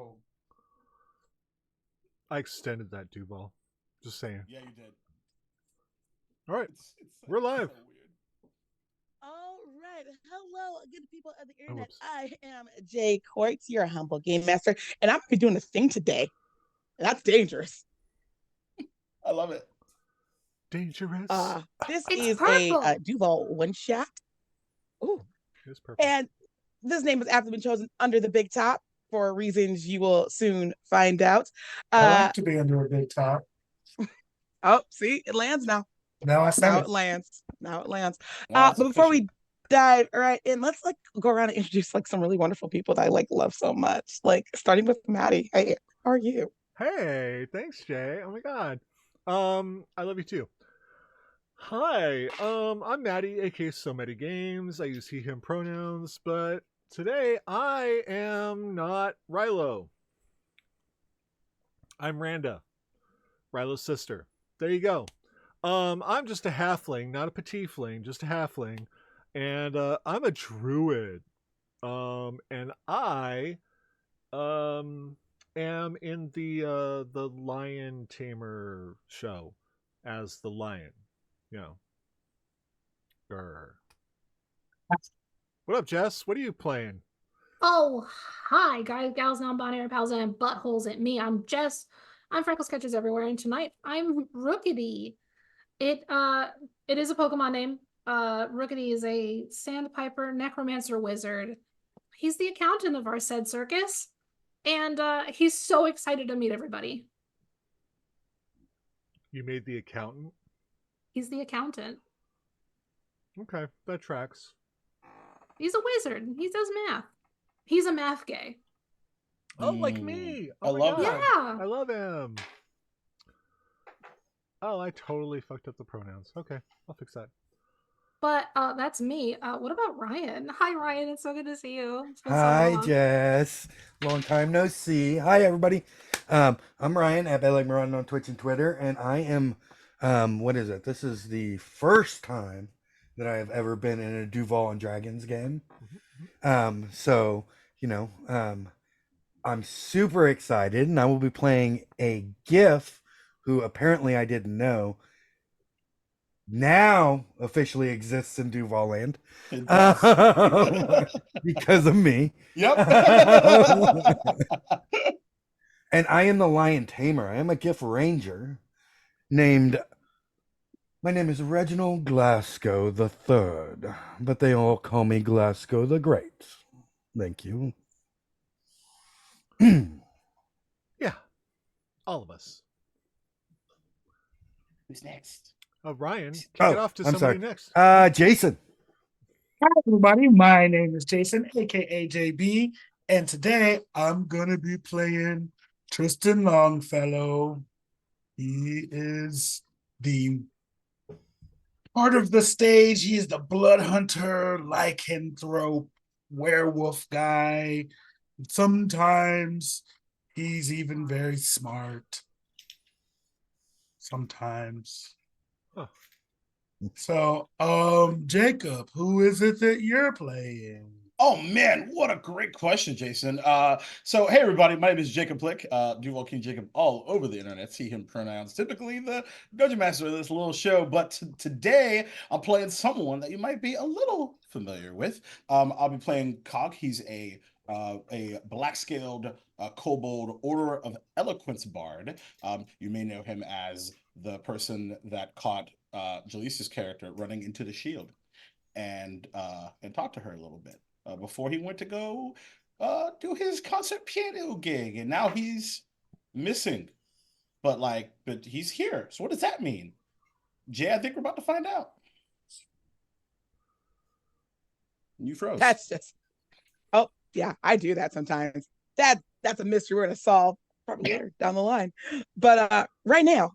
Oh, I extended that Duval. Just saying. yeah, you did. All right, It's we're live. so weird. All right. Hello, good people of the Oh, internet. whoops. I am JayQuarts, your humble game master, and I'm gonna be doing a thing today. That's dangerous. I love it. Dangerous. This It's is a purple. Duval one shot. Ooh. It's purple. And this name has after been chosen under the big top for reasons you will soon find out. I Uh like to be under a big top. oh, see, it lands now. Now I said Now it. it lands. Now it lands. Now it's But before official. we dive right in, let's go around and introduce some really wonderful people that I love so much. Starting with Maddie. Hey, how are you? Hey, thanks, Jay. Oh my god. I love you too. Hi, I'm Maddie, aka So Many Games. I use he, him pronouns, but today I am not Rilo. I'm Randa, Rilo's sister. There you go. I'm just a halfling, not a petitfling, just a halfling. And I'm a druid. And I am in the Lion Tamer show as the lion. You know. Grr. What up, Jess? What are you playing? Oh, hi, guys, gals, non-binary pals, and buttholes at me. I'm Jess. I'm Freckle Sketches everywhere, and tonight I'm Rookity. It is a Pokemon name. Rookity is a sandpiper necromancer wizard. He's the accountant of our said circus, and he's so excited to meet everybody. You made the accountant? He's the accountant. Okay, that tracks. He's a wizard. He does math. He's a math gay. Oh, like me! I Oh my love god! that. Yeah. I love him! Oh, I totally fucked up the pronouns. Okay, I'll fix that. But that's me. What about Ryan? Hi, Ryan. It's so good to see you. It's been so Hi, long. Jess. Long time no see. Hi, everybody. I'm Ryan at Belegmaron on Twitch and Twitter, and I am, what is it? This is the first time that I have ever been in a Duval and Dragons game. So, I'm super excited, and I will be playing a GIF who apparently I didn't know now officially exists in Duval Land. It does. Because of me. Yep. And I am the Lion Tamer. I am a GIF Ranger named. My name is Reginald Glasgow the Third, but they all call me Glasgow the Great. Thank you. Yeah, all of us. Who's next? Ryan, kick Oh, it off to I'm somebody sorry. next. Jason. Hi, everybody. My name is Jason, aka JB, and today I'm gonna be playing Tristan Longfellow. He is the part of the stage. He is the blood hunter, lycanthrope, werewolf guy. Sometimes he's even very smart. Sometimes. Huh. So, Jacob, who is it that you're playing? Oh man, what a great question, Jason. So hey everybody, my name is Jacob Plick, Duval King Jacob all over the internet. See him pronouns, typically the dungeon master of this little show. But today I'm playing someone that you might be a little familiar with. I'll be playing Cog. He's a black scaled kobold Order of Eloquence bard. You may know him as the person that caught Jaleesa's character running into the shield and talk to her a little bit before he went to go do his concert piano gig, and now he's missing. But he's here. So what does that mean? Jay, I think we're about to find out. You froze. That's just oh yeah, I do that sometimes. That's a mystery we're gonna solve probably later down the line. But right now,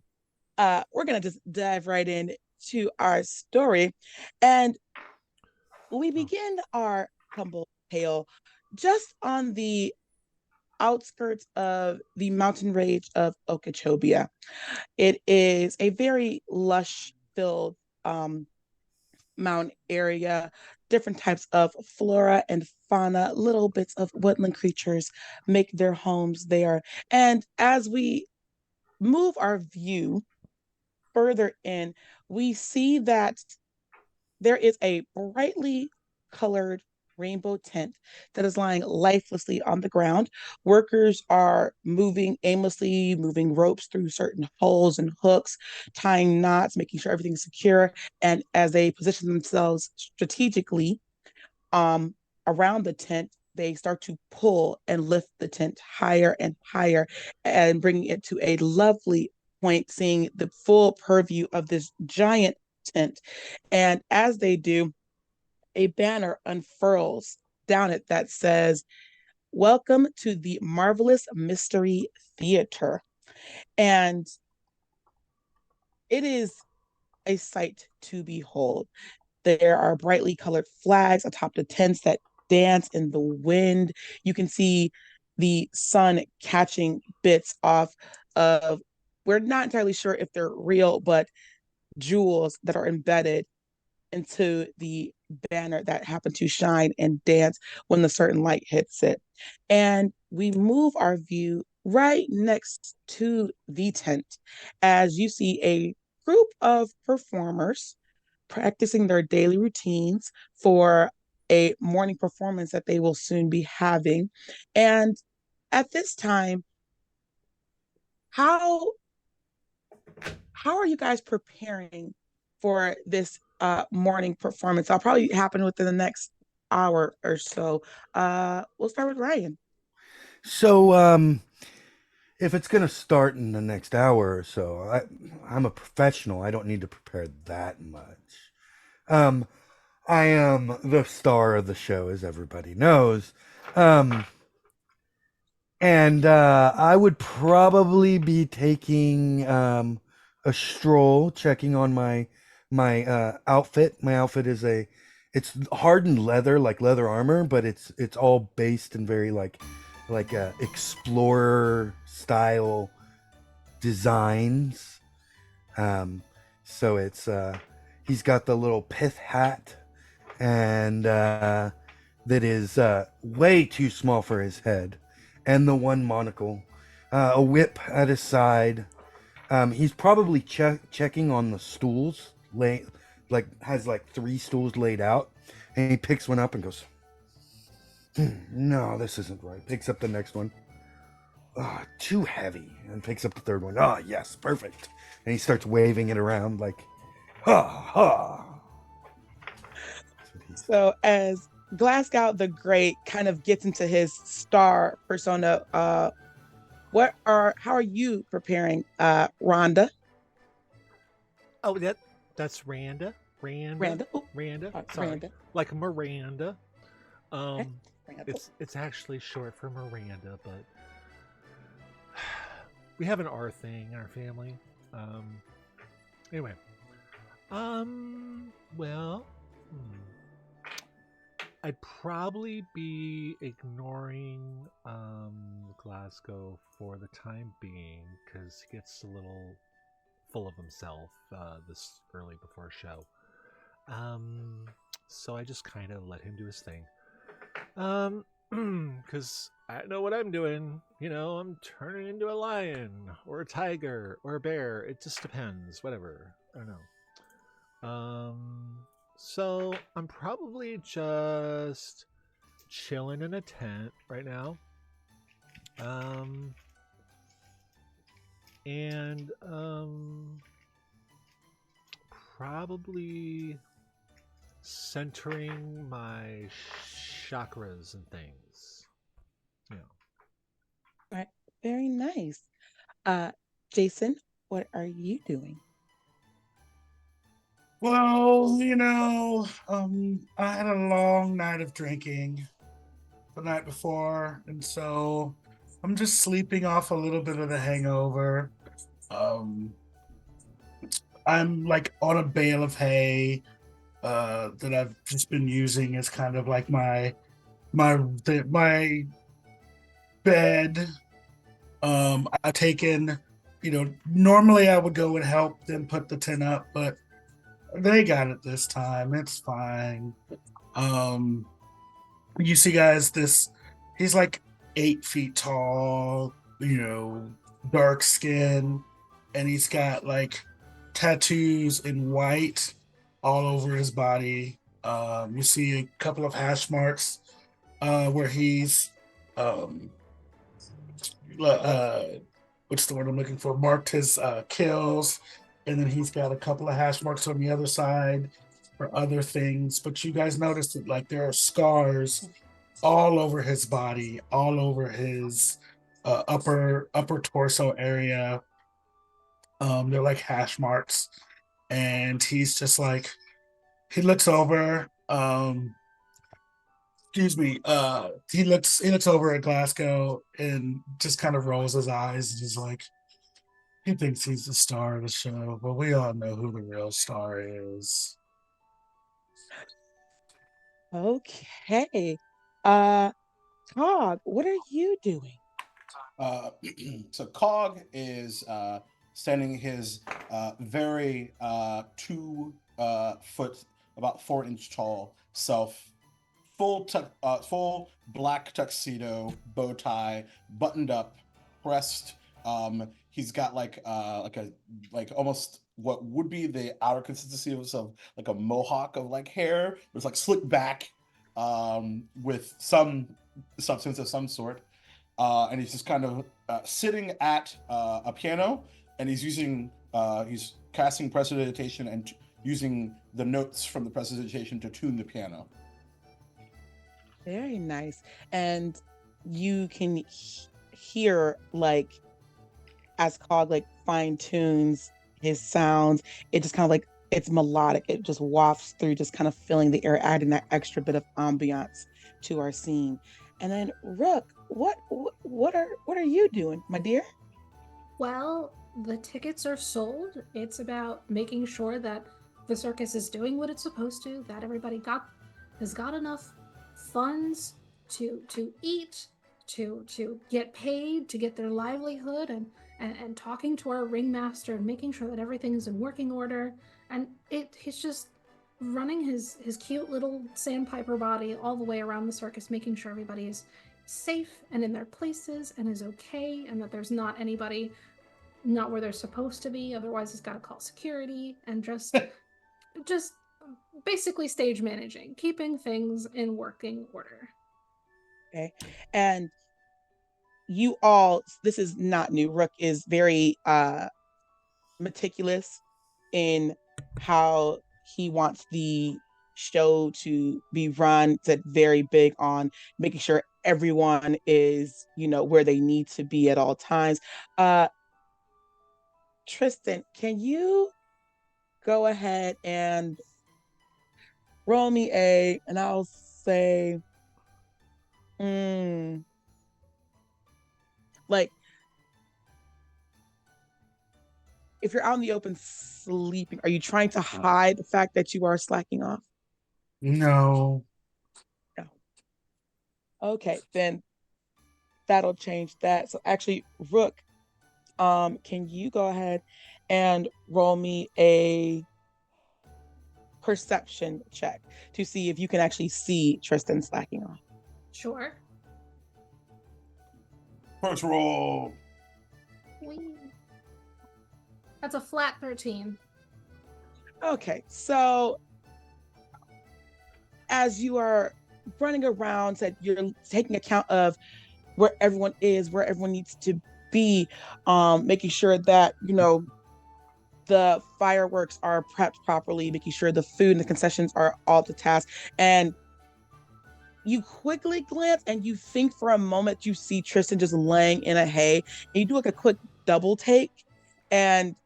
we're gonna just dive right in to our story. And we begin our humble tale just on the outskirts of the mountain range of Okeechobee. It is a very lush filled mountain area different types of flora and fauna, little bits of woodland creatures make their homes there. And as we move our view further in, we see that there is a brightly colored rainbow tent that is lying lifelessly on the ground. Workers are moving aimlessly, moving ropes through certain holes and hooks, tying knots, making sure everything's secure. And as they position themselves strategically around the tent, they start to pull and lift the tent higher and higher and bringing it to a lovely point, seeing the full purview of this giant tent. And as they do, a banner unfurls down it that says, "Welcome to the Marvelous Mystery Theater." And it is a sight to behold. There are brightly colored flags atop the tents that dance in the wind. You can see the sun catching bits off of, we're not entirely sure if they're real, but jewels that are embedded into the banner that happen to shine and dance when the certain light hits it. And we move our view right next to the tent as you see a group of performers practicing their daily routines for a morning performance that they will soon be having. And at this time, how how are you guys preparing for this morning performance? I'll probably happen within the next hour or so. We'll start with Ryan. So, if it's gonna start in the next hour or so, I'm a professional. I don't need to prepare that much. Um, I am the star of the show, as everybody knows. Um, and I would probably be taking a stroll, checking on my outfit. My outfit is it's hardened leather, like leather armor, but it's all based in very like explorer style designs. Um, so it's he's got the little pith hat, and that is way too small for his head, and the one monocle, a whip at his side. He's probably checking on the stools, has like 3 stools laid out, and he picks one up and goes, "No, this isn't right." Picks up the next one. "Oh, too heavy," and picks up the third one. "Oh, yes, perfect." And he starts waving it around like, "Ha ha." So as Glasgow the Great kind of gets into his star persona, how are you preparing, Rhonda? Oh, that's Randa. Randa? Oh, Randa. sorry, Sorry, Randa. like Miranda. Okay. Um, Randa. it's actually short for Miranda, but we have an R thing in our family. Anyway, well, I'd probably be ignoring Glasgow for the time being because he gets a little full of himself this early before a show. So I just kind of let him do his thing. Because I know what I'm doing. You know, I'm turning into a lion or a tiger or a bear. It just depends. Whatever. I don't know. So I'm probably just chilling in a tent right now. And probably centering my chakras and things. Yeah. All right. Very nice. Jason, what are you doing? Well, I had a long night of drinking the night before, and so I'm just sleeping off a little bit of the hangover. Um, I'm like on a bale of hay that I've just been using as kind of like my bed. I've taken, normally I would go and help them put the tent up, but they got it this time. It's fine. Um, you see, guys, he's like 8 feet tall, dark skin, and he's got like tattoos in white all over his body. You see a couple of hash marks where he's um, uh, what's the word I'm looking for? Marked his kills, and then he's got a couple of hash marks on the other side for other things. But you guys noticed that like there are scars all over his body, all over his upper torso area. They're like hash marks, and he's just like he looks over. Excuse me. He looks over at Glasgow and just kind of rolls his eyes and he's like, he thinks he's the star of the show, but we all know who the real star is. Okay. Uh, Cog, what are you doing? Uh, so Cog is standing his very 2 foot, about 4 inch tall self, full black tuxedo, bow tie, buttoned up, pressed. He's got like almost what would be the outer consistency of like a mohawk of like hair. It's like slicked back, with some substance of some sort, and he's just kind of sitting at a piano, and he's casting prestidigitation and using the notes from the prestidigitation to tune the piano. Very nice. And you can hear like as Cog like fine tunes his sounds, it just kind of like it's melodic. It just wafts through, just kind of filling the air, adding that extra bit of ambiance to our scene. And then Rook, what are you doing, my dear? Well, the tickets are sold. It's about making sure that the circus is doing what it's supposed to, that everybody has got enough funds to eat, to get paid, to get their livelihood, and talking to our ringmaster and making sure that everything is in working order. And he's just running his cute little sandpiper body all the way around the circus, making sure everybody is safe and in their places and is okay, and that there's not anybody not where they're supposed to be. Otherwise, he's got to call security and just basically stage managing, keeping things in working order. Okay. And you all, this is not new. Rook is very meticulous in how he wants the show to be run. It's very big on making sure everyone is, where they need to be at all times. Uh, Tristan, can you go ahead and roll me and I'll say, mm, like, if you're out in the open sleeping, are you trying to hide the fact that you are slacking off? No. No. Okay, then that'll change that. So actually, Rook, can you go ahead and roll me a perception check to see if you can actually see Tristan slacking off? Sure. First roll. Whee. That's a flat 13. Okay, so as you are running around, that you're taking account of where everyone is, where everyone needs to be, making sure that the fireworks are prepped properly, making sure the food and the concessions are all to task. And you quickly glance and you think for a moment you see Tristan just laying in a hay, and you do like a quick double take, and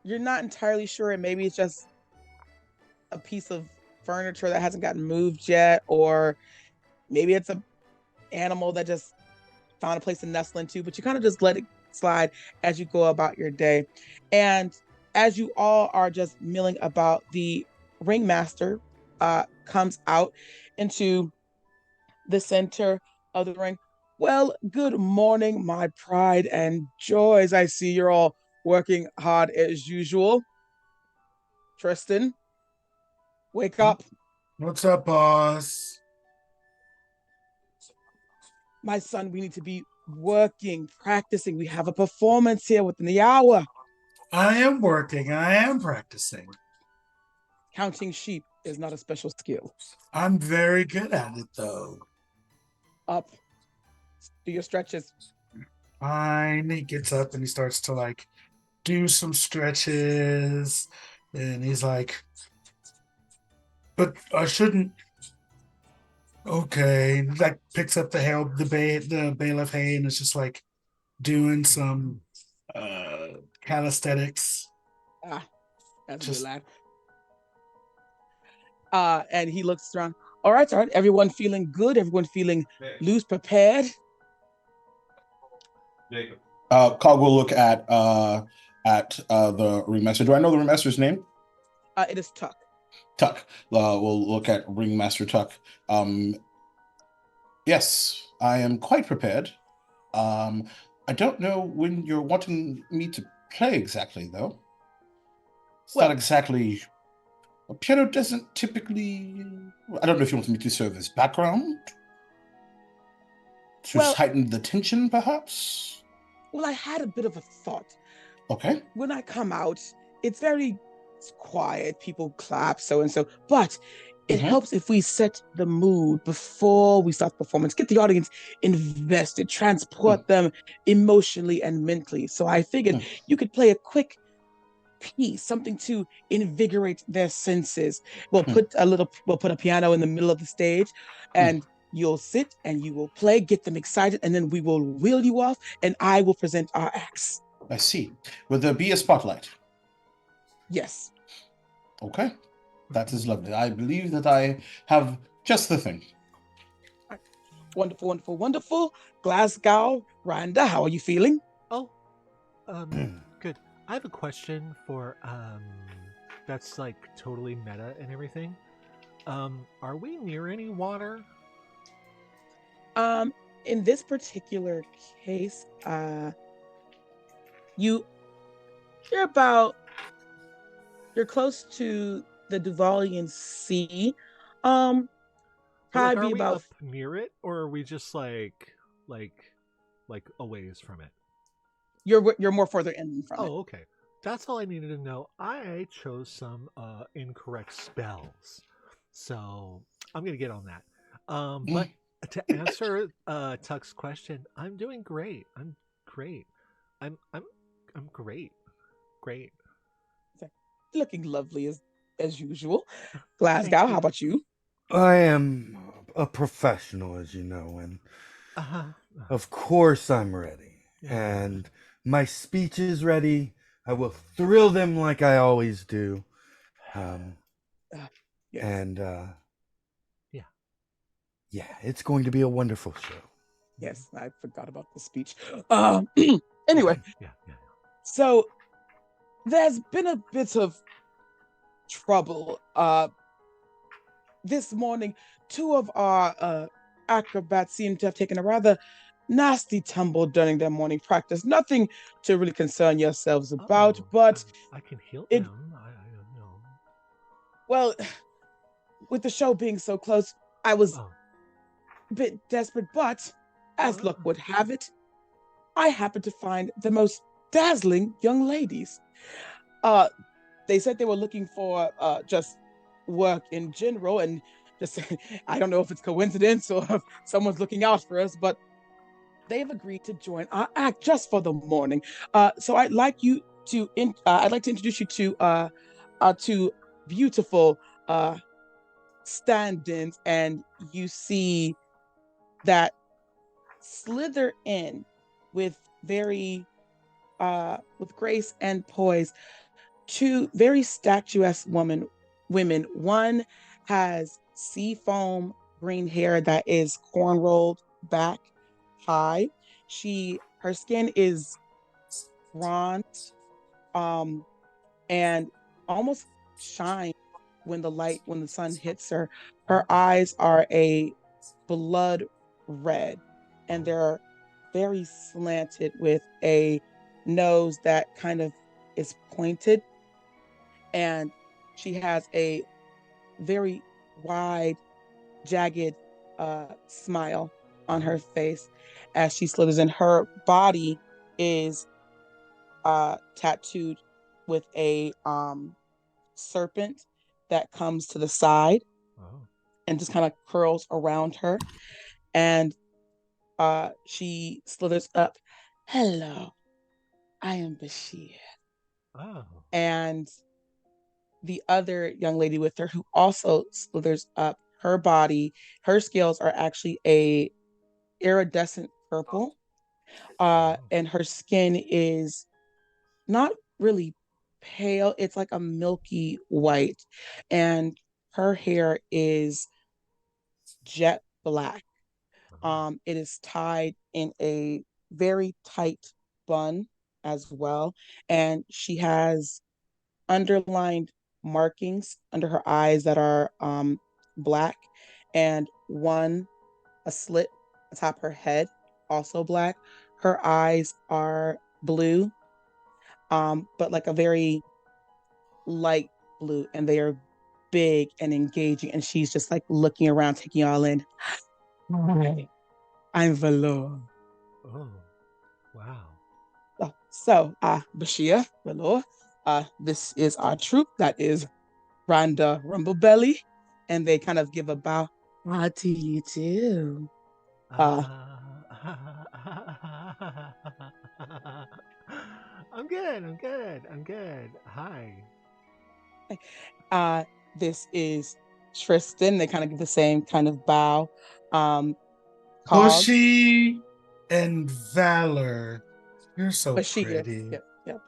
you're not entirely sure, and maybe it's just a piece of furniture that hasn't gotten moved yet, or maybe it's a animal that just found a place to nestle into, but you kind of just let it slide as you go about your day. And as you all are just milling about, the ringmaster comes out into the center of the ring. Well, good morning, my pride and joys. I see you're all working hard as usual. Tristan, wake up. What's up, boss? My son, we need to be working, practicing. We have a performance here within the hour. I am working. I am practicing. Counting sheep is not a special skill. I'm very good at it, though. Up, do your stretches. Fine. He gets up and he starts to like do some stretches. And he's like, but I shouldn't. Okay. Like picks up the the bale of hay, and it's just like doing some uh calisthenics. Ah, that's a good Just lad. And he looks around. All right, all right. Everyone feeling good. Everyone feeling loose, prepared. Cog will look at the ringmaster. Do I know the ringmaster's name? It is Tuck. Tuck. We'll look at ringmaster Tuck. Yes, I am quite prepared. I don't know when you're wanting me to play exactly, though. It's Well, not exactly. A piano doesn't typically. I don't know if you want me to serve as background to well, heighten the tension, perhaps. well. I had a bit of a thought. Okay. When I come out, it's quiet. People clap, so and so. But it Mhm. helps if we set the mood before we start the performance. Get the audience invested, transport them emotionally and mentally. So I figured Mm. you could play a quick piece, something to invigorate their senses. Mm. We'll put a piano in the middle of the stage, Mm. and you'll sit and you will play, get them excited, and then we will wheel you off, and I will present our acts. I see. Will there be a spotlight? Yes. Okay. That is lovely. I believe that I have just the thing. Wonderful, wonderful, wonderful. Glasgow, Rhonda, how are you feeling? Oh, good. I have a question for that's like totally meta and everything. Are we near any water? Um, in this particular case, you you're about you're close to the Duvalian Sea. Um, But like, probably are be we about up near it, or are we just like, like a ways from it? you're more further in from it. Oh, okay. That's all I needed to know. I chose some incorrect spells, so I'm gonna get on that. But to answer Tuck's question, I'm doing great. I'm great. I'm I'm I'm great. Great. Looking lovely as usual. Glasgow, Thank how you. about you? I am a professional, as you know, and Uh-huh. of course I'm ready. Yeah. And my speech is ready. I will thrill them like I always do. Um, Yes. and Yeah. yeah, it's going to be a wonderful show. Yes, I forgot about the speech. Anyway, Yeah. so there's been a bit of trouble. This morning, two of our acrobats seem to have taken a rather nasty tumble during their morning practice. Nothing to really concern yourselves about, Oh, but I can heal it, them. I don't know. well, with the show being so close, I was Oh. a bit desperate, but as luck would have it, I happened to find the most dazzling young ladies. Uh, they said they were looking for just work in general, and just I don't know if it's coincidence or if someone's looking out for us, but they've agreed to join our act just for the morning. So I'd like to introduce you to beautiful stand-ins, and you see that slither in with very with grace and poise two very statuesque women. One has seafoam green hair that is corn rolled back high. Her skin is bronze, um, and almost shine when the sun hits her. Her eyes are a blood red, and they're very slanted with a nose that kind of is pointed, and she has a very wide, jagged smile on her face as she slithers in. Her body is tattooed with a serpent that comes to the side Oh. and just kind of curls around her. And she slithers up. Hello, I am Bashir. Oh. And the other young lady with her, who also slithers up, her body, her scales are actually a iridescent purple, and her skin is not really pale. It's like a milky white, and her hair is jet black. It is tied in a very tight bun as well, and she has underlined markings under her eyes that are black, and a slit atop her head, also black. Her eyes are blue, but like a very light blue, and they are big and engaging. And she's just like looking around, taking all in. Hi, I'm Valor. Oh. Wow. Bashir, Valor, this is our troop. That is Rhonda Rumblebelly. And they kind of give a bow. To you too. I'm good. I'm good. I'm good. Hi. This is Tristan. They kind of give the same kind of bow. Cogs, Bushy and Valor. You're so Bashir. pretty. Yep.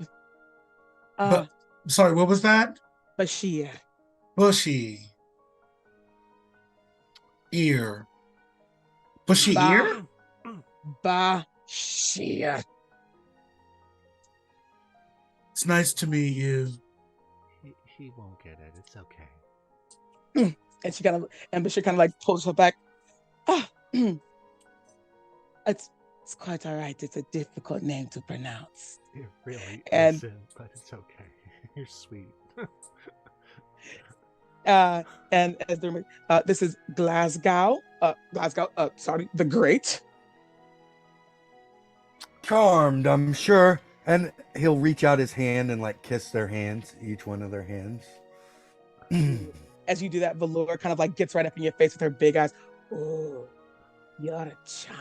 But sorry, what was that? Bashir. Bushy ear. Bushy Ba ear? Bashir. It's nice to meet you. He won't get it. It's okay. And she kind of, and Bashir kind of like pulls her back. It's quite all right. It's a difficult name to pronounce. It really And isn't, but it's okay. You're sweet. and as they're this is Glasgow. The Great. Charmed, I'm sure. And he'll reach out his hand and like kiss their hands, each one of their hands. As you do that, Valor kind of like gets right up in your face with her big eyes. Oh, you're a charmer,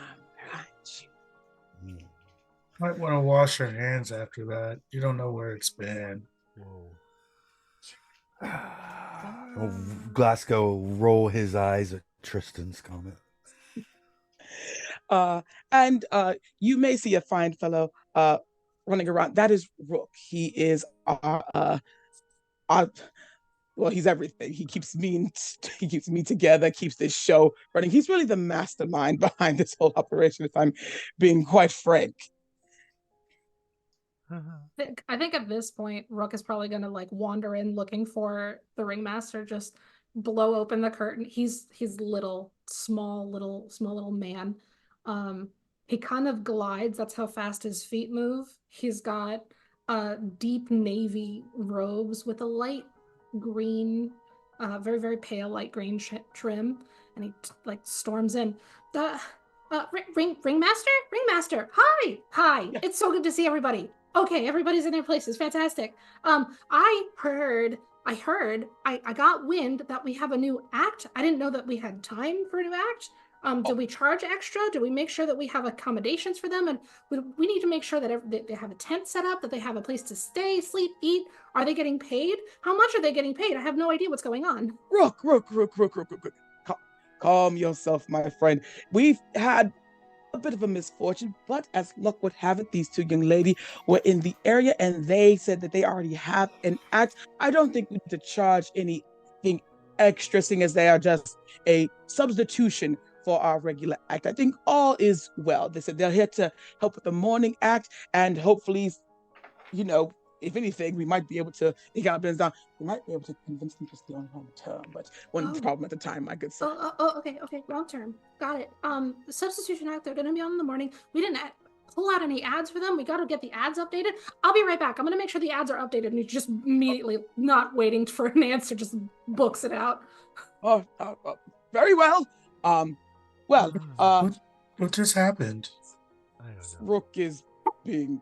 aren't you? Might want to wash your hands after that. You don't know where it's been. Whoa. Glasgow roll his eyes at Tristan's comment. And you may see a fine fellow running around. That is Rook. He is our well, he's everything. He keeps me together, keeps this show running. He's really the mastermind behind this whole operation, if I'm being quite frank. I think at this point, Rook is probably gonna like wander in looking for the ringmaster, just blow open the curtain. He's little, small little man. He kind of glides, that's how fast his feet move. He's got deep navy robes with a light green, very, very pale light green trim, and he like storms in. The ringmaster, hi, Yeah. it's so good to see everybody. Okay, everybody's in their places. Fantastic. I got wind that we have a new act. I didn't know that we had time for a new act. Do we charge extra? Do we make sure that we have accommodations for them? And we need to make sure that they have a tent set up, that they have a place to stay, sleep, eat. Are they getting paid? How much are they getting paid? I have no idea what's going on. Rook. Calm yourself, my friend. We've had a bit of a misfortune, but as luck would have it, these two young ladies were in the area and they said that they already have an act. I don't think we need to charge anything extra, seeing as they are just a substitution for our regular act. I think all is well. They said they're here to help with the morning act, and hopefully, if anything, we might be able to, it got business down, we might be able to convince them to stay on long term, but one problem at a time, my good sir. Okay, wrong term. Got it. The substitution act, they're gonna be on in the morning. We didn't pull out any ads for them. We got to get the ads updated. I'll be right back. I'm gonna make sure the ads are updated. And he just immediately, not waiting for an answer, just books it out. Very well. Well, What just happened? I don't know. Rook is being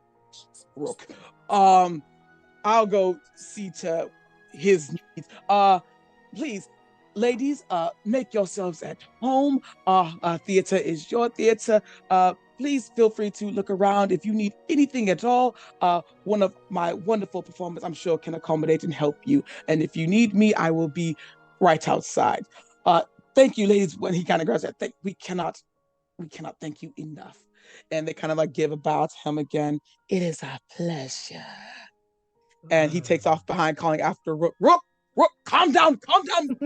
Rook. I'll go see to his needs. Please, ladies, make yourselves at home. Theater is your theater. Please feel free to look around if you need anything at all. One of my wonderful performers, I'm sure, can accommodate and help you. And if you need me, I will be right outside. Thank you, ladies. When he kind of grabs that, we cannot thank you enough. And they kind of like give a bow to him again. It is a pleasure. And he takes off behind, calling after Rook. Rook, calm down, calm down.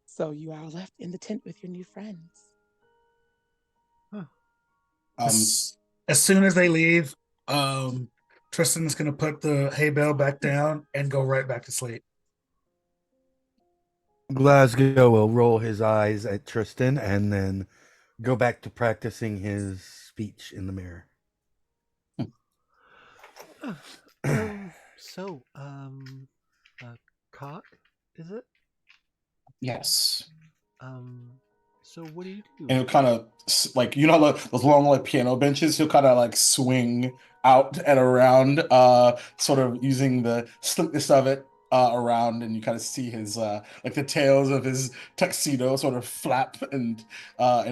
So you are left in the tent with your new friends. As soon as they leave, Tristan is going to put the hay bale back down and go right back to sleep. Glasgow will roll his eyes at Tristan and then go back to practicing his speech in the mirror. Cock, is it? Yes. So what do you do? And he'll kind of like, you know, like those long like piano benches. He'll kind of like swing out and around, sort of using the slickness of it around, and you kind of see his like the tails of his tuxedo sort of flap and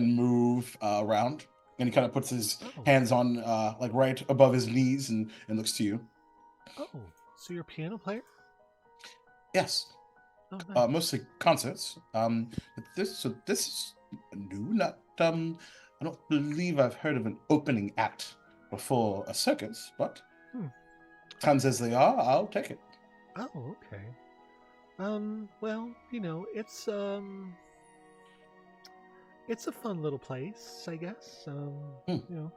move around. And he kind of puts his hands on like right above his knees and looks to you. Oh, so you're a piano player? Yes. Oh, nice. Mostly concerts. But this is new. Not I don't believe I've heard of an opening act before a circus, but times as they are, I'll take it. Oh, okay. Well, you know, it's a fun little place, I guess. You know,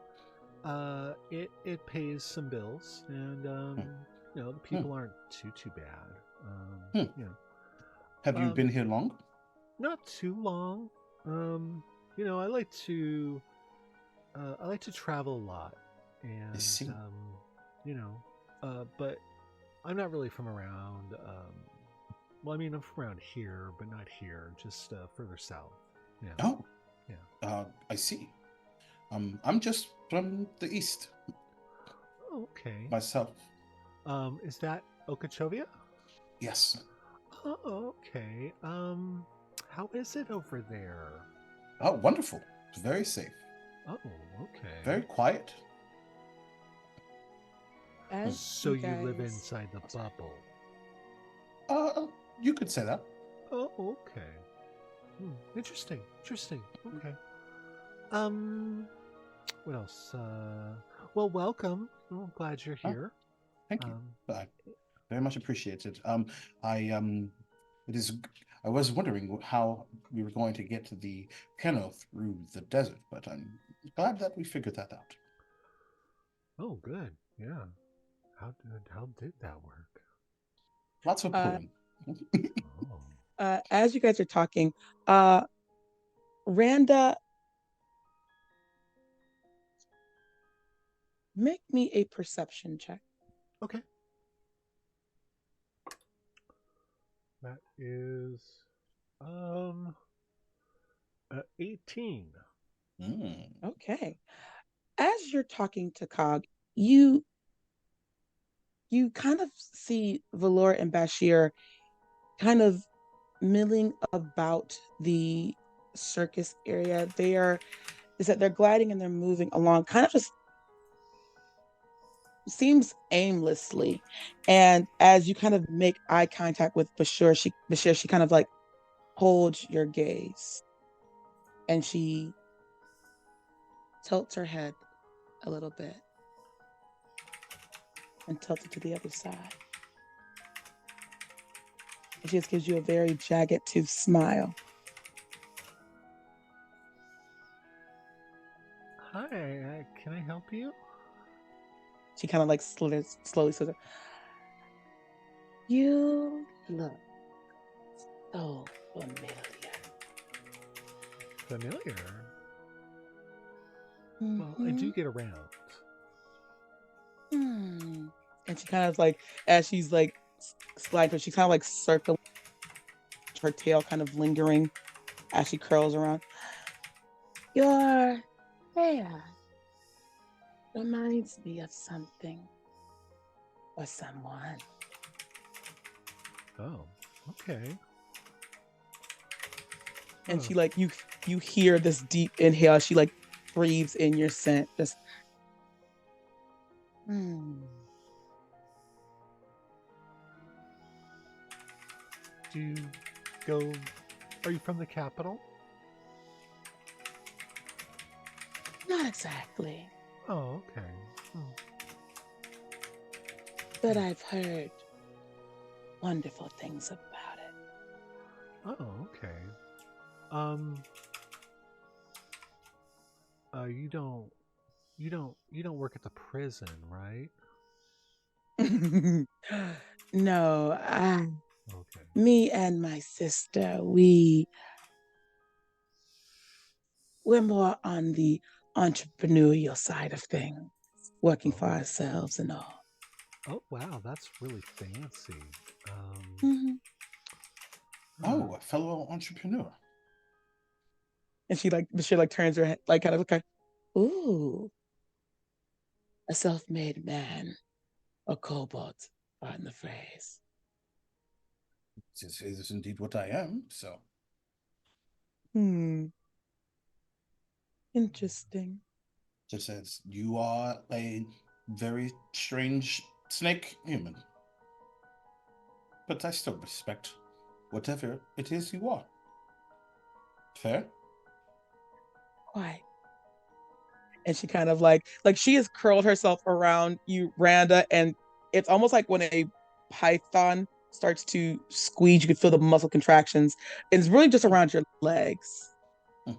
it pays some bills, and you know, the people aren't too bad. You know, have you been here long? Not too long. You know, I like to travel a lot, and I see. you know, but I'm not really from around. Well, I mean, I'm from around here, but not here. Just further south. Yeah. Oh, yeah. I see. I'm just from the east. Oh, okay. Myself. Is that Okeechobee? Yes. Oh, okay. How is it over there? Oh, wonderful. It's very safe. Oh, okay. Very quiet. So you live inside the bubble. You could say that. Oh, okay. Interesting. Okay. What else? Well, welcome. I'm glad you're here. Thank you. I very much appreciate it. I was wondering how we were going to get to the piano through the desert, but I'm glad that we figured that out. Oh, good. Yeah. How did that work? Lots of pulling. As you guys are talking, Randa, make me a perception check. Okay. That is 18. Okay. As you're talking to Cog, you kind of see Valor and Bashir kind of milling about the circus area. They're gliding and they're moving along, kind of just seems aimlessly. And as you kind of make eye contact with Bashir, she kind of like holds your gaze, and she tilts her head a little bit and tilts it to the other side. And she just gives you a very jagged tooth smile. Hi, can I help you? She kind of like slowly slithers. You look so familiar. Familiar? Well, I do get around. Hmm. And she kind of like, as she's like sliding, she kind of like circling her tail, kind of lingering as she curls around. Your hair reminds me of something or someone. Oh, okay. And Huh. she like you hear this deep inhale. She like breathes in your scent. Just hmm. Do you go? Are you from the capital? Not exactly, Oh, okay. Oh, but I've heard wonderful things about it. oh, okay. Um, you don't, you don't work at the prison, right? No, Okay. me and my sister, we're more on the entrepreneurial side of things, working for Oh, ourselves and all. oh, wow, that's really fancy. Mhm. Huh. Oh, a fellow entrepreneur. And she like turns her head, like kind of like, ooh, a self-made man, a kobold, pardon the phrase. This is indeed what I am. So, Hmm, interesting. just as you are a very strange snake human, but I still respect whatever it is you are. Fair? Quite. And she kind of like she has curled herself around you, Randa, and it's almost like when a python starts to squeeze, you can feel the muscle contractions. And it's really just around your legs. Hmm.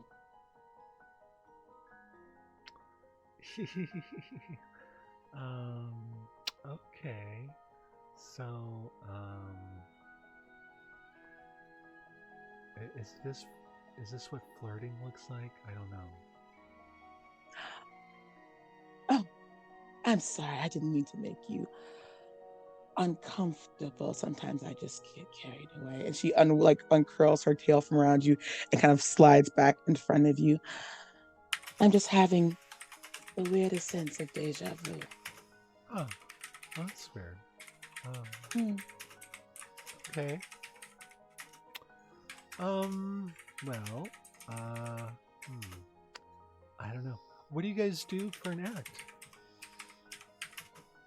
um, okay. So, is this what flirting looks like? I don't know. Oh, I'm sorry. I didn't mean to make you uncomfortable. Sometimes I just get carried away. And she uncurls her tail from around you and kind of slides back in front of you. I'm just having the weirdest sense of deja vu. Oh, that's weird. Um, Hmm. okay. Um, well, uh, hmm, I don't know. What do you guys do for an act?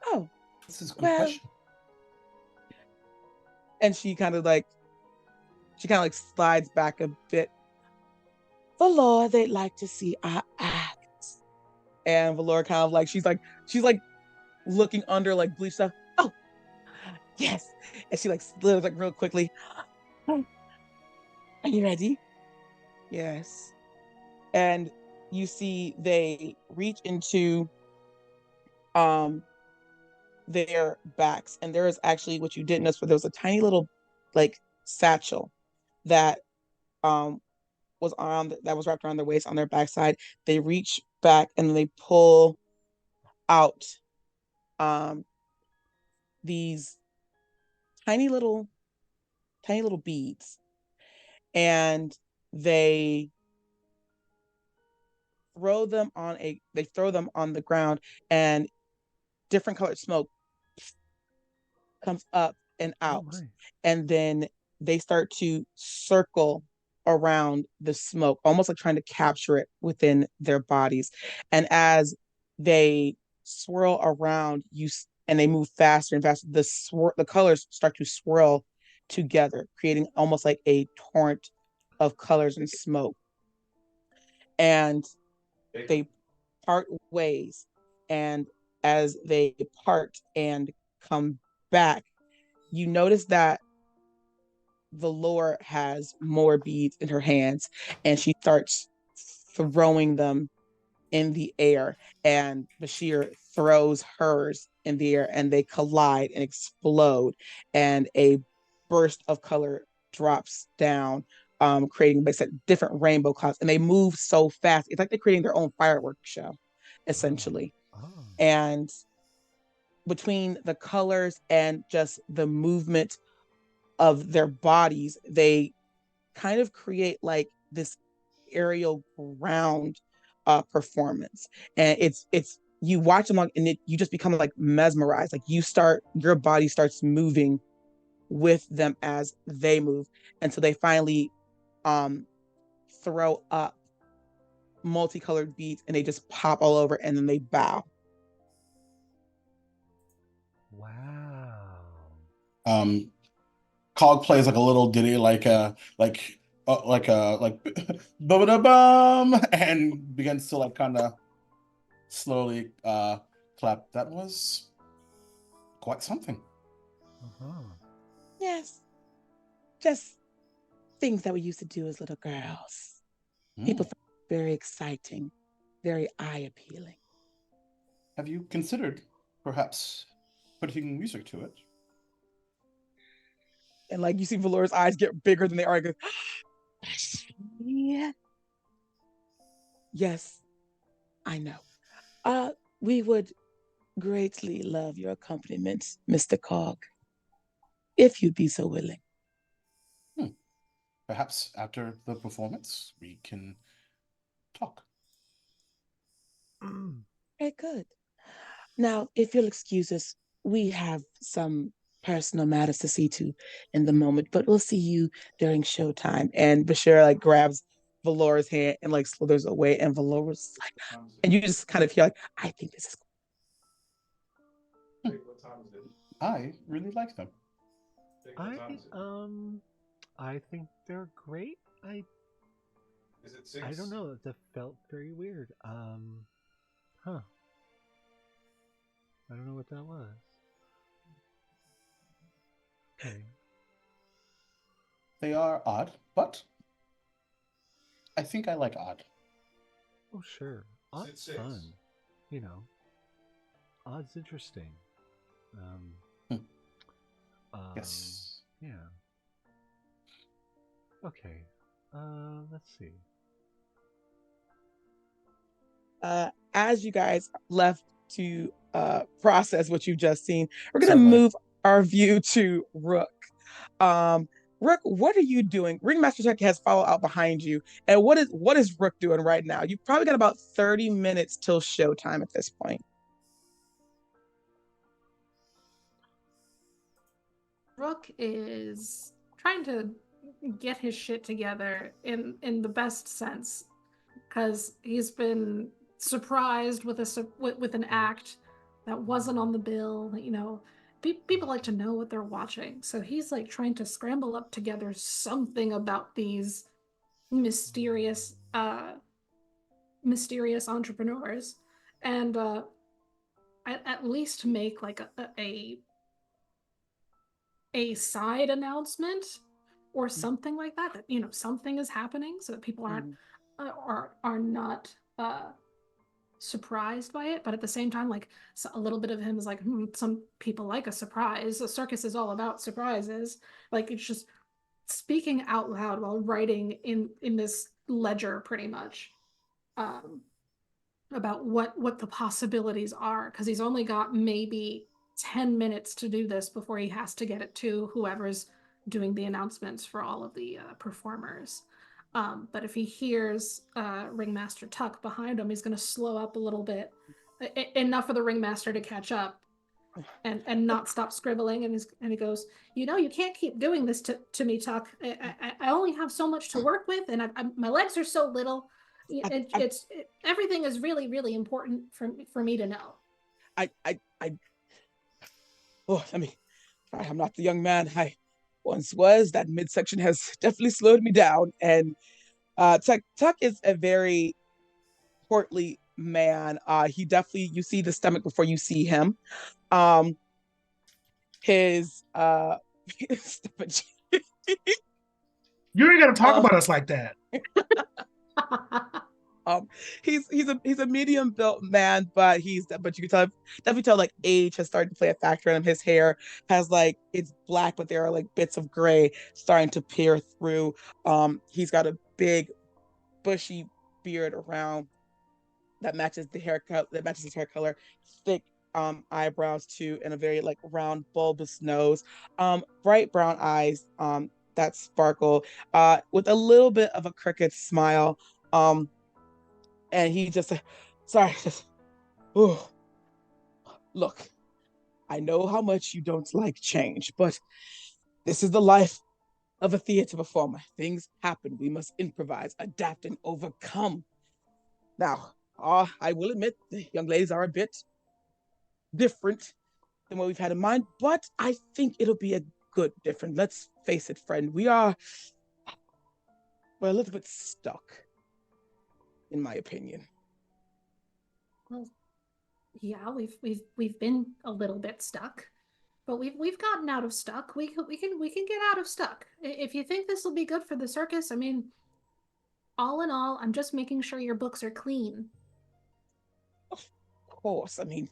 Oh, This is a good well. question. And she kind of like slides back a bit. Valor, they'd like to see our acts. And Valor kind of like she's like looking under like bleach stuff. Oh, yes. And she like slithers like real quickly. Oh, are you ready? Yes. And you see they reach into um their backs, and there is actually what you didn't notice, but there was a tiny little like satchel that um that was wrapped around their waist on their backside. They reach back and they pull out um these tiny little tiny little beads, and they they throw them on the ground, and different colored smoke comes up and Oh out, my. and then they start to circle around the smoke, almost like trying to capture it within their bodies. And as they swirl around you, and they move faster and faster, the colors start to swirl together, creating almost like a torrent of colors and smoke. And they part ways, and as they part and come back, you notice that Valor has more beads in her hands, and she starts throwing them in the air, and Bashir throws hers in the air, and they collide and explode, and a burst of color drops down creating like I said, different rainbow clouds, and they move so fast. It's like they're creating their own fireworks show, essentially. Oh. And between the colors and just the movement of their bodies, they kind of create like this aerial ground performance. And it's you watch them and you just become like mesmerized. Like your body starts moving with them as they move. And so they finally um throw up multicolored beads and they just pop all over and then they bow. Wow. Cog plays like a little ditty, like bum and begins to like kind of slowly clap. That was quite something. Uh-huh. Yes, just things that we used to do as little girls. People Mm. find it very exciting, very eye appealing. Have you considered perhaps putting music to it? And like you see Valora's eyes get bigger than they are. Goes, yeah. Yes, I know. We would greatly love your accompaniment, Mr. Cog, if you'd be so willing. Hmm. Perhaps after the performance, we can talk. Very good. Now, if you'll excuse us, we have some personal matters to see to in the moment, but we'll see you during showtime. And Bashir like grabs Valora's hand and like slithers away, and Valora's like, and you just kind of hear like, I think this is I really like them. I I think they're great. I don't know. That felt very weird. Huh. I don't know what that was. Okay. They are odd, but I think I like odd. Oh sure. Odd's fun. You know. Odd's interesting. Um Hmm. Yes. Yeah. Okay. Let's see. As you guys left to process what you've just seen, we're gonna Certainly. move our view to Rook. Um, Rook, what are you doing? Ringmaster Tech has followed out behind you, and what is Rook doing right now? You've probably got about 30 minutes till showtime at this point. Rook is trying to get his shit together in the best sense, because he's been surprised with with an act that wasn't on the bill. You know, people like to know what they're watching, so he's like trying to scramble up together something about these mysterious mysterious entrepreneurs, and at least make like a side announcement or something like that, that you know something is happening, so that people aren't are not surprised by it. But at the same time, like, so a little bit of him is like, some people like a surprise. A circus is all about surprises. Like, it's just speaking out loud while writing in this ledger, pretty much, um, about what the possibilities are, because he's only got maybe 10 minutes to do this before he has to get it to whoever's doing the announcements for all of the performers. But if he hears Ringmaster Tuck behind him, he's going to slow up a little bit, enough for the Ringmaster to catch up and not stop scribbling. And he goes, you know, you can't keep doing this to me, Tuck. I only have so much to work with, and my legs are so little. Everything is really, really important for me to know. I oh, I'm not the young man I once was. That midsection has definitely slowed me down. And Tuck is a very portly man. He definitely, you see the stomach before you see him. His You ain't gotta talk about us like that. Um, he's a medium built man, but you can tell definitely tell like age has started to play a factor in him. His hair has like it's black, but there are like bits of gray starting to peer through. He's got a big bushy beard around that matches the haircut that matches his hair color, thick eyebrows too, and a very like round bulbous nose, bright brown eyes that sparkle, with a little bit of a crooked smile. And he just sorry, just oh, look, I know how much you don't like change, but this is the life of a theater performer. Things happen. We must improvise, adapt, and overcome. Now, I will admit the young ladies are a bit different than what we've had in mind, but I think it'll be a good different. Let's face it, friend. We're a little bit stuck, in my opinion. Well, yeah, we've been a little bit stuck, but we've gotten out of stuck. We can get out of stuck. If you think this will be good for the circus, I mean, all in all, I'm just making sure your books are clean. Of course. I mean,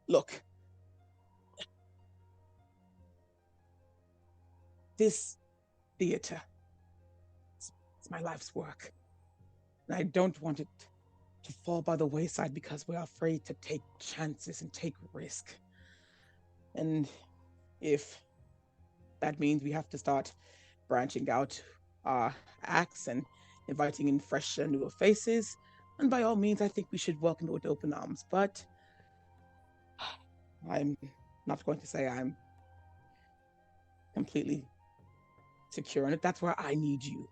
look, this theater, it's my life's work. And I don't want it to fall by the wayside because we're afraid to take chances and take risk. And if that means we have to start branching out our acts and inviting in fresh and newer faces, and by all means, I think we should welcome it with open arms. But I'm not going to say I'm completely secure in it. That's where I need you.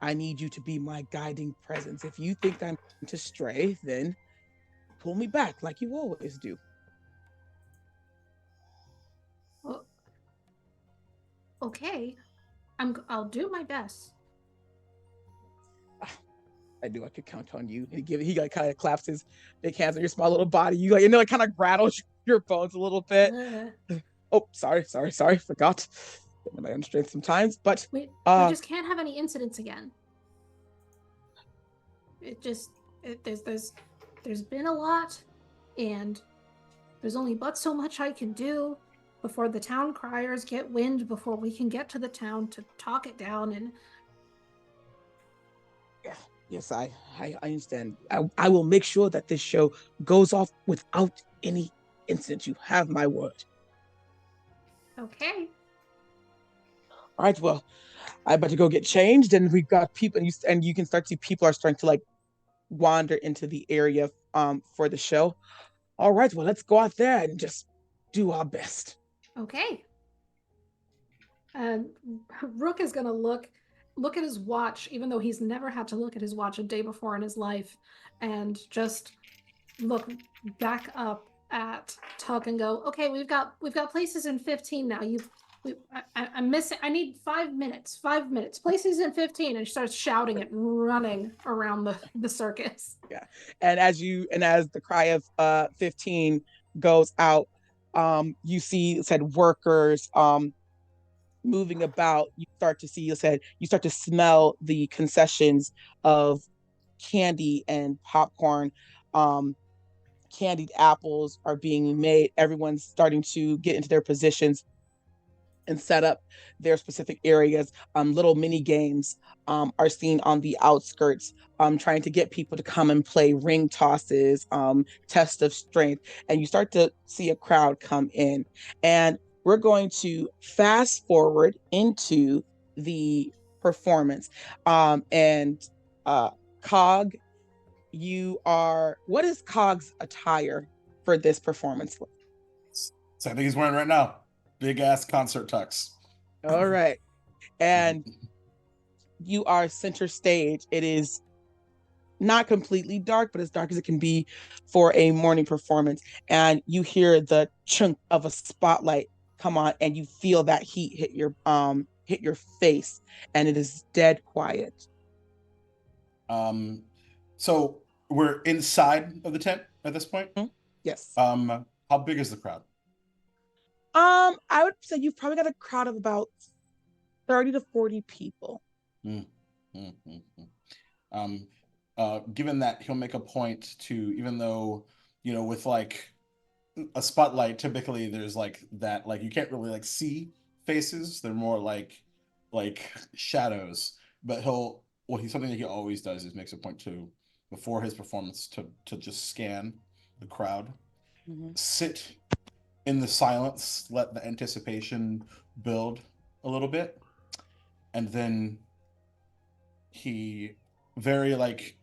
I need you to be my guiding presence. If you think I'm going to stray, then pull me back like you always do. Well, okay, I'll do my best. I knew I could count on you. He like kind of claps his big hands on your small little body. You like, you know, it kind of rattles your bones a little bit. Oh, sorry, forgot. My own strength sometimes, but we just can't have any incidents again. There's been a lot, and there's only but so much I can do before the town criers get wind, before we can get to the town to talk it down. And yes, I understand. I will make sure that this show goes off without any incident. You have my word. okay. All right, well, I better go get changed, and we've got people, and you can start to see people are starting to like wander into the area for the show. All right, well, let's go out there and just do our best. Okay. And Rook is gonna look at his watch, even though he's never had to look at his watch a day before in his life, and just look back up at Tuck and go, okay, we've got places in 15 now. I'm missing. I need 5 minutes. 5 minutes. Places in 15, and she starts shouting it, running around the circus. Yeah, and as the cry of 15 goes out, you see said workers moving about. You start to see you start to smell the concessions of candy and popcorn. Um, Candied apples are being made. Everyone's starting to get into their positions and set up their specific areas. Little mini games are seen on the outskirts, trying to get people to come and play ring tosses, test of strength. And you start to see a crowd come in. And we're going to fast forward into the performance. And Cog, what is Cog's attire for this performance? So I think he's wearing right now. Big ass concert tux. All right. And you are center stage. It is not completely dark, but as dark as it can be for a morning performance. And you hear the chunk of a spotlight come on, and you feel that heat hit your face, and it is dead quiet. So we're inside of the tent at this point. Yes. How big is the crowd? I would say you've probably got a crowd of about 30 to 40 people. Mm, mm, mm, mm. given that he'll make a point to, even though, with like a spotlight, typically there's like that, like you can't really like see faces. They're more like shadows. But he's something that he always does is makes a point to, before his performance, to just scan the crowd, sit in the silence, let the anticipation build a little bit, and then he very like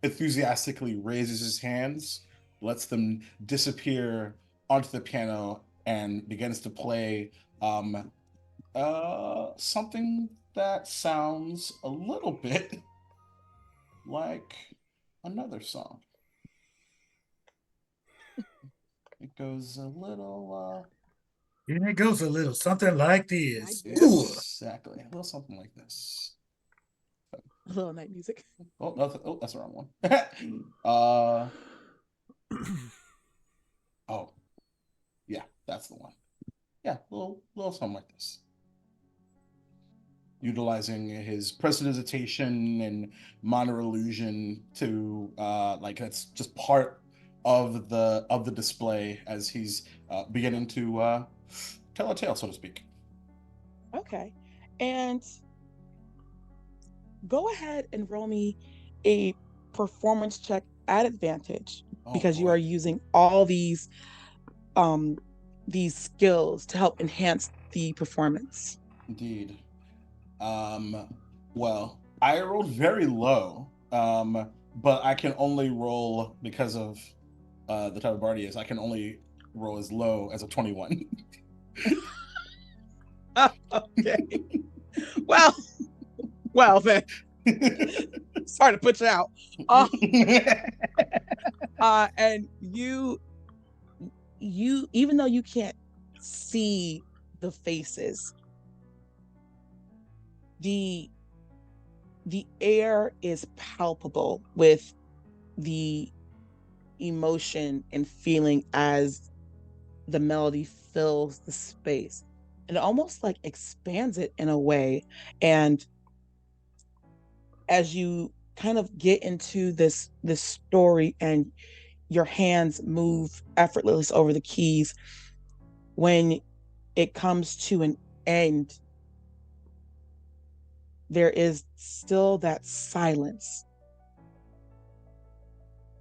enthusiastically raises his hands, lets them disappear onto the piano, and begins to play something that sounds a little bit like another song. It goes a little And it goes a little something like this. Ooh. exactly, a little something like this. A little night music. Oh, that's the wrong one. Oh, yeah, that's the one. Yeah, little something like this. Utilizing his prestidigitation and minor illusion to like that's just part of the display as he's beginning to tell a tale, so to speak. Okay. And go ahead and roll me a performance check at advantage, Oh, because you boy. are using all these skills to help enhance the performance. Indeed. Well, I rolled very low, but I can only roll, because of the type of bard he is, I can only roll as low as a 21. Okay. Well, well then. Sorry to put you out. And you even though you can't see the faces, the air is palpable with the emotion and feeling as the melody fills the space, and it almost like expands it in a way. And as you kind of get into this story and your hands move effortless over the keys, when it comes to an end, there is still that silence,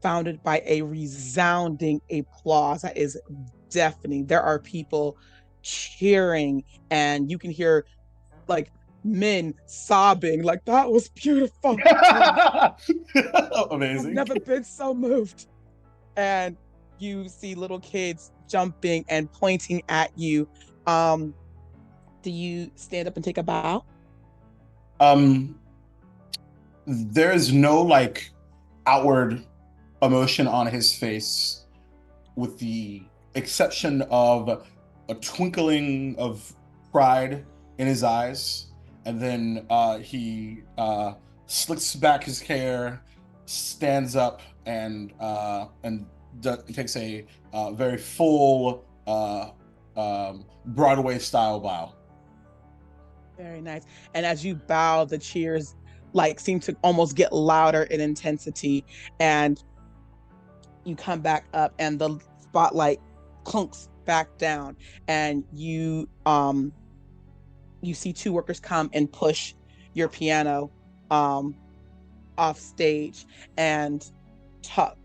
founded by a resounding applause that is deafening. There are people cheering, and you can hear like men sobbing, like, that was beautiful. I've Amazing. never been so moved. And you see little kids jumping and pointing at you. Do you stand up and take a bow? There is no like outward emotion on his face, with the exception of a twinkling of pride in his eyes, and then he slicks back his hair, stands up, and takes a very full Broadway style bow. Very nice. And as you bow, the cheers like seem to almost get louder in intensity. And you come back up, and the spotlight clunks back down, and you see two workers come and push your piano off stage, and Tuck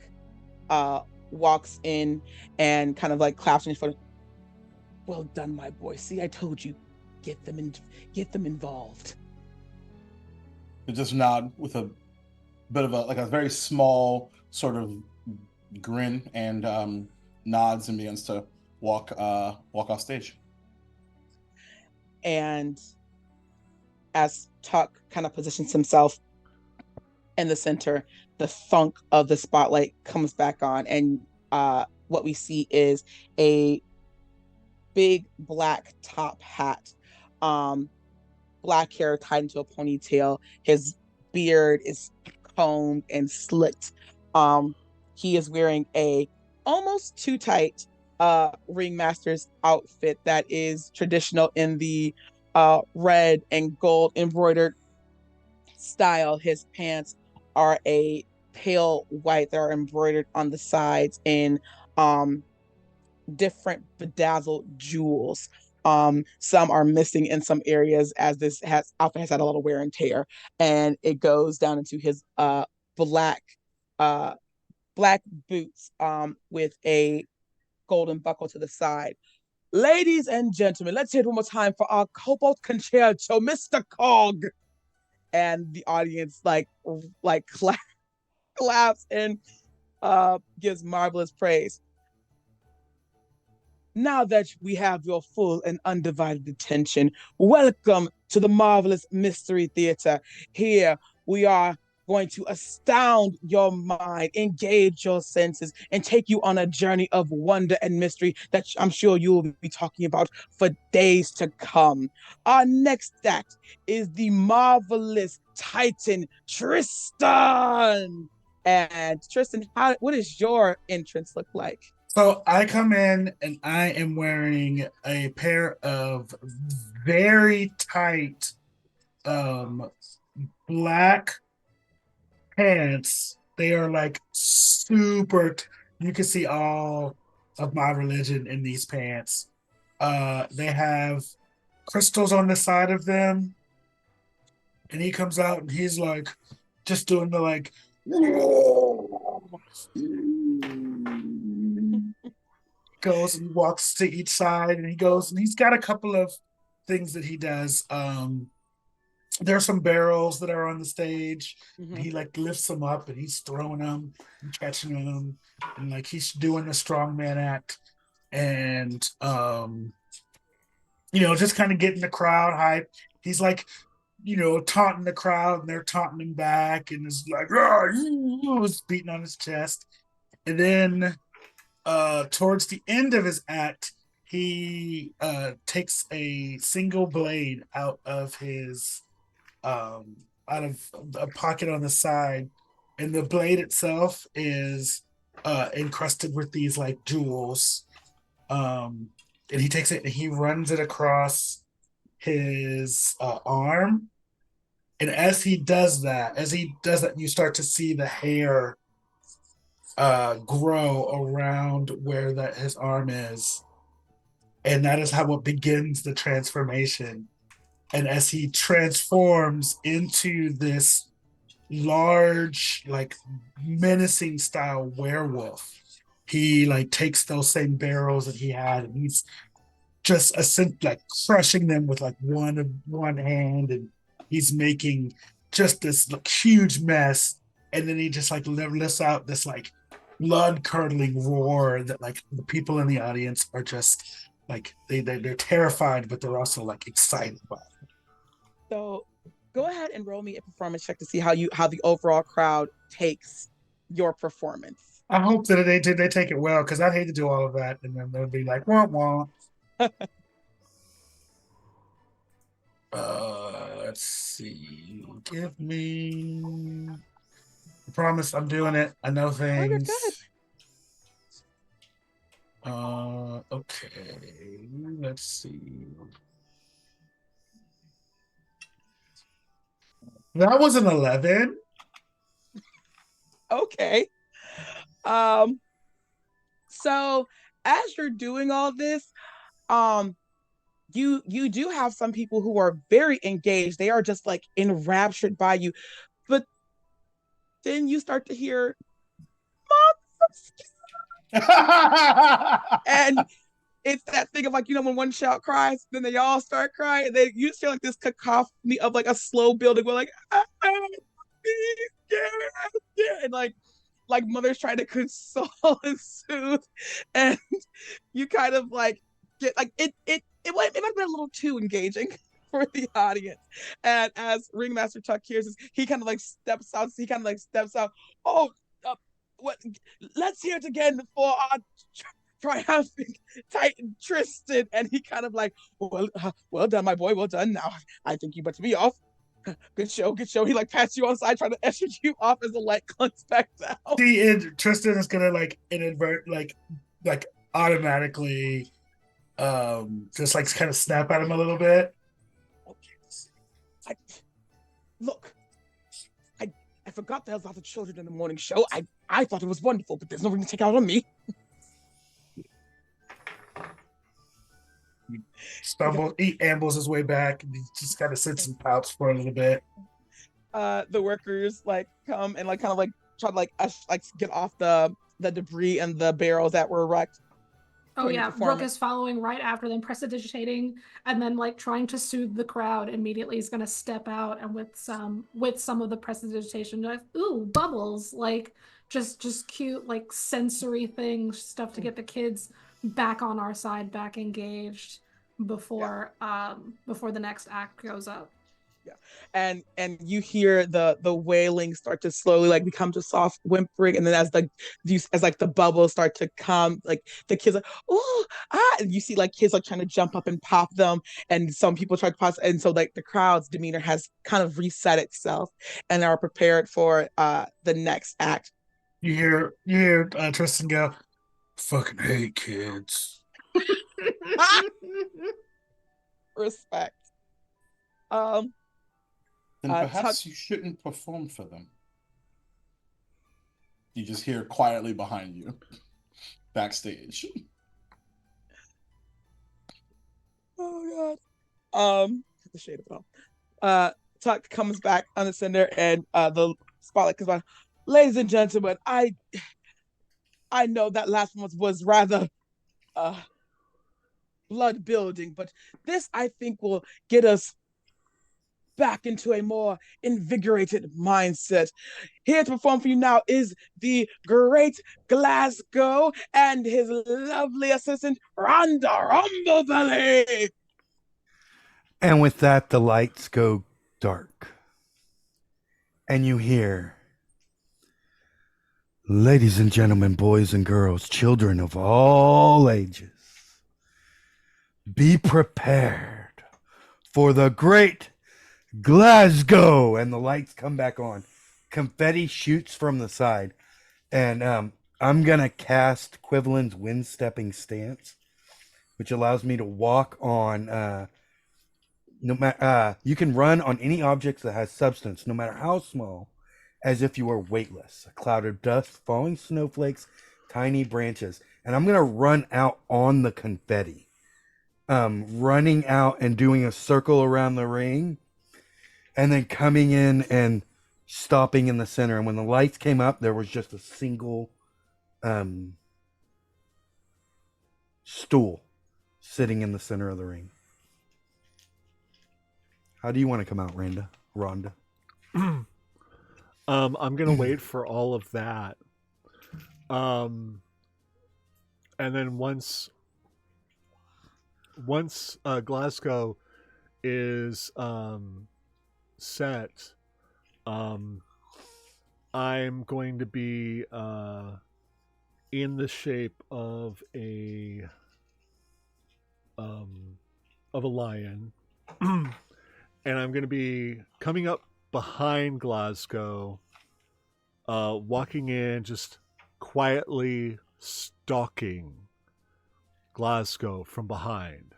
uh walks in and kind of like claps on his foot. Well done, my boy. See, I told you, get them involved. He just nod with a bit of a very small sort of grin, and nods and begins to walk off stage. And as Tuck kind of positions himself in the center, the thunk of the spotlight comes back on, and what we see is a big black top hat, um, black hair tied into a ponytail. His beard is combed and slicked. He is wearing a almost too tight ringmaster's outfit that is traditional in the red and gold embroidered style. His pants are a pale white that are embroidered on the sides in um different bedazzled jewels. Some are missing in some areas as this has outfit has had a lot of wear and tear, and it goes down into his black uh black boots with a golden buckle to the side. Ladies and gentlemen, let's hear it one more time for our Cobalt Concerto, Mr. Cog. And the audience claps and gives marvelous praise. Now that we have your full and undivided attention, welcome to the marvelous Mystery Theater. Here we are going to astound your mind, engage your senses, and take you on a journey of wonder and mystery that I'm sure you will be talking about for days to come. Our next act is the marvelous Titan Tristan. And Tristan, what does your entrance look like? So I come in and I am wearing a pair of very tight black pants. They are like you can see all of my religion in these pants. They have crystals on the side of them, and he comes out and he's like just doing the like goes and walks to each side, and he goes and he's got a couple of things that he does. There are some barrels that are on the stage. Mm-hmm. He like lifts them up and he's throwing them and catching them, and like he's doing the strongman act, and just kind of getting the crowd hype. He's like, taunting the crowd, and they're taunting him back, and it's like, was beating on his chest. And then towards the end of his act, he takes a single blade out of a pocket on the side, and the blade itself is encrusted with these like jewels. And he takes it and he runs it across his arm. And as he does that, you start to see the hair grow around where his arm is. And that is how it begins the transformation. And as he transforms into this large, like menacing style werewolf, he like takes those same barrels that he had, and he's just like crushing them with like one hand, and he's making just this like, huge mess. And then he just like lifts out this like blood curdling roar that like the people in the audience are just like they're terrified, but they're also like excited by it. So go ahead and roll me a performance check to see how the overall crowd takes your performance. I hope that they take it well, because I'd hate to do all of that and then they'll be like, wah wah. Let's see. Give me. I promise I'm doing it. I know things. Okay. Let's see. That was an 11. Okay. So as you're doing all this, you do have some people who are very engaged. They are just like enraptured by you. But then you start to hear and it's that thing of like, when one child cries, then they all start crying. And you just feel like this cacophony of like a slow building where like, and like mothers trying to console and soothe, and you kind of like get like it might have been a little too engaging for the audience. And as Ringmaster Tuck hears this, he kind of like steps out. Oh, what? Let's hear it again for our triumphant Titan Tristan. And he kind of like, well done, my boy, well done. Now I think you better be off. Good show. He like pats you on the side, trying to usher you off as the light clicks back down. Tristan is gonna like like automatically just like kind of snap at him a little bit. Look, I forgot there was lots of children in the morning show. I thought it was wonderful, but there's no reason to take out on me. He ambles his way back, and he just kind of sits and pouts for a little bit. The workers like come and like kind of like try to like get off the debris and the barrels that were wrecked. Oh yeah, Rook is following right after them, prestidigitating, and then like trying to soothe the crowd. Immediately, he's gonna step out and with some of the prestidigitation, like, ooh, bubbles, like just cute like sensory things, stuff to get the kids back on our side, back engaged before the next act goes up. Yeah, and you hear the wailing start to slowly like become to soft whimpering, and then as the bubbles start to come, like the kids like, oh and you see like kids like trying to jump up and pop them, and some people try to pop, and so like the crowd's demeanor has kind of reset itself and are prepared for the next act. You hear Tristan go, "Fucking hate kids." Respect. Then perhaps you shouldn't perform for them. You just hear quietly behind you, backstage. Oh God. The shade of it all. Tuck comes back on the center, and the spotlight comes on. Ladies and gentlemen, I know that last one was rather blood building, but this I think will get us back into a more invigorated mindset. Here to perform for you now is the great Glasgow and his lovely assistant, Rhonda Rumblebelly. And with that, the lights go dark. And you hear, ladies and gentlemen, boys and girls, children of all ages, be prepared for the great Glasgow. And the lights come back on. Confetti shoots from the side. And I'm going to cast Quivalent's wind-stepping stance, which allows me to walk on... you can run on any object that has substance, no matter how small, as if you were weightless. A cloud of dust, falling snowflakes, tiny branches. And I'm going to run out on the confetti. Running out and doing a circle around the ring. And then coming in and stopping in the center. And when the lights came up, there was just a single stool sitting in the center of the ring. How do you want to come out, Rhonda? I'm gonna wait for all of that. And then once Glasgow is set, I'm going to be in the shape of a lion. And I'm going to be coming up behind Glasgow, walking in, just quietly stalking Glasgow from behind.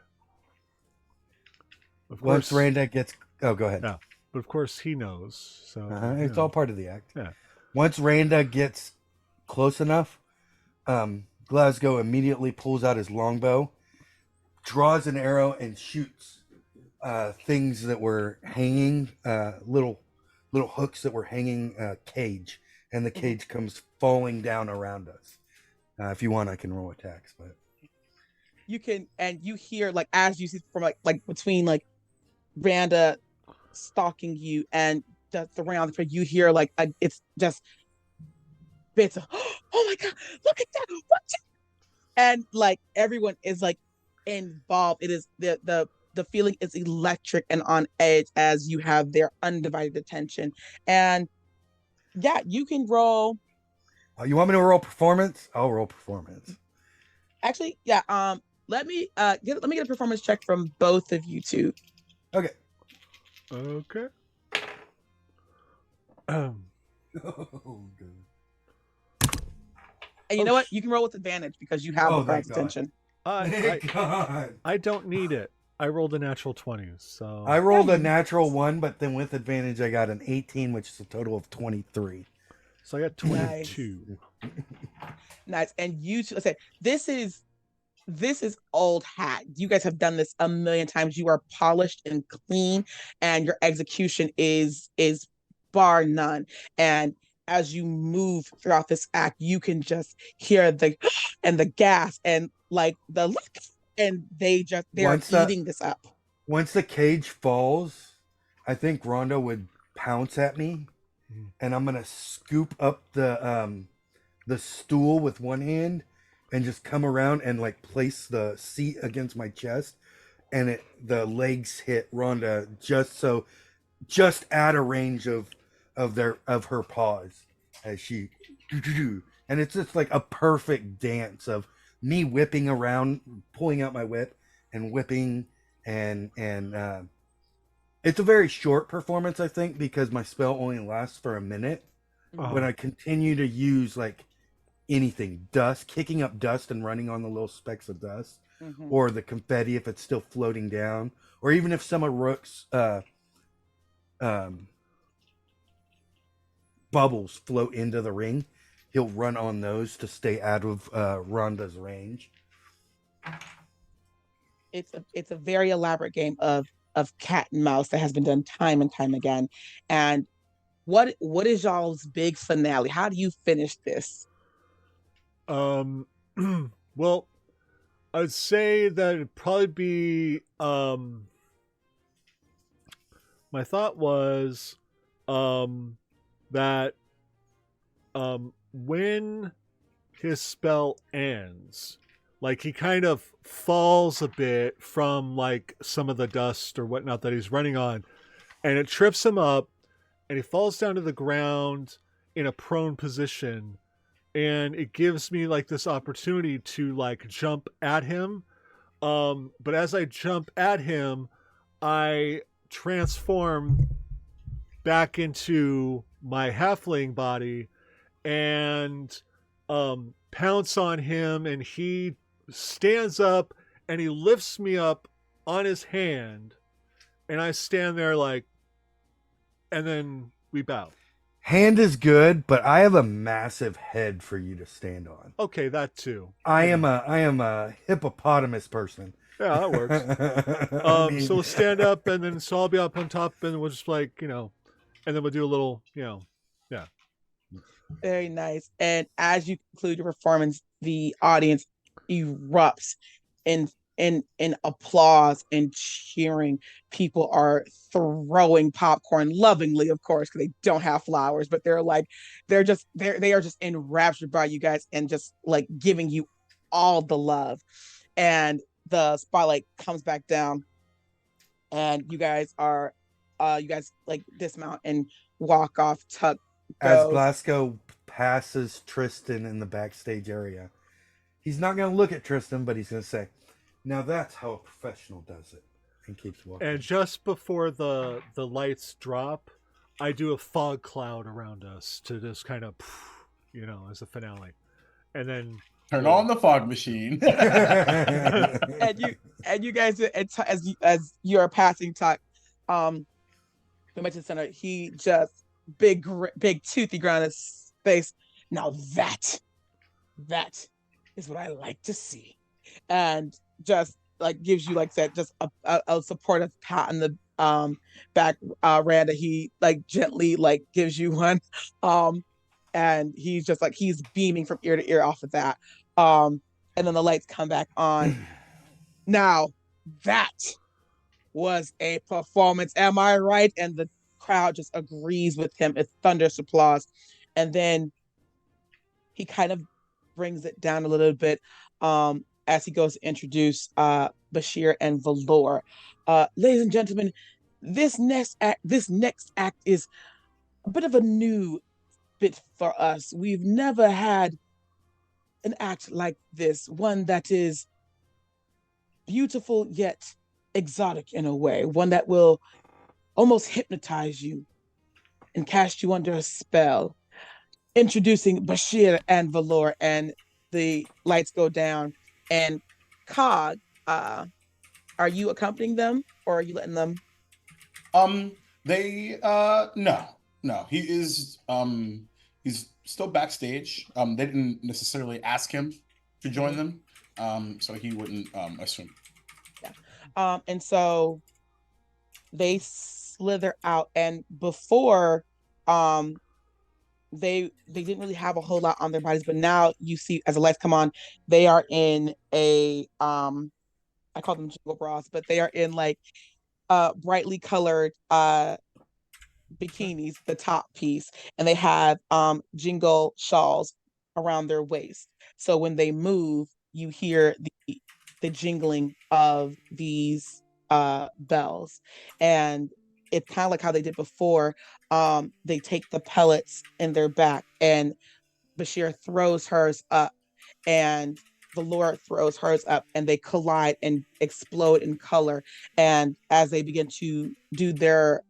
Of course, once Randa gets... Oh, go ahead. Yeah, but of course he knows. So it's all part of the act. Yeah. Once Randa gets close enough, Glasgow immediately pulls out his longbow, draws an arrow, and shoots things that were hanging, little hooks that were hanging cage, and the cage comes falling down around us. If you want, I can roll attacks, but you can, and you hear like as you see from like between like Randa stalking you and the round, you hear like it's just bits of, oh my God, look at that, what? And like everyone is like involved. It is the feeling is electric and on edge as you have their undivided attention. And yeah, you can roll. You want me to roll performance? I'll roll performance. Actually, yeah. Let me get a performance check from both of you two. Okay. Okay. Oh, good. And you know what? You can roll with advantage because you have the crowd's attention. I don't need it. I rolled a natural 20, so I rolled a Nice. natural 1, but then with advantage, I got an 18, which is a total of 23. I got Nice. 22. Nice. And you two, I said, this is old hat. You guys have done this a million times. You are polished and clean, and your execution is bar none. And as you move throughout this act, you can just hear the and the gas and like the look, and they are Once the eating this up. once the cage falls, I think Rhonda would pounce at me, Mhm. and I'm gonna scoop up the stool with one hand and just come around and like place the seat against my chest, and the legs hit Rhonda just at a range of her paws as she and it's just like a perfect dance of me whipping around, pulling out my whip and whipping, and it's a very short performance, I think, because my spell only lasts for a minute. But I continue to use like anything, dust, kicking up dust and running on the little specks of dust, Mhm. or the confetti if it's still floating down, or even if some of Rook's um, bubbles float into the ring, he'll run on those to stay out of Rhonda's range. It's a very elaborate game of cat and mouse that has been done time and time again. And what is y'all's big finale? How do you finish this? Um, well, I'd say that it'd probably be my thought was that when his spell ends, like he kind of falls a bit from like some of the dust or whatnot that he's running on, and it trips him up, and he falls down to the ground in a prone position, and it gives me like this opportunity to like jump at him. But as I jump at him, I transform back into my halfling body and pounce on him, and he stands up and he lifts me up on his hand, and I stand there like, and then we bow. Hand is good, but I have a massive head for you to stand on. Okay, that too. I am a hippopotamus person. Yeah, that works. I mean, So we'll stand up, and then so I'll be up on top, and we'll just like, and then we'll do a little, yeah. Very nice. And as you conclude your performance, the audience erupts in in applause and cheering. People are throwing popcorn lovingly, of course, because they don't have flowers, but they're like they are just enraptured by you guys and just like giving you all the love. And the spotlight comes back down, and you guys like dismount and walk off. Tuck as goes, Glasgow passes Tristan in the backstage area, he's not going to look at Tristan, but he's going to say, "Now that's how a professional does it," and keeps walking. And just before the lights drop, I do a fog cloud around us to just kind of, as a finale, and then Turn on the fog machine. and you guys as you are passing Tuck, the Mexican center, he just big toothy ground his face. Now that is what I like to see, and just like gives you like that just a supportive pat on the back. Randa, he like gently like gives you one, and he's just like he's beaming from ear to ear off of that. And then the lights come back on. Now that was a performance, am I right? And the crowd just agrees with him. It's thunderous applause. And then he kind of brings it down a little bit as he goes to introduce Bashir and Valor. Ladies and gentlemen, this next act is a bit of a new bit for us. We've never had an act like this, one that is beautiful yet exotic in a way, one that will almost hypnotize you and cast you under a spell. Introducing Bashir and Valor, and the lights go down, and Cog Are you accompanying them, or are you letting them? They no, he is he's still backstage. They didn't necessarily ask him to join Mhm. them. So he wouldn't assume. Yeah. And so they slither out, and before, um, they didn't really have a whole lot on their bodies, but now you see as the lights come on, they are in a I call them jingle bras, but they are in like brightly colored bikinis, the top piece, and they have jingle shawls around their waist. So when they move, you hear the jingling of these bells. And it's kind of like how they did before. They take the pellets in their back, and Bashir throws hers up, and the Lord throws hers up, and they collide and explode in color. And as they begin to do their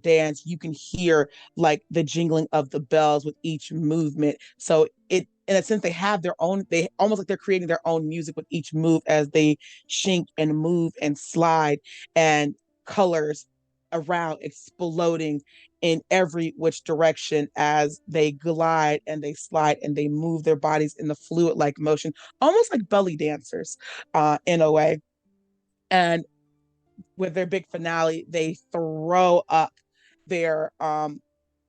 dance, you can hear like the jingling of the bells with each movement. So it, in a sense, they have their own, they almost like they're creating their own music with each move as they shink and move and slide, and colors around exploding in every which direction as they glide and they slide and they move their bodies in the fluid like motion, almost like belly dancers, in a way. And with their big finale, they throw up their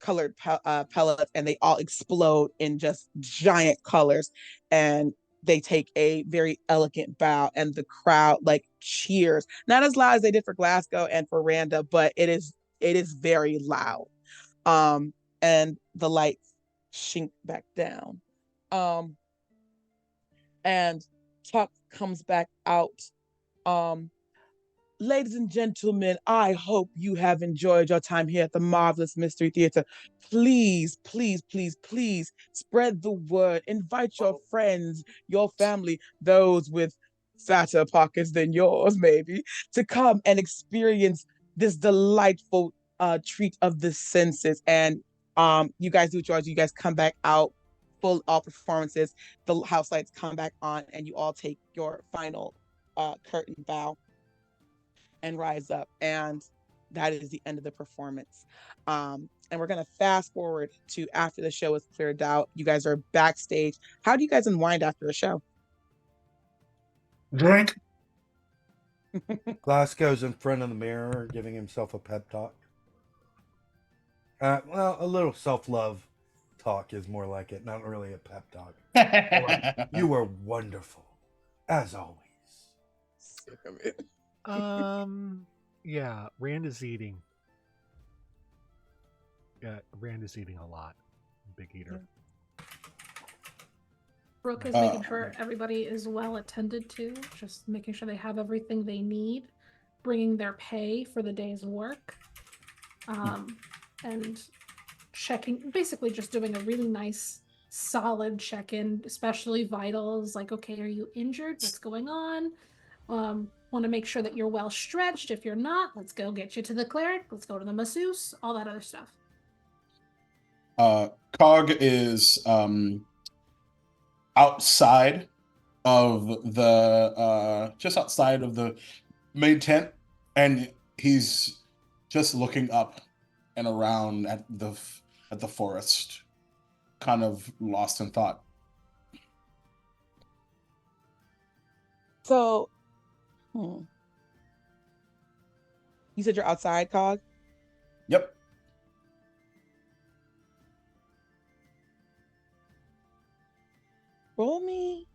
colored pellets, and they all explode in just giant colors. And they take a very elegant bow, and the crowd like cheers, not as loud as they did for Glasgow and for Randa, but it is very loud. um, and the lights shink back down. Um, and Tuck comes back out. Um, Ladies and gentlemen, I hope you have enjoyed your time here at the Marvelous Mystery Theater. Please, please, please, please spread the word. Invite your friends, your family, those with fatter pockets than yours, maybe, to come and experience this delightful treat of the senses. And you guys do yours. You guys come back out full all performances. The house lights come back on, and you all take your final curtain bow and rise up. And that is the end of the performance. And we're going to fast forward to after the show is cleared out. You guys are backstage. How do you guys unwind after a show? Drink. Glasgow's in front of the mirror giving himself a pep talk. Well, a little self-love talk is more like it, not really a pep talk. You were wonderful, as always. Sick of it. Yeah, Rand is eating. Yeah, Rand is eating a lot. Big eater. Brooke is Uh, making sure everybody is well attended to, just making sure they have everything they need, bringing their pay for the day's work, and checking, basically just doing a really nice, solid check-in, especially vitals, like, okay, are you injured? What's going on? Want to make sure that you're well stretched. If you're not, let's go get you to the cleric. Let's go to the masseuse, all that other stuff. Cog is outside of the just outside of the main tent, and he's just looking up and around at the forest, kind of lost in thought. So, you said you're outside, Cog? Yep. Roll me.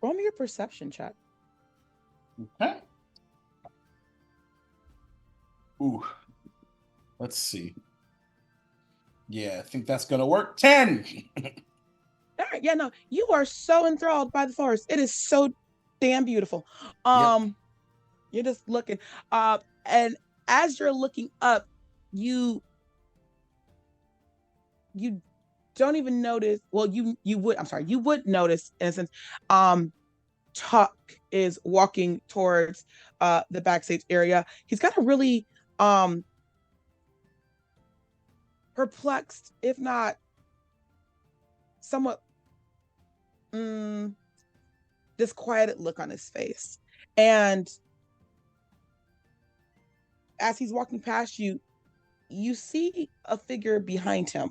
Roll me your perception check. Okay. Ooh. Let's see. Yeah, I think that's gonna work. 10. All right, yeah, no, you are so enthralled by the forest. It is so damn beautiful. Yep. You're just looking. And as you're looking up, you you don't even notice. Well, you would. I'm sorry. You would notice in a sense. Tuck is walking towards the backstage area. He's got a really perplexed, if not somewhat disquieted look on his face. And as he's walking past you, you see a figure behind him,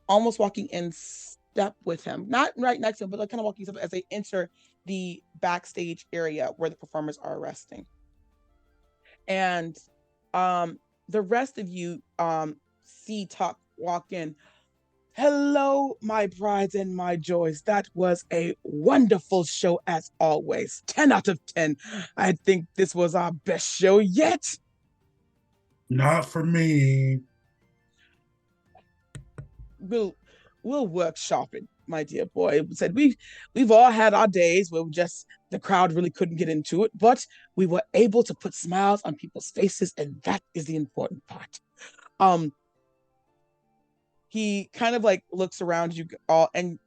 almost walking in step with him, not right next to him, but like kind of walking as they enter the backstage area where the performers are resting. And the rest of you see Tuck walk in. Hello, my brides and my joys. That was a wonderful show as always. 10 out of 10. I think this was our best show yet. Not for me. We'll workshop it, my dear boy. Said we've all had our days where the crowd really couldn't get into it, but we were able to put smiles on people's faces, and that is the important part. He kind of like looks around you all, and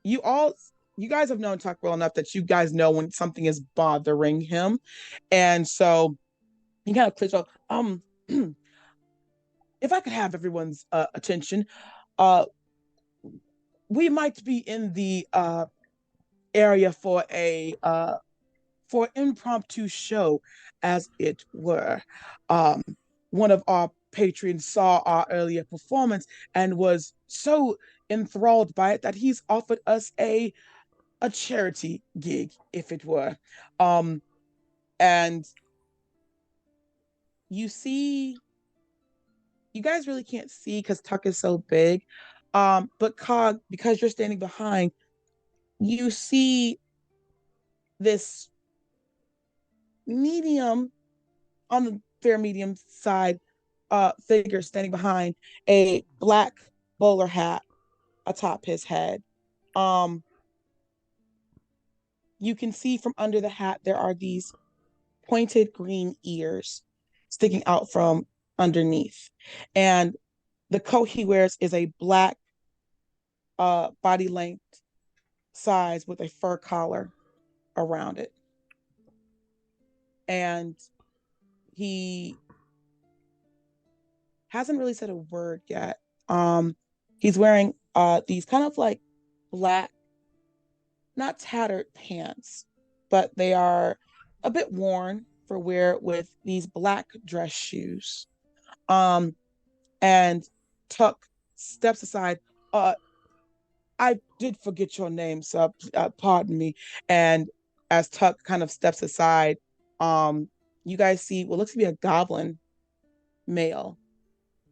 you guys have known Tuck well enough that you guys know when something is bothering him. And so he kind of clicks off, if I could have everyone's attention, we might be in the area for for impromptu show, as it were. One of our patrons saw our earlier performance and was so enthralled by it that he's offered us a charity gig, if it were. And you guys really can't see because Tuck is so big. But Cog, because you're standing behind, you see this medium, on the fair medium side, figure standing behind a black bowler hat atop his head. You can see from under the hat there are these pointed green ears sticking out from underneath. And the coat he wears is a black body length size with a fur collar around it. And he hasn't really said a word yet. He's wearing these kind of like black, not tattered pants, but they are a bit worn for wear with these black dress shoes. And Tuck steps aside. I did forget your name, so pardon me. And as Tuck kind of steps aside, you guys see what looks to be a goblin male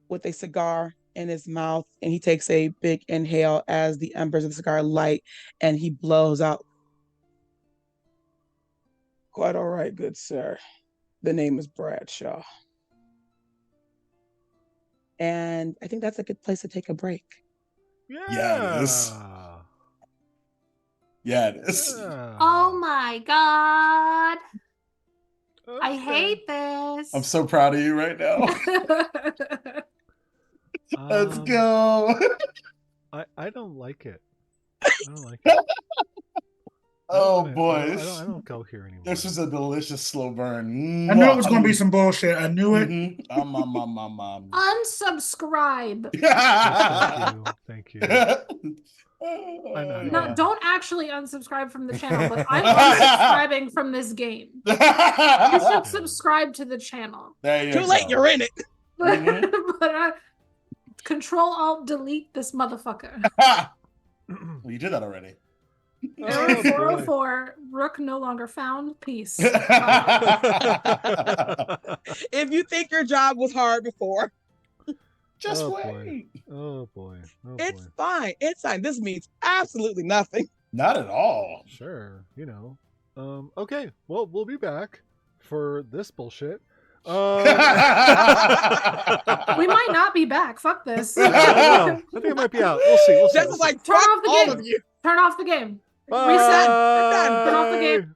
with a cigar in his mouth, and he takes a big inhale as the embers of the cigar light, and he blows out. Quite all right, good sir. The name is Bradshaw. And I think that's a good place to take a break. Yeah, it is. Yeah, it is. Oh my god. I hate this. I'm so proud of you right now. Let's go. I don't like it. I don't like it. Oh, I boys. don't, I don't go here anymore. This is a delicious slow burn. I knew it was going to be some bullshit. I knew it. Unsubscribe. Thank you. No, don't actually unsubscribe from the channel, but I'm unsubscribing from this game. You should subscribe to the channel. Too late, you're in it. But Control Alt Delete this motherfucker. Well, you did that already. Error 404, Rook no longer found. Peace. If you think your job was hard before, just wait. Oh boy. It's fine. It's fine. This means absolutely nothing. Not at all. Sure, okay, well, we'll be back for this bullshit. We might not be back. Fuck this. I think it might be out. We'll see. Just like turn off the all game. Of you. Turn off the game. Bye. Reset. Turn off the game.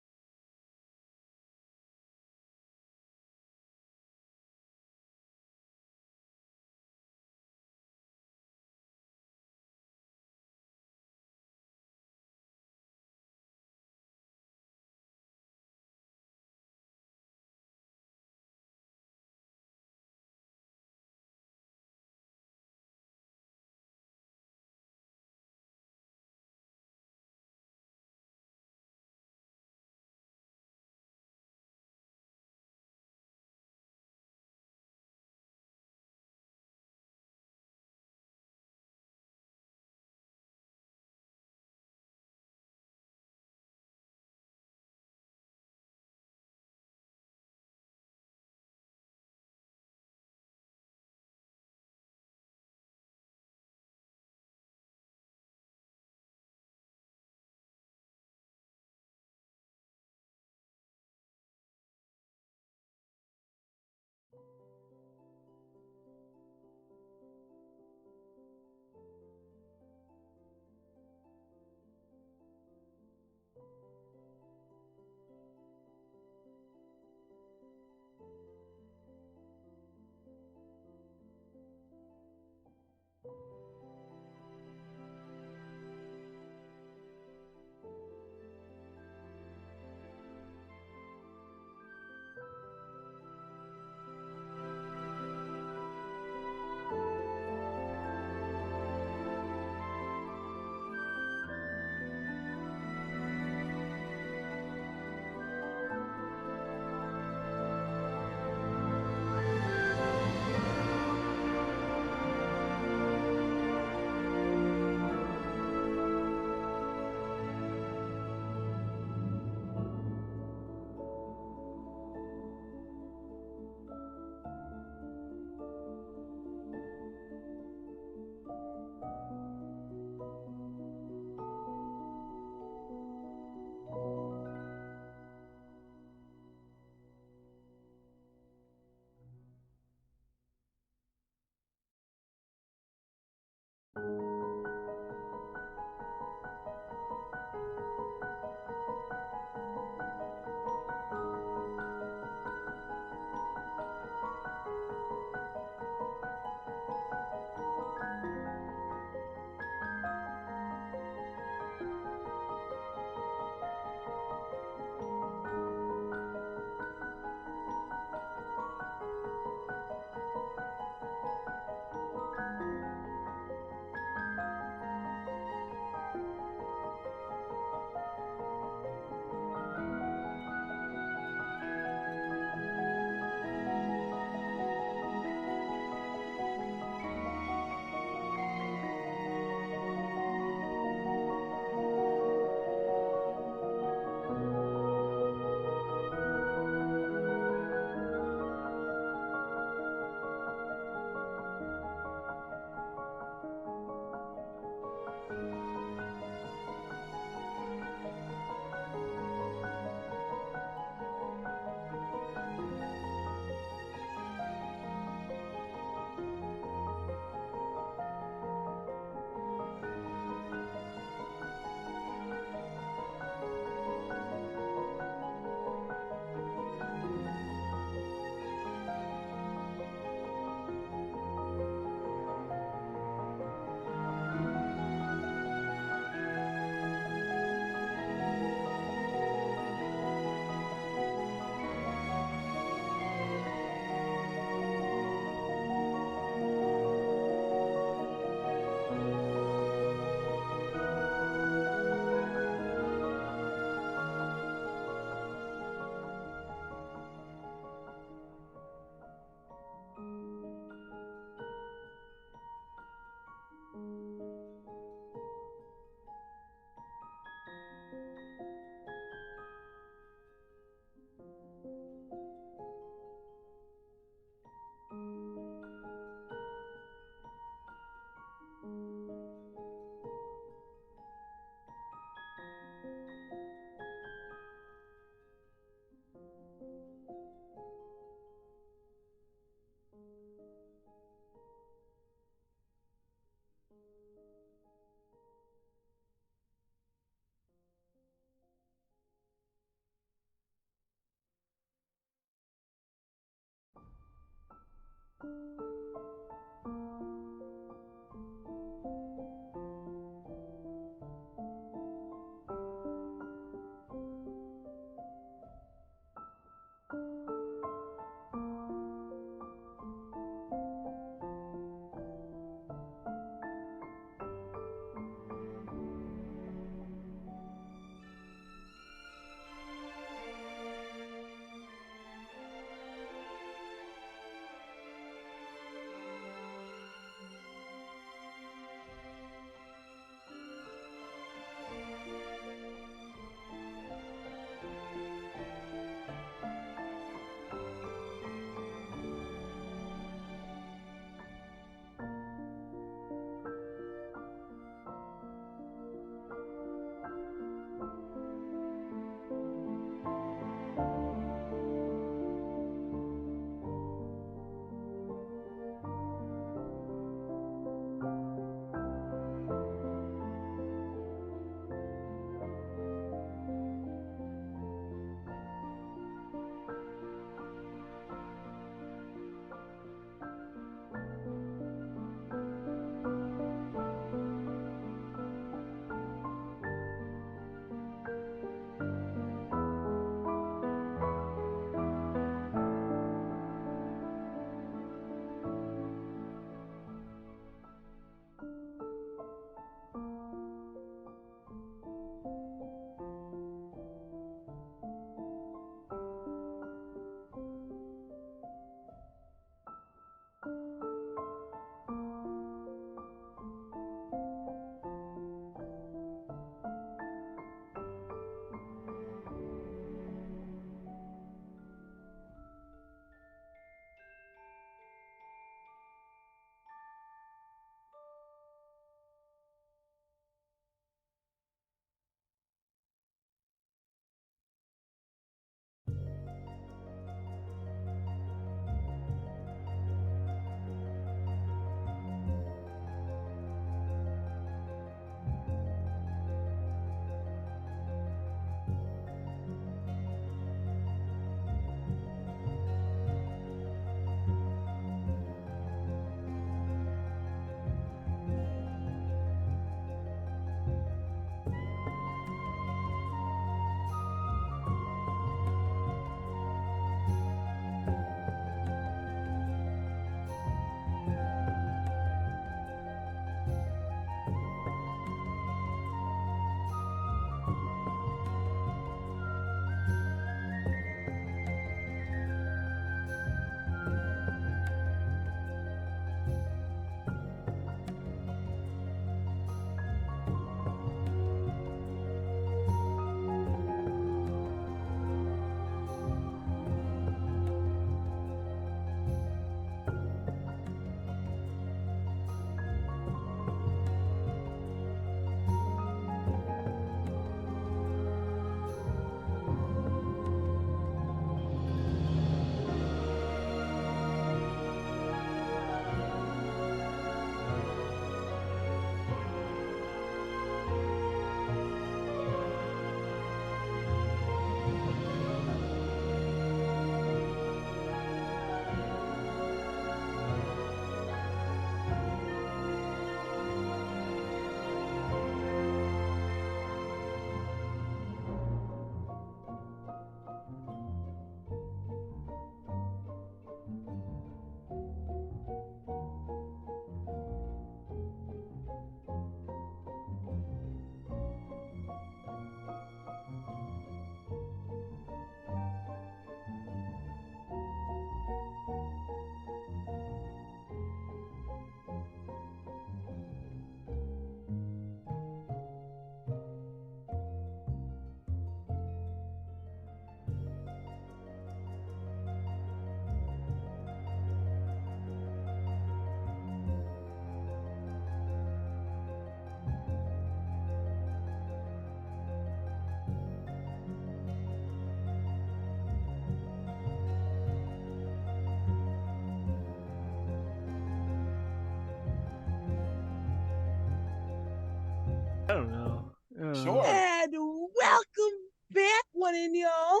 I don't know. Sure. And welcome back, one and y'all.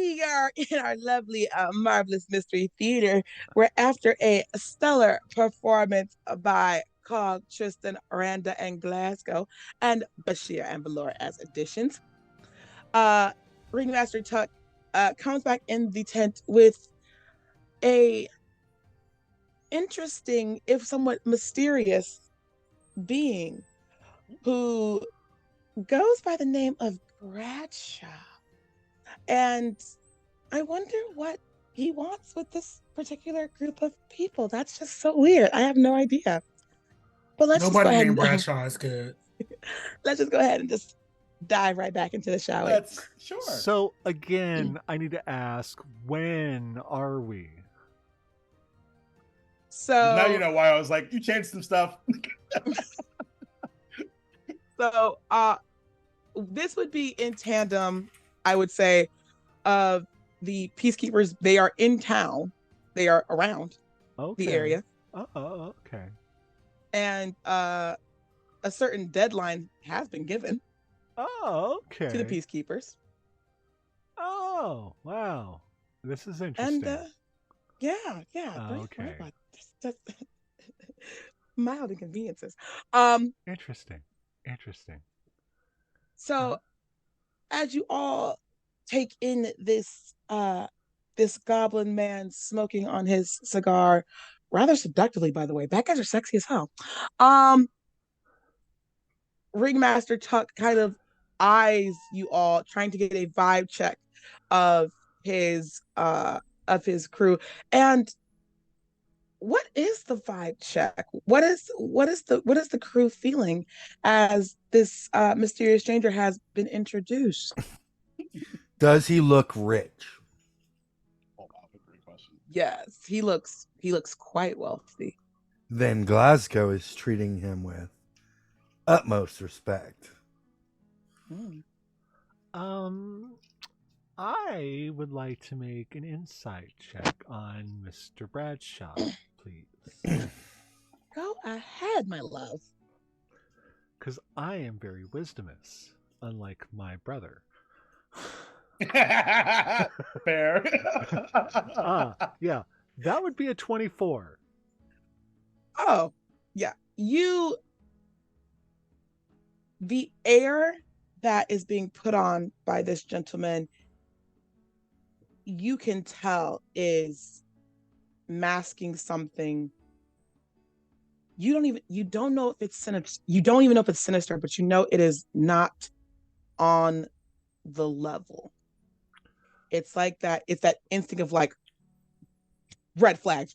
we are in our lovely, marvelous mystery theater, where after a stellar performance by Cog, Tristan, Aranda, and Glasgow, and Bashir and Valor as additions, uh, Ringmaster Tuck comes back in the tent with a interesting, if somewhat mysterious, being who goes by the name of Bradshaw. And I wonder what he wants with this particular group of people. That's just so weird. I have no idea. But let's just go Nobody ahead named and Bradshaw is good. let's just go ahead and just dive right back into the show. Let's sure. So again, I need to ask, when are we? So Now you know why I was like, you changed some stuff. So this would be in tandem, I would say, of the peacekeepers. They are in town. They are around Okay. the area. Oh, okay. And a certain deadline has been given Oh, okay. to the peacekeepers. Oh, wow. This is And interesting. yeah. Okay. Just mild inconveniences. Interesting. So as you all take in this this goblin man smoking on his cigar, rather seductively, by the way. Bad guys are sexy as hell. Ringmaster Tuck kind of eyes you all, trying to get a vibe check of his crew. And what is the vibe check? What is the crew feeling as this mysterious stranger has been introduced? Does he look rich? Oh, wow, great question. Yes, he looks quite wealthy. Then Glasgow is treating him with utmost respect. I would like to make an insight check on Mr. Bradshaw, please. Go ahead, my love. Because I am very wisdomous, unlike my brother. Fair. Yeah, that would be a 24. Oh, yeah. The air that is being put on by this gentleman, you can tell is masking something. You don't know if it's sinister. You don't even know if it's sinister, but you know it is not on the level. It's like that. It's that instinct of like red flags,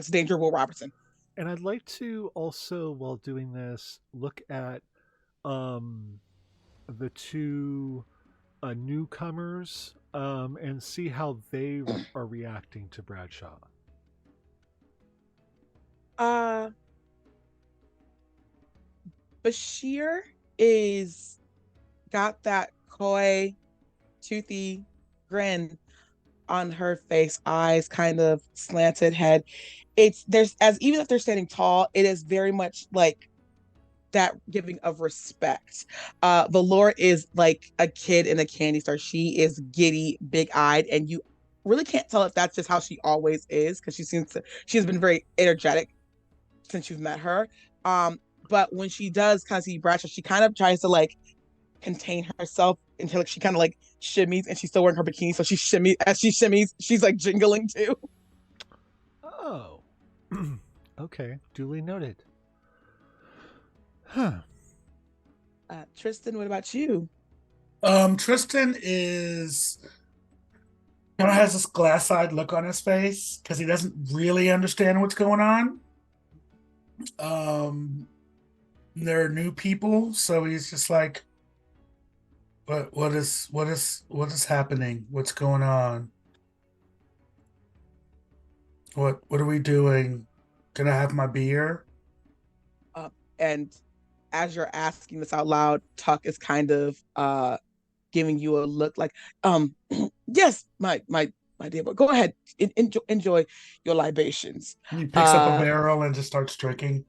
danger, Will Robertson. And I'd like to also, while doing this, look at the two newcomers and see how they are reacting to Bradshaw. Bashir is got that coy, toothy grin on her face, eyes kind of slanted, head. There's, as even if they're standing tall, it is very much like that giving of respect. Valor is like a kid in a candy store. She is giddy, big-eyed, and you really can't tell if that's just how she always is, because she has been very energetic since you've met her. But when she does kind of see Bradshaw, she kind of tries to like contain herself until like she kind of like shimmies, and she's still wearing her bikini, so she shimmies, she's like jingling too. Oh, okay, duly noted. Huh. Tristan, what about you? Tristan is kind of has this glass-eyed look on his face because he doesn't really understand what's going on. There are new people, so he's just like, what is happening? What's going on? What are we doing? Can I have my beer? And as you're asking this out loud, Tuck is kind of giving you a look like, yes, my dear boy, go ahead, enjoy your libations. He picks up a barrel and just starts drinking.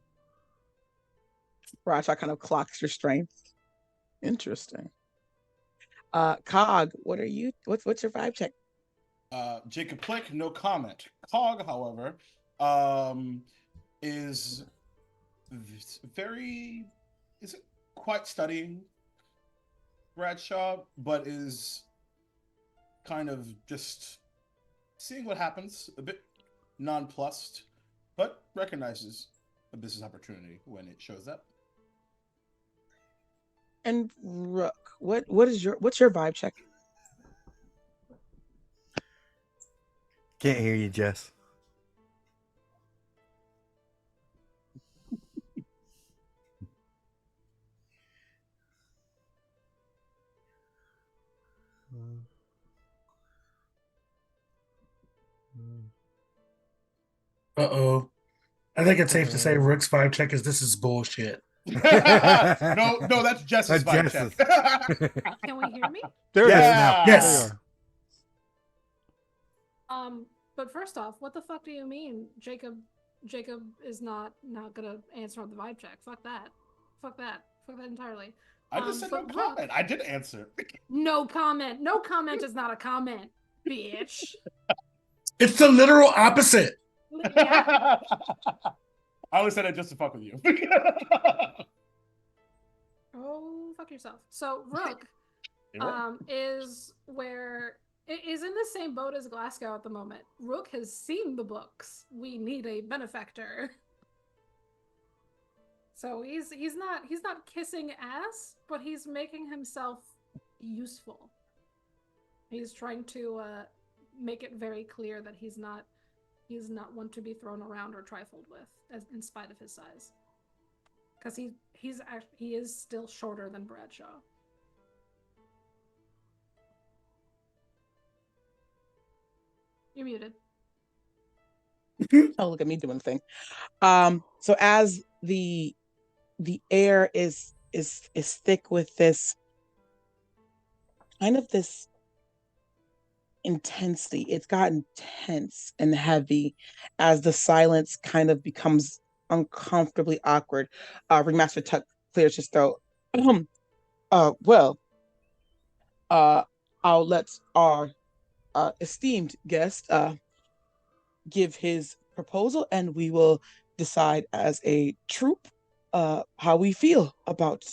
Bradshaw kind of clocks your strength. Interesting. Cog, what's your vibe check? Jacob Plick, no comment. Cog, however, is very isn't quite studying Bradshaw, but is kind of just seeing what happens, a bit nonplussed, but recognizes a business opportunity when it shows up. And Rook, what's your vibe check? Can't hear you, Jess. Uh-oh. I think it's safe to say Rook's vibe check is this is bullshit. No, that's Jess's vibe check. Can we hear me? There it is now. Yes. There you are. But first off, what the fuck do you mean Jacob is not gonna answer on the vibe check? Fuck that. Fuck that entirely. I just said no comment. I did answer. No comment. No comment is not a comment, bitch. It's the literal opposite. Yeah. I only said it just to fuck with you. Oh, fuck yourself. So Rook is in the same boat as Glasgow at the moment. Rook has seen the books. We need a benefactor. So he's not kissing ass, but he's making himself useful. He's trying to make it very clear that he's not one to be thrown around or trifled with, in spite of his size. Because he is still shorter than Bradshaw. You're muted. Oh, look at me doing the thing. So as the air is thick with this kind of this intensity, it's gotten tense and heavy as the silence kind of becomes uncomfortably awkward. Ringmaster Tuck clears his throat. Well, I'll let our esteemed guest give his proposal, and we will decide as a troop how we feel about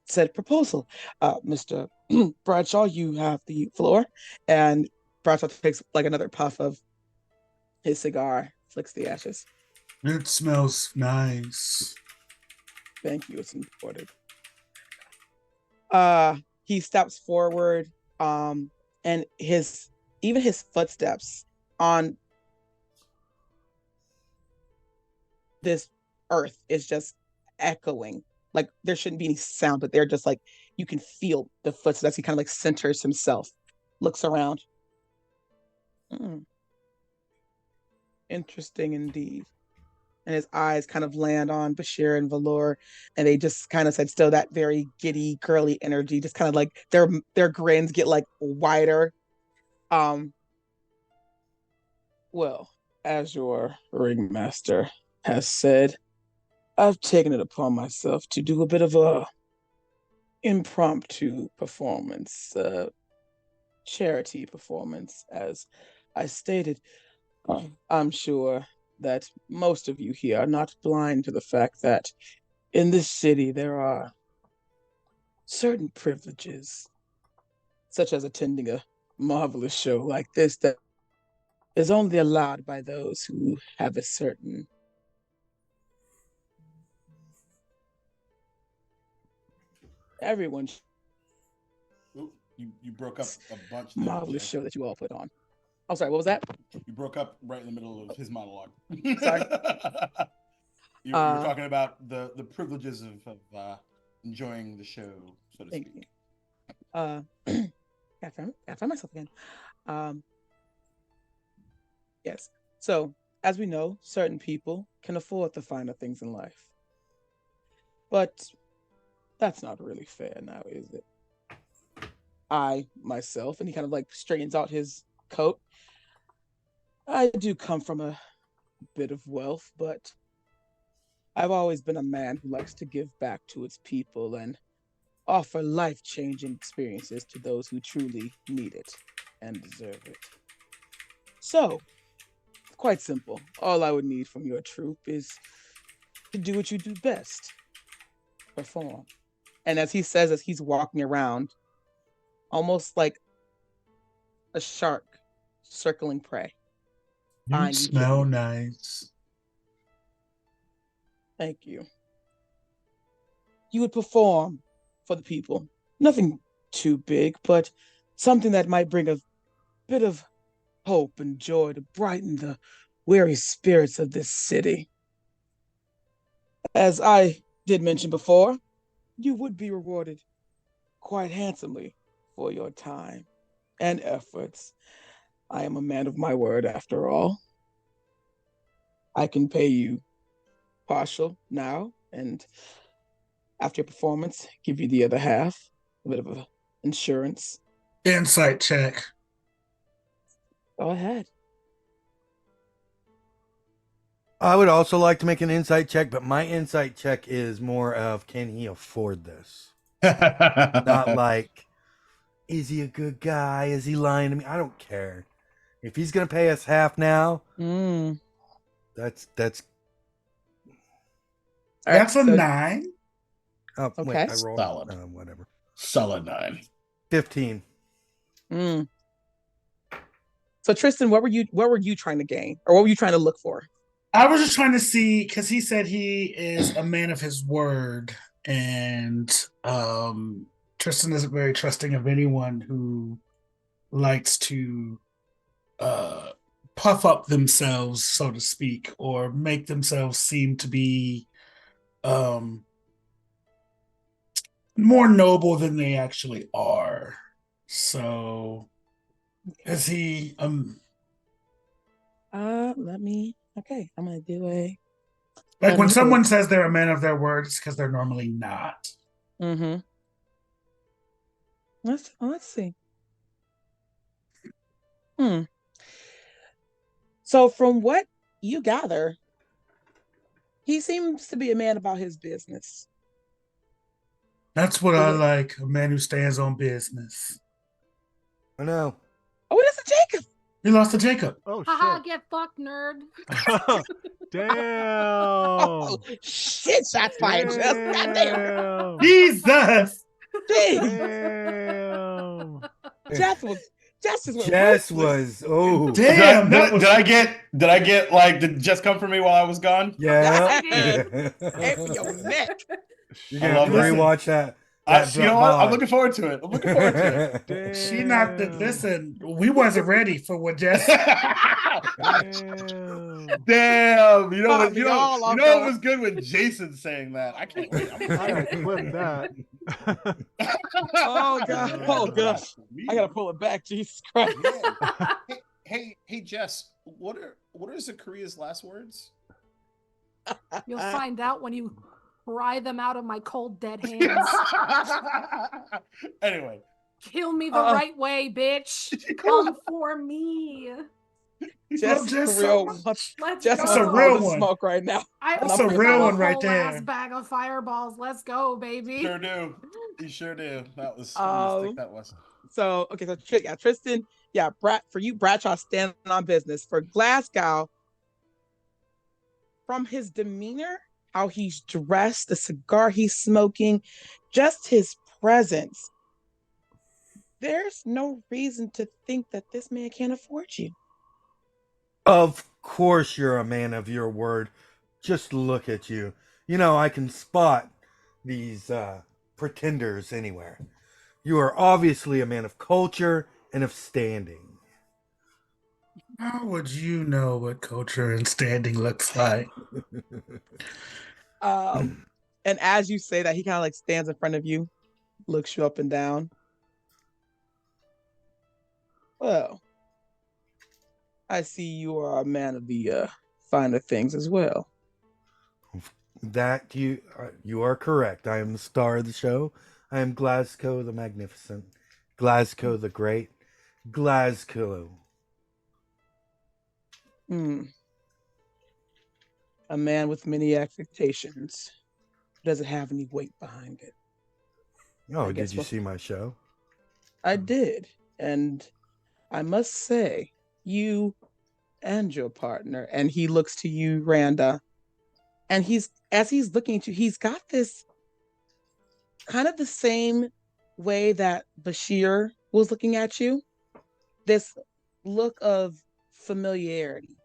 said proposal. Mr. Bradshaw, you have the floor. And Bradshaw takes like another puff of his cigar, flicks the ashes. It smells nice. Thank you, it's important. He steps forward, and his footsteps on this earth is just echoing. Like there shouldn't be any sound, but they're just like you can feel the footsteps. He kind of like centers himself, looks around. Interesting indeed. And his eyes kind of land on Bashir and Valor, and they just kind of said still that very giddy, girly energy, just kind of like their grins get like wider. Well, as your ringmaster has said, I've taken it upon myself to do a bit of a impromptu performance, charity performance, as I stated. I'm sure that most of you here are not blind to the fact that in this city there are certain privileges, such as attending a marvelous show like this, that is only allowed by those who have a certain everyone. Ooh, you broke up a bunch there, Marvelous Jay. show that you all put on. Oh, sorry, what was that? You broke up right in the middle of his monologue. Sorry. You were talking about the privileges of enjoying the show, so to Thank speak. you. Gotta find myself again. Yes. So, as we know, certain people can afford the finer things in life. But that's not really fair now, is it? I, myself, and he kind of like straightens out his coat. I do come from a bit of wealth, but I've always been a man who likes to give back to its people and offer life-changing experiences to those who truly need it and deserve it. So, quite simple. All I would need from your troop is to do what you do best, perform. And as he says, as he's walking around, almost like a shark circling prey. You Find you smell hidden. nice. Thank you. You would perform for the people. Nothing too big, but something that might bring a bit of hope and joy to brighten the weary spirits of this city. As I did mention before, you would be rewarded quite handsomely for your time and efforts. I am a man of my word after all. I can pay you partial now, and after your performance, give you the other half, a bit of a insurance. Insight check. Go ahead. I would also like to make an insight check, but my insight check is more of, can he afford this? Not like, is he a good guy? Is he lying to me? I don't care. If he's gonna pay us half now, that's All right, That's a so 9. oh Okay. wait, I rolled Solid. whatever. Solid 9. 15. So Tristan, what were you trying to gain, or what were you trying to look for? I was just trying to see because he said he is a man of his word, and Tristan isn't very trusting of anyone who likes to puff up themselves, so to speak, or make themselves seem to be more noble than they actually are. So, is he Let me. Okay, I'm gonna do a. like when Let me someone says they're a man of their word, it's because they're normally not. Mm-hmm. Let's see. So from what you gather, he seems to be a man about his business. That's what I like, a man who stands on business. I know. Oh, it is a Jacob. He lost to Jacob. Oh Haha, shit! get fucked, nerd. Damn! Oh shit! Shots fired. Just goddamn. Damn! Jesus! Jeez. Damn! Jess just went Jess ruthless. was Damn, that was. Did I get like did Jess come for me while I was gone? yeah. Hey, for your neck. You're I gonna have love to it. rewatch that. You know what? I'm VOD. looking forward to it. I'm looking forward to it. Damn! She knocked it. Listen, we wasn't ready for what Jess. Damn! Damn, you know Caught what? me You know, all you off know it guard. was good with Jason saying that. I can't wait. I'm I gotta excited. clip that. Oh god. Oh gosh. I gotta pull it back. Jesus Christ. Yeah. Hey, Jess. What are Zakaria's last words? You'll find out when you pry them out of my cold, dead hands. Anyway, Kill me the right way, bitch. Come for me. Jess Jess for so real. much. Let's Jess go. That's a wants real all the one. smoke right now. I That's almost a real got one right whole there. ass bag of fireballs. Let's go, baby. sure do. You sure do. That was what mistake that was. So okay, so Tristan, for you, Bradshaw standing on business. For Glasgow, from his demeanor, how he's dressed, the cigar he's smoking, just his presence, there's no reason to think that this man can't afford you. Of course you're a man of your word. Just look at you. You know, I can spot these pretenders anywhere. You are obviously a man of culture and of standing. How would you know what culture and standing looks like? And as you say that, he kind of like stands in front of you, looks you up and down. Well, I see you are a man of the finer things as well. That you are correct. I am the star of the show. I am Glasgow the Magnificent, Glasgow the Great, Glasgow. A man with many expectations doesn't have any weight behind it. Oh, did you see my show? I did, and I must say, you and your partner. And he looks to you, Randa. And as he's looking at you, he's got this kind of the same way that Bashir was looking at you. This look of familiarity.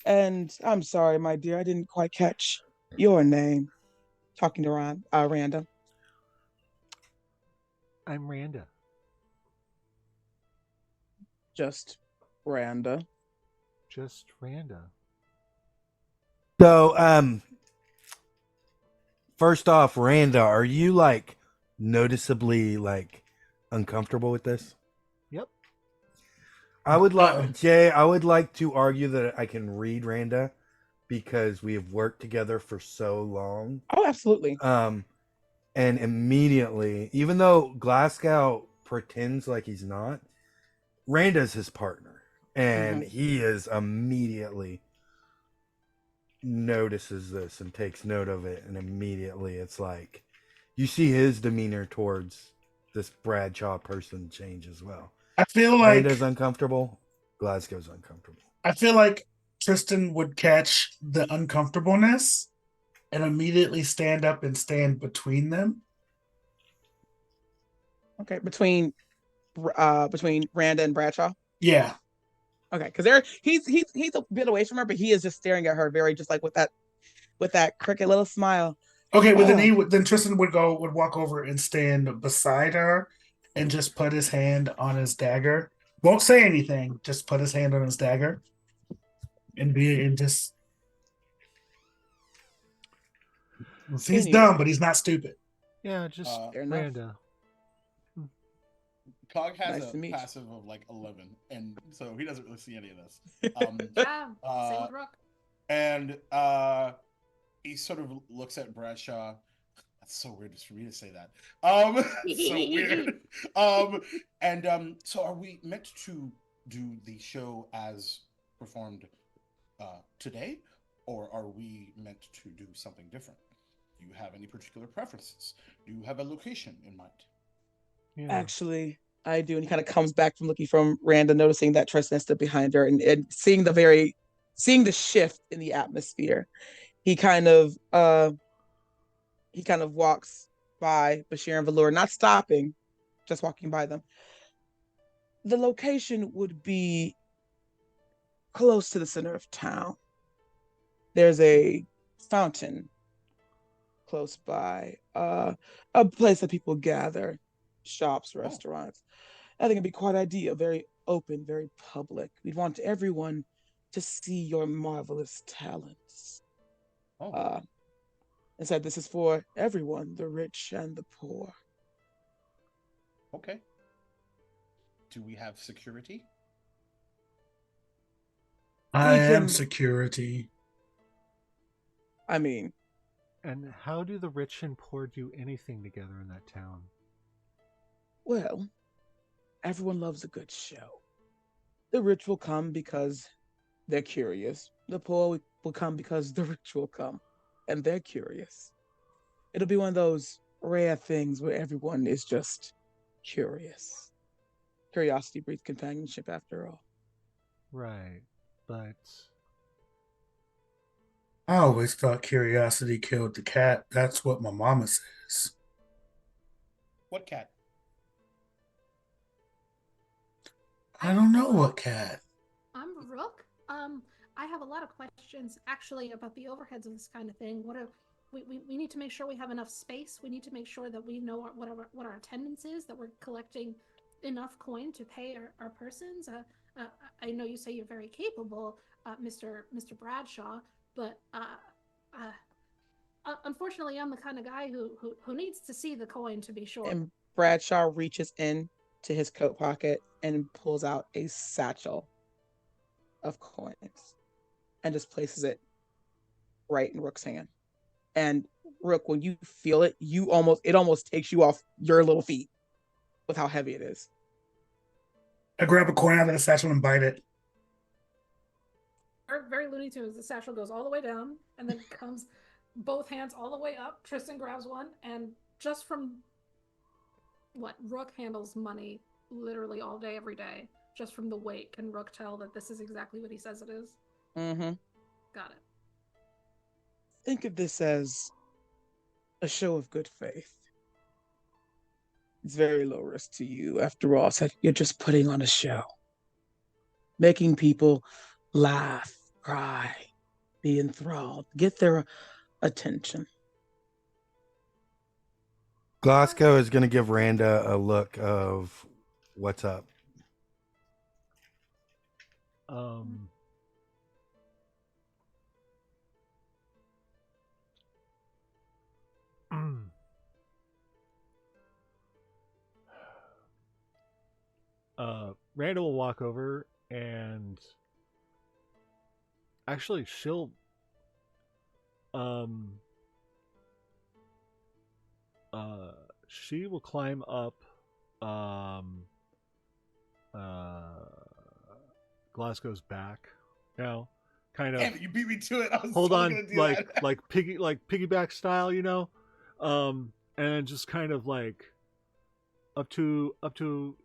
And I'm sorry, my dear, I didn't quite catch your name. Talking to Randa. I'm Randa. Just Randa. Just Randa. So, first off, Randa, are you like noticeably like uncomfortable with this? Yep. I would Uh-oh. like Jay. I would like to argue that I can read Randa because we have worked together for so long. Oh, absolutely. And immediately, even though Glasgow pretends like he's not, Randa's his partner, and he is immediately notices this and takes note of it, and immediately it's like you see his demeanor towards this Bradshaw person change as well. I feel like Randa's uncomfortable, Glasgow's uncomfortable. I feel like Tristan would catch the uncomfortableness and immediately stand up and stand between them. Okay, between Randa and Bradshaw. Yeah. Okay, because he's a bit away from her, but he is just staring at her very just like with that crooked little smile. Okay, well then Tristan would walk over and stand beside her and just put his hand on his dagger. Won't say anything, just put his hand on his dagger and just he's dumb, but he's not stupid. Yeah, just Randa. Cog has Nice to a meet you. passive of like 11, and so he doesn't really see any of this. Same with Rook. And he sort of looks at Bradshaw. That's so weird for me to say that. It's so weird. So are we meant to do the show as performed today, or are we meant to do something different? Do you have any particular preferences? Do you have a location in mind? Yeah. Actually, I do. And he kind of comes back from looking from Randa, noticing that Tristan stood behind her and seeing the shift in the atmosphere. He kind of walks by Bashir and Valor, not stopping, just walking by them. The location would be close to the center of town. There's a fountain close by, a place that people gather, shops, restaurants. I think it'd be quite ideal, very open, very public. We'd want everyone to see your marvelous talents. And said this is for everyone, the rich and the poor. Okay. Do we have security? I am security. I mean, and how do the rich and poor do anything together in that town? Well, everyone loves a good show. The rich will come because they're curious. The poor will come because the rich will come and they're curious. It'll be one of those rare things where everyone is just curious. Curiosity breeds companionship after all. Right, but I always thought curiosity killed the cat. That's what my mama says. What cat? I don't know what cat. I'm Rook. I have a lot of questions actually about the overheads of this kind of thing. We need to make sure we have enough space. We need to make sure that we know what our attendance is, that we're collecting enough coin to pay our persons. I know you say you're very capable, Mr. Bradshaw, but unfortunately, I'm the kind of guy who needs to see the coin to be sure. And Bradshaw reaches in to his coat pocket and pulls out a satchel of coins and just places it right in Rook's hand. And Rook, when you feel it, it almost takes you off your little feet with how heavy it is. I grab a coin out of the satchel and bite it. Very Looney Tunes. The satchel goes all the way down and then comes both hands all the way up. Tristan grabs one, and just from what Rook handles money literally all day, every day. just from the weight, can Rook tell that this is exactly what he says it is? Mm-hmm. Got it. Think of this as a show of good faith. It's very low risk to you. After all, said you're just putting on a show, making people laugh, cry, be enthralled, get their attention. Glasgow is going to give Randa a look of what's up. Randa will walk over and actually she will climb up Glasgow's back. Kind of. Damn it, you beat me to it. I was Hold totally on, gonna do like that. piggyback style, and just kind of like up to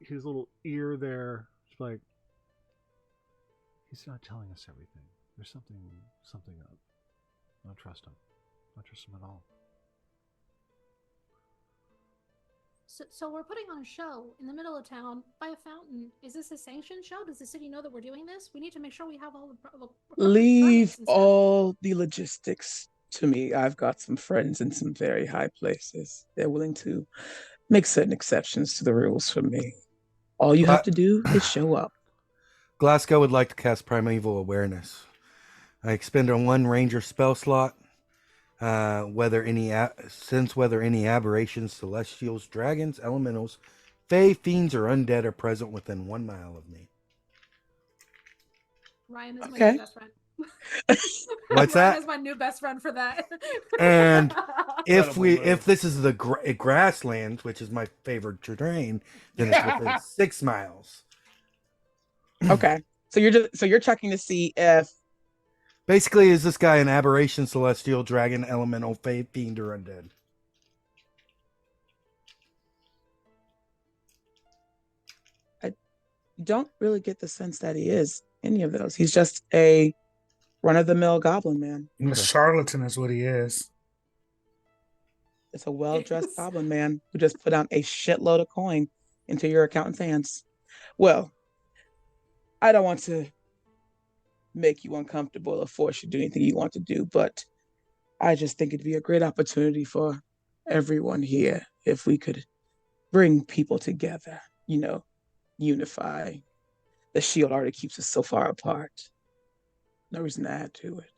his little ear there. It's like, he's not telling us everything. There's something up. I don't trust him. I don't trust him at all. So we're putting on a show in the middle of town by a fountain. Is this a sanctioned show? Does the city know that we're doing this? We need to make sure we have all the Leave all the logistics to me. I've got some friends in some very high places. They're willing to make certain exceptions to the rules for me. All you have to do is show up. Glasgow would like to cast Primeval Awareness. I expend a 1 Ranger spell slot. Whether any aberrations, celestials, dragons, elementals, fae, fiends, or undead are present within 1 mile of me. Ryan is my Okay. new best friend. What's that? Ryan is my new best friend for that. And if Incredible this is the grasslands, which is my favorite terrain, then it's within 6 miles. Okay. So you're checking to see if Basically, is this guy an aberration, celestial, dragon, elemental, fae, fiend, or undead? I don't really get the sense that he is any of those. He's just a run-of-the-mill goblin man. A charlatan is what he is. It's a well-dressed goblin man who just put down a shitload of coin into your accountant's hands. Well, I don't want to make you uncomfortable or force you to do anything you want to do, but I just think it'd be a great opportunity for everyone here if we could bring people together, unify. The shield already keeps us so far apart. No reason to add to it.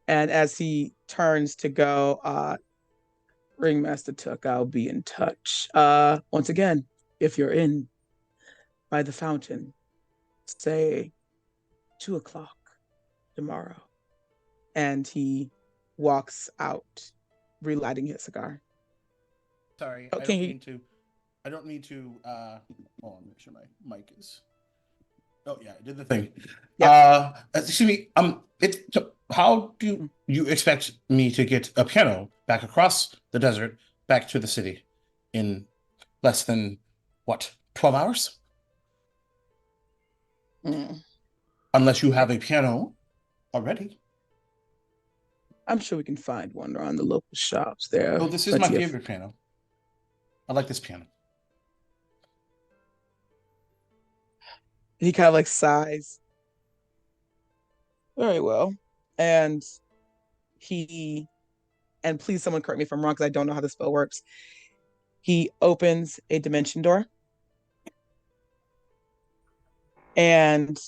And as he turns to go, Ringmaster Took, I'll be in touch. Once again, if you're in by the fountain, say 2:00 tomorrow. And he walks out, relighting his cigar. Sorry, Okay. I don't need to hold on, make sure my mic is. Oh yeah, I did the thing. Yep. Excuse me. How do you expect me to get a piano back across the desert back to the city in less than 12 hours? Unless you have a piano already. I'm sure we can find one around the local shops there. Oh, this is my favorite piano. I like this piano. He kind of like sighs. Very well. And please someone correct me if I'm wrong because I don't know how the spell works. He opens a dimension door. And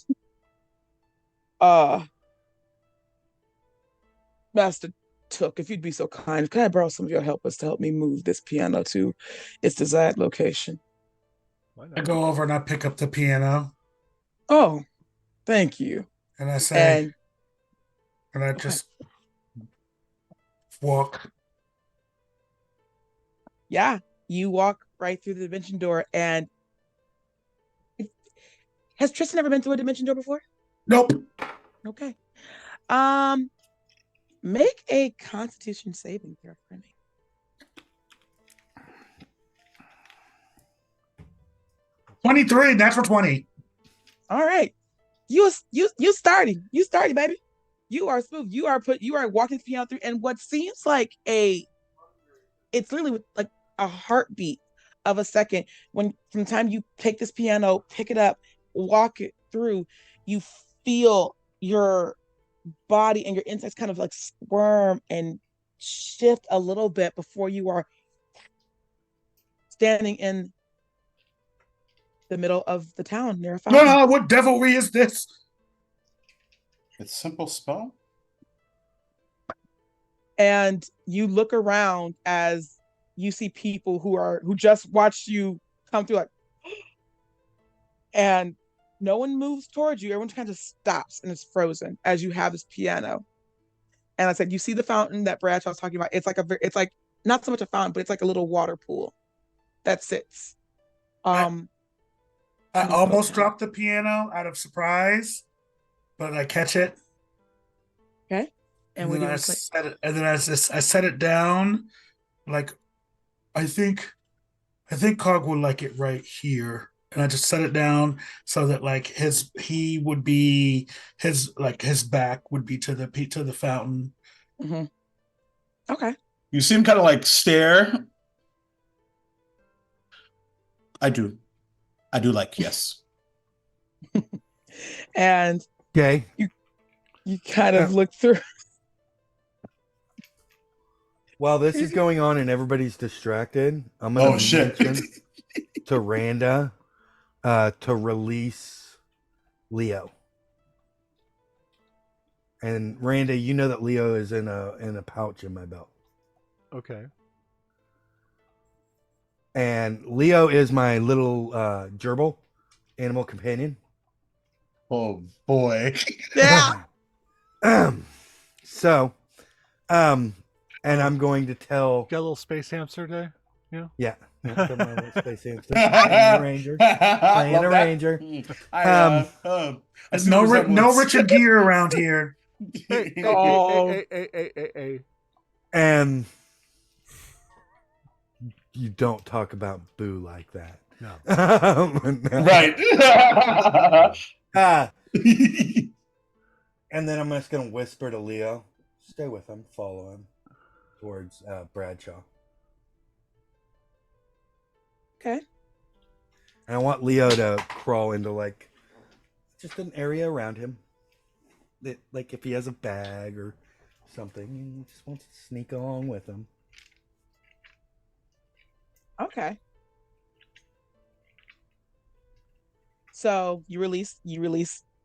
Master Took, if you'd be so kind, can I borrow some of your helpers to help me move this piano to its desired location? Why not? I go over and I pick up the piano. Oh, thank you. And I say, and I okay. just walk. Yeah, you walk right through the dimension door. And has Tristan ever been through a dimension door before? Nope. Okay. Make a Constitution saving throw for me. 23, natural 20. All right. You starting. You starting, baby. You are smooth. You are walking the piano through, and what seems like it's literally with like a heartbeat of a second. When from the time you take this piano, pick it up, walk it through, you feel your body and your insides kind of like squirm and shift a little bit before you are standing in the middle of the town near a fountain. Ah, what devilry is this? It's simple spell. And you look around as you see people who just watched you come through, like, and no one moves towards you. Everyone kind of stops and is frozen as you have this piano. And I said, you see the fountain that Bradshaw was talking about. It's like not so much a fountain, but it's like a little water pool that sits. I in the almost fountain. dropped the piano out of surprise, but I catch it. Okay. And we then do I set it, and then I set it down. Like, I think Cog will like it right here. And I just set it down so that like his back would be to the fountain. Mm-hmm. Okay. You see him kind of like stare. I do like yes. And Okay. you kind of look through. While this is going on and everybody's distracted, I'm Oh gonna shit. mention to Randa to release Leo. And Randa, you know that Leo is in a pouch in my belt. Okay. And Leo is my little gerbil animal companion. Oh boy. Yeah. So, and I'm going to tell. Got a little space hamster day. Yeah. Got my little space hamster. Playing a ranger. Playing Love a that. ranger. I see the No resemblance. Richard Gere around here. Oh. Hey. And you don't talk about Boo like that. No. Right. And then I'm just going to whisper to Leo, stay with him, follow him towards Bradshaw. Okay. And I want Leo to crawl into like just an area around him. That, like if he has a bag or something, he just wants to sneak along with him. Okay. So you release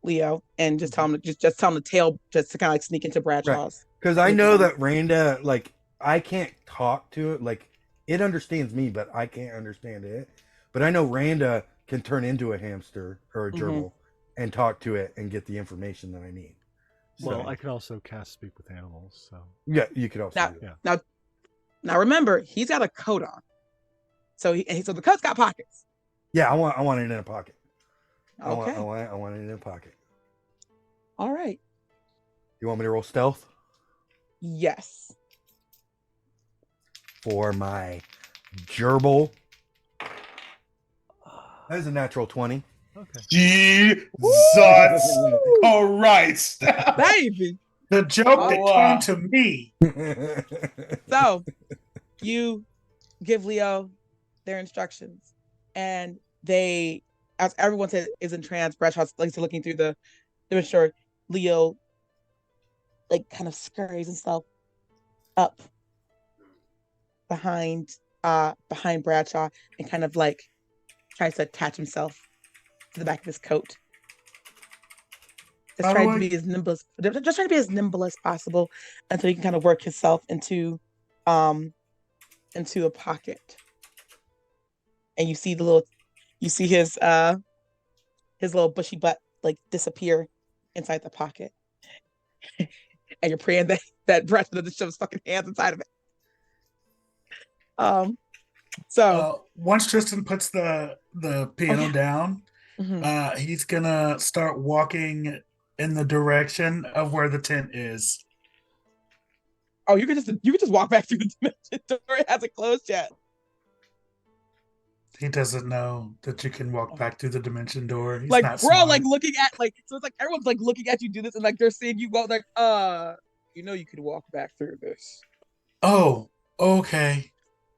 Leo and just tell him to tail just to kind of like sneak into Bradshaw's. Because I know that Randa, like, I can't talk to it. Like, it understands me, but I can't understand it. But I know Randa can turn into a hamster or a gerbil and talk to it and get the information that I need. Well, So, I can also cast speak with animals. So yeah, you could also do that. Now remember, he's got a coat on, so so the coat's got pockets. Yeah, I want it in a pocket. Okay. I want it in a pocket. All right. You want me to roll stealth Yes. for my gerbil? That is a natural 20. okay. Jesus Christ. Baby. The joke that wow. came to me. So you give Leo their instructions, and they, as everyone said, is in trance. Bradshaw's like looking through the short. Leo like kind of scurries himself up behind Bradshaw and kind of like tries to attach himself to the back of his coat. Just trying to be as nimble as possible until he can kind of work himself into a pocket. And you see his little bushy butt like disappear inside the pocket. And you're praying that Brett doesn't shove his fucking hands inside of it. So once Tristan puts the piano down, he's gonna start walking in the direction of where the tent is. Oh, you could just walk back through the dimension door. It hasn't closed yet. He doesn't know that you can walk back through the dimension door. He's Like not we're all smart. like looking at like so it's like everyone's like looking at you do this and like they're seeing you walk like you know you could walk back through this. Oh, okay.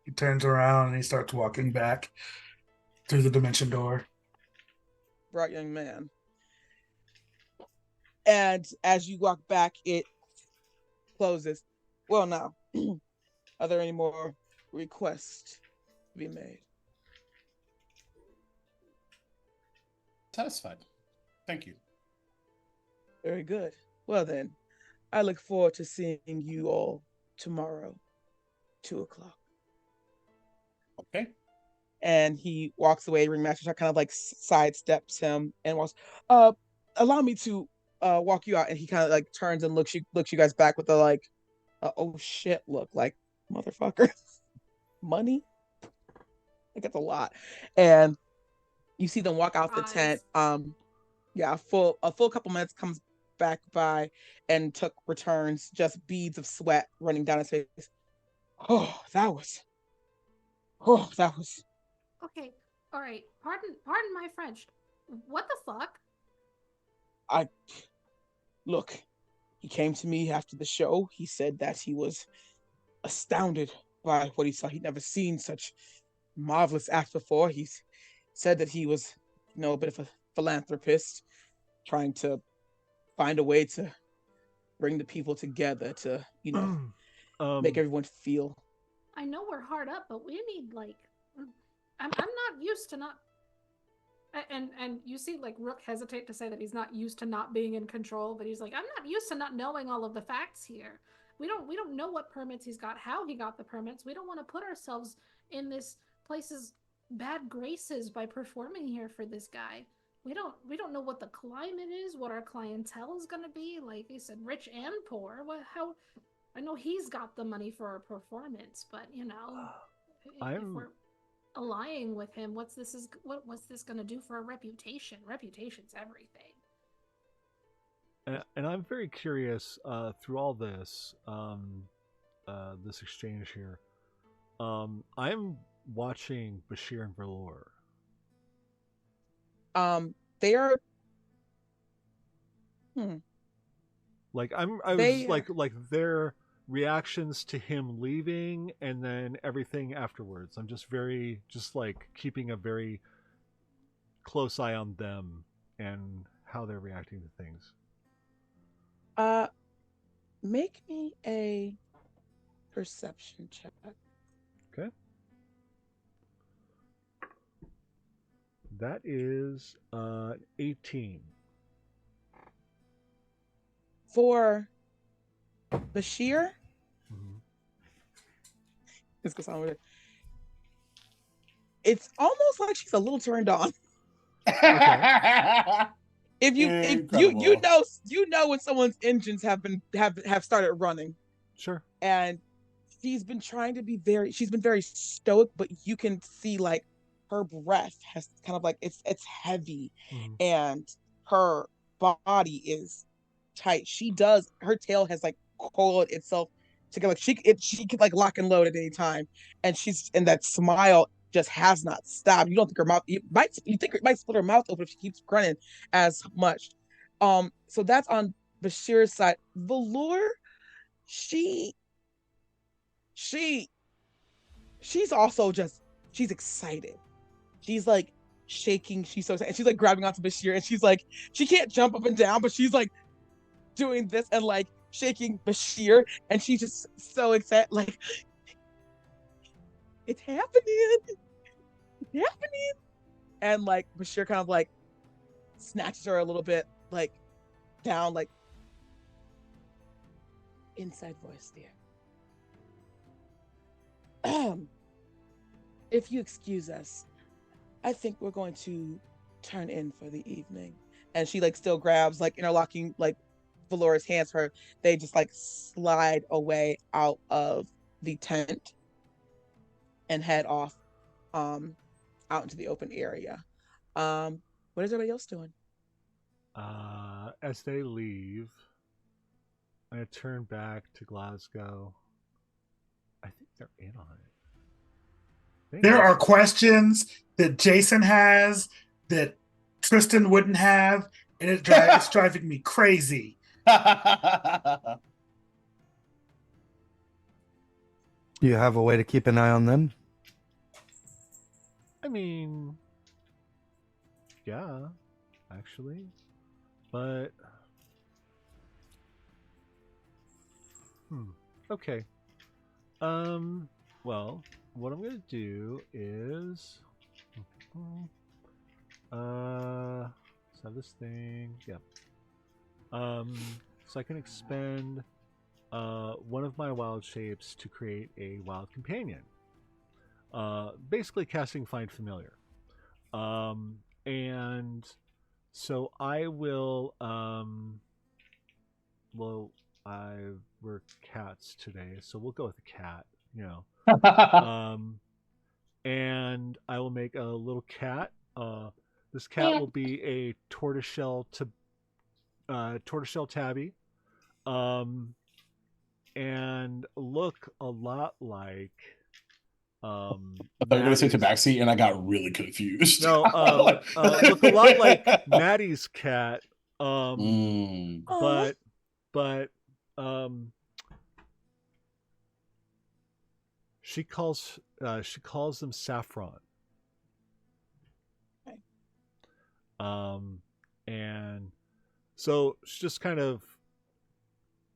He turns around and he starts walking back through the dimension door. Bright young man. And as you walk back, it closes. Well, now, are there any more requests to be made? Satisfied. Thank you. Very good. Well then, I look forward to seeing you all tomorrow, 2:00. Okay. And he walks away. Ringmaster kind of like sidesteps him and walks. Uh, allow me to walk you out. And he kind of like turns and looks you guys back with the like, oh shit look, like motherfucker, money. Like that's a lot. And you see them walk out the tent. Yeah, a full couple minutes comes back by, and Took returns, just beads of sweat running down his face. Oh, that was. Oh, that was. Okay, all right. Pardon my French. What the fuck? I look. He came to me after the show. He said that he was astounded by what he saw. He'd never seen such marvelous acts before. He said that he was, a bit of a philanthropist, trying to find a way to bring the people together to, make everyone feel. I know we're hard up, but we need like, I'm not used to not. And you see like Rook hesitate to say that he's not used to not being in control, but he's like, I'm not used to not knowing all of the facts here. We don't know what permits he's got, how he got the permits. We don't want to put ourselves in this place's bad graces by performing here for this guy. We don't know what the climate is, what our clientele is gonna be. Like he said, rich and poor. How I know he's got the money for a performance, but if we're allying with him, what's this gonna do for a reputation? Reputation's everything. And I'm very curious through all this this exchange here. I'm watching Bashir and Velour. They are. Like I was like their reactions to him leaving and then everything afterwards. I'm just like keeping a very close eye on them and how they're reacting to things. Make me a perception check. Okay. That is 18. For Bashir, this goes on with it. It's almost like she's a little turned on. Okay. If you know when someone's engines have started running. Sure. And she's been very stoic, but you can see like her breath has kind of like it's heavy, and her body is tight. Her tail has like coiled itself together. Like she could like lock and load at any time, and that smile just has not stopped. You don't think her mouth you think it might split her mouth open if she keeps grunting as much. So that's on Bashir's side. Velour, she's also she's excited. She's like shaking. She's so excited. And she's like grabbing onto Bashir, and she's like, she can't jump up and down, but she's like doing this and like shaking Bashir, and she's just so excited, like it's happening. And like Bashir kind of like snatches her a little bit like down, like inside voice, dear. If you excuse us, I think we're going to turn in for the evening. And she like still grabs like interlocking like Velour's hands. They just like slide away out of the tent and head off out into the open area. What is everybody else doing? As they leave, I'm gonna turn back to Glasgow. I think they're in on it. There are questions that Jason has that Tristan wouldn't have, and it's driving me crazy. Do you have a way to keep an eye on them? I mean, yeah, actually, but okay. Well, what I'm gonna do is, let's have this thing. Yep. So I can expend one of my wild shapes to create a wild companion. Basically casting Find Familiar. And so I will we're cats today, so we'll go with a cat, you know. And I will make a little cat. This cat will be a tortoiseshell tabby. And look a lot like I thought you were gonna say Maddie's. Tabaxi, and I got really confused. No, look a lot like Maddie's cat. Aw. But she calls them saffron. Okay. And so she just kind of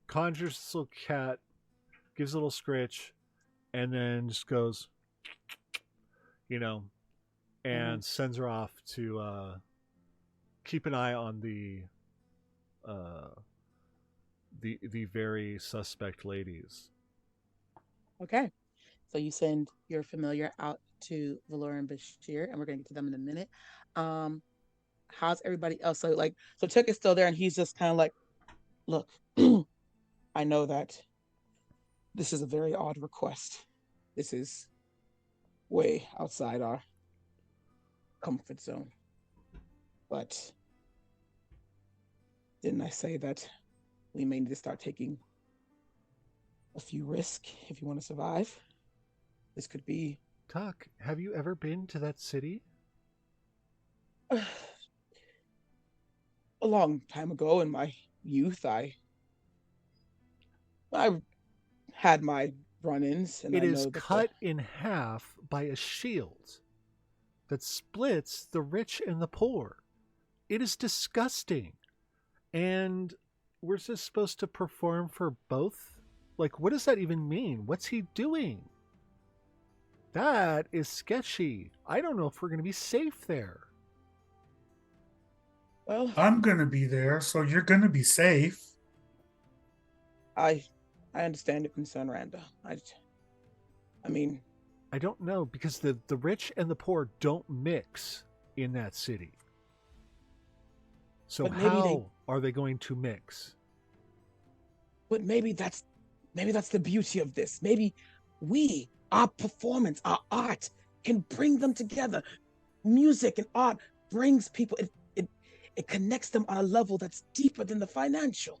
conjures this little cat, gives a little scritch, and then just goes, and sends her off to keep an eye on the very suspect ladies. Okay. So you send your familiar out to Valor and Bashir, and we're gonna get to them in a minute. How's everybody else? So Chuck is still there, and he's just kind of like, look, I know that this is a very odd request. This is way outside our comfort zone. But didn't I say that we may need to start taking a few risks if you want to survive? This could be Tuck, have you ever been to that city? a long time ago in my youth. I had my run-ins, and It I is know that cut in half by a shield that splits the rich and the poor. It is disgusting. And we're just supposed to perform for both? Like, what does that even mean? What's he doing? That is sketchy. I don't know if we're going to be safe there. well, I'm gonna be there, so you're gonna be safe. I understand your concern, Randa. I mean, I don't know, because the rich and the poor don't mix in that city. So But maybe how are they going to mix? but maybe that's the beauty of this. Maybe our performance, our art, can bring them together. Music and art brings people. It connects them on a level that's deeper than the financial.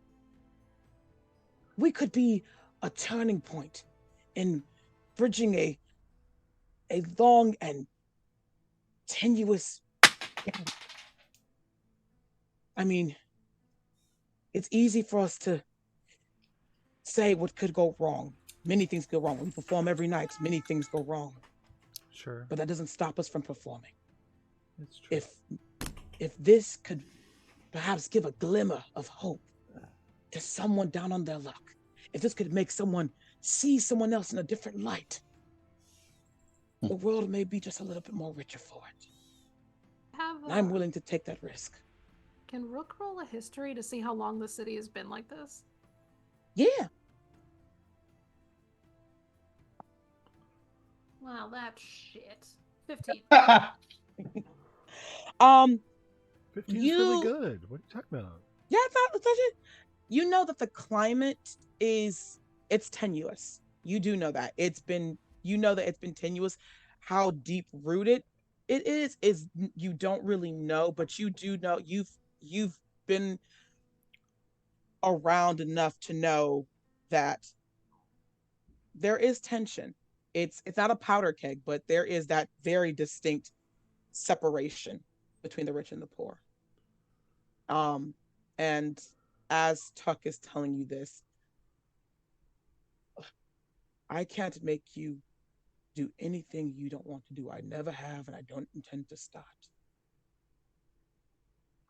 We could be a turning point in bridging a long and tenuous. I mean, it's easy for us to say what could go wrong. Many things go wrong. We perform every night. Many things go wrong. Sure. But that doesn't stop us from performing. It's true. If this could perhaps give a glimmer of hope to someone down on their luck, if this could make someone see someone else in a different light, the world may be just a little bit more richer for it. I'm willing to take that risk. Can Rook roll a history to see how long the city has been like this? Yeah. Wow, that's shit. 15. 15 is really good. What are you talking about? Yeah, it's it. You know that the climate it's tenuous. You do know that. It's been tenuous. How deep rooted it is you don't really know, but you do know you've been around enough to know that there is tension. It's not a powder keg, but there is that very distinct separation between the rich and the poor. And as Tuck is telling you this, I can't make you do anything you don't want to do. I never have, and I don't intend to start.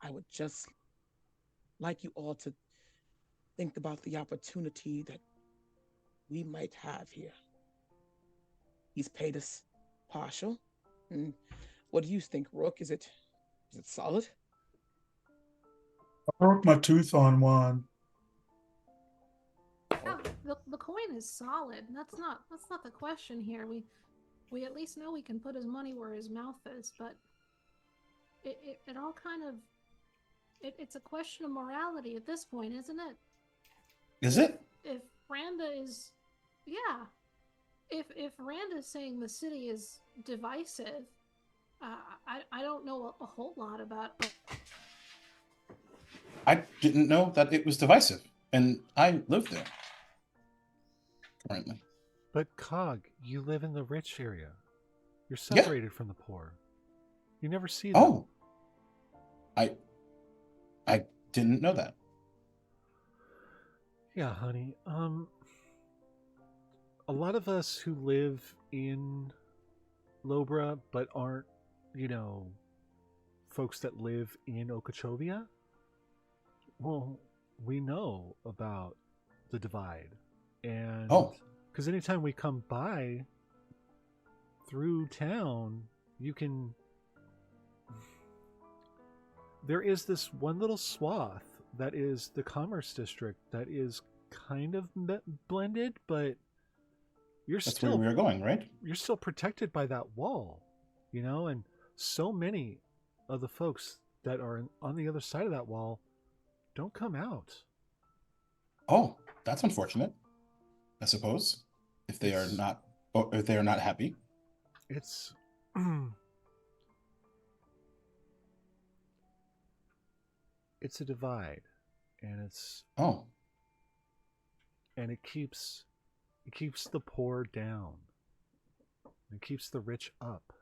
I would just like you all to think about the opportunity that we might have here. He's paid us partial. And what do you think, Rook? Is it solid? I broke my tooth on one. Yeah, the coin is solid. That's not the question here. We at least know we can put his money where his mouth is, but it all kind of it's a question of morality at this point, isn't it? Is it? If Randa is, yeah, if Randa is saying the city is divisive, I don't know a whole lot about. I didn't know that it was divisive, and I live there currently. But Cog, you live in the rich area. You're Yeah. separated from the poor. You never see them. Oh, I didn't know that. Yeah, honey. A lot of us who live in Lobra but aren't, folks that live in Okeechovia, well, we know about the divide. And because anytime we come by through town, there is this one little swath that is the commerce district that is kind of blended, but That's where we are going, right? You're still protected by that wall, and so many of the folks that are on the other side of that wall don't come out. Oh, that's unfortunate. I suppose if they are not happy. It's it's a divide, and it keeps the poor down. It keeps the rich up.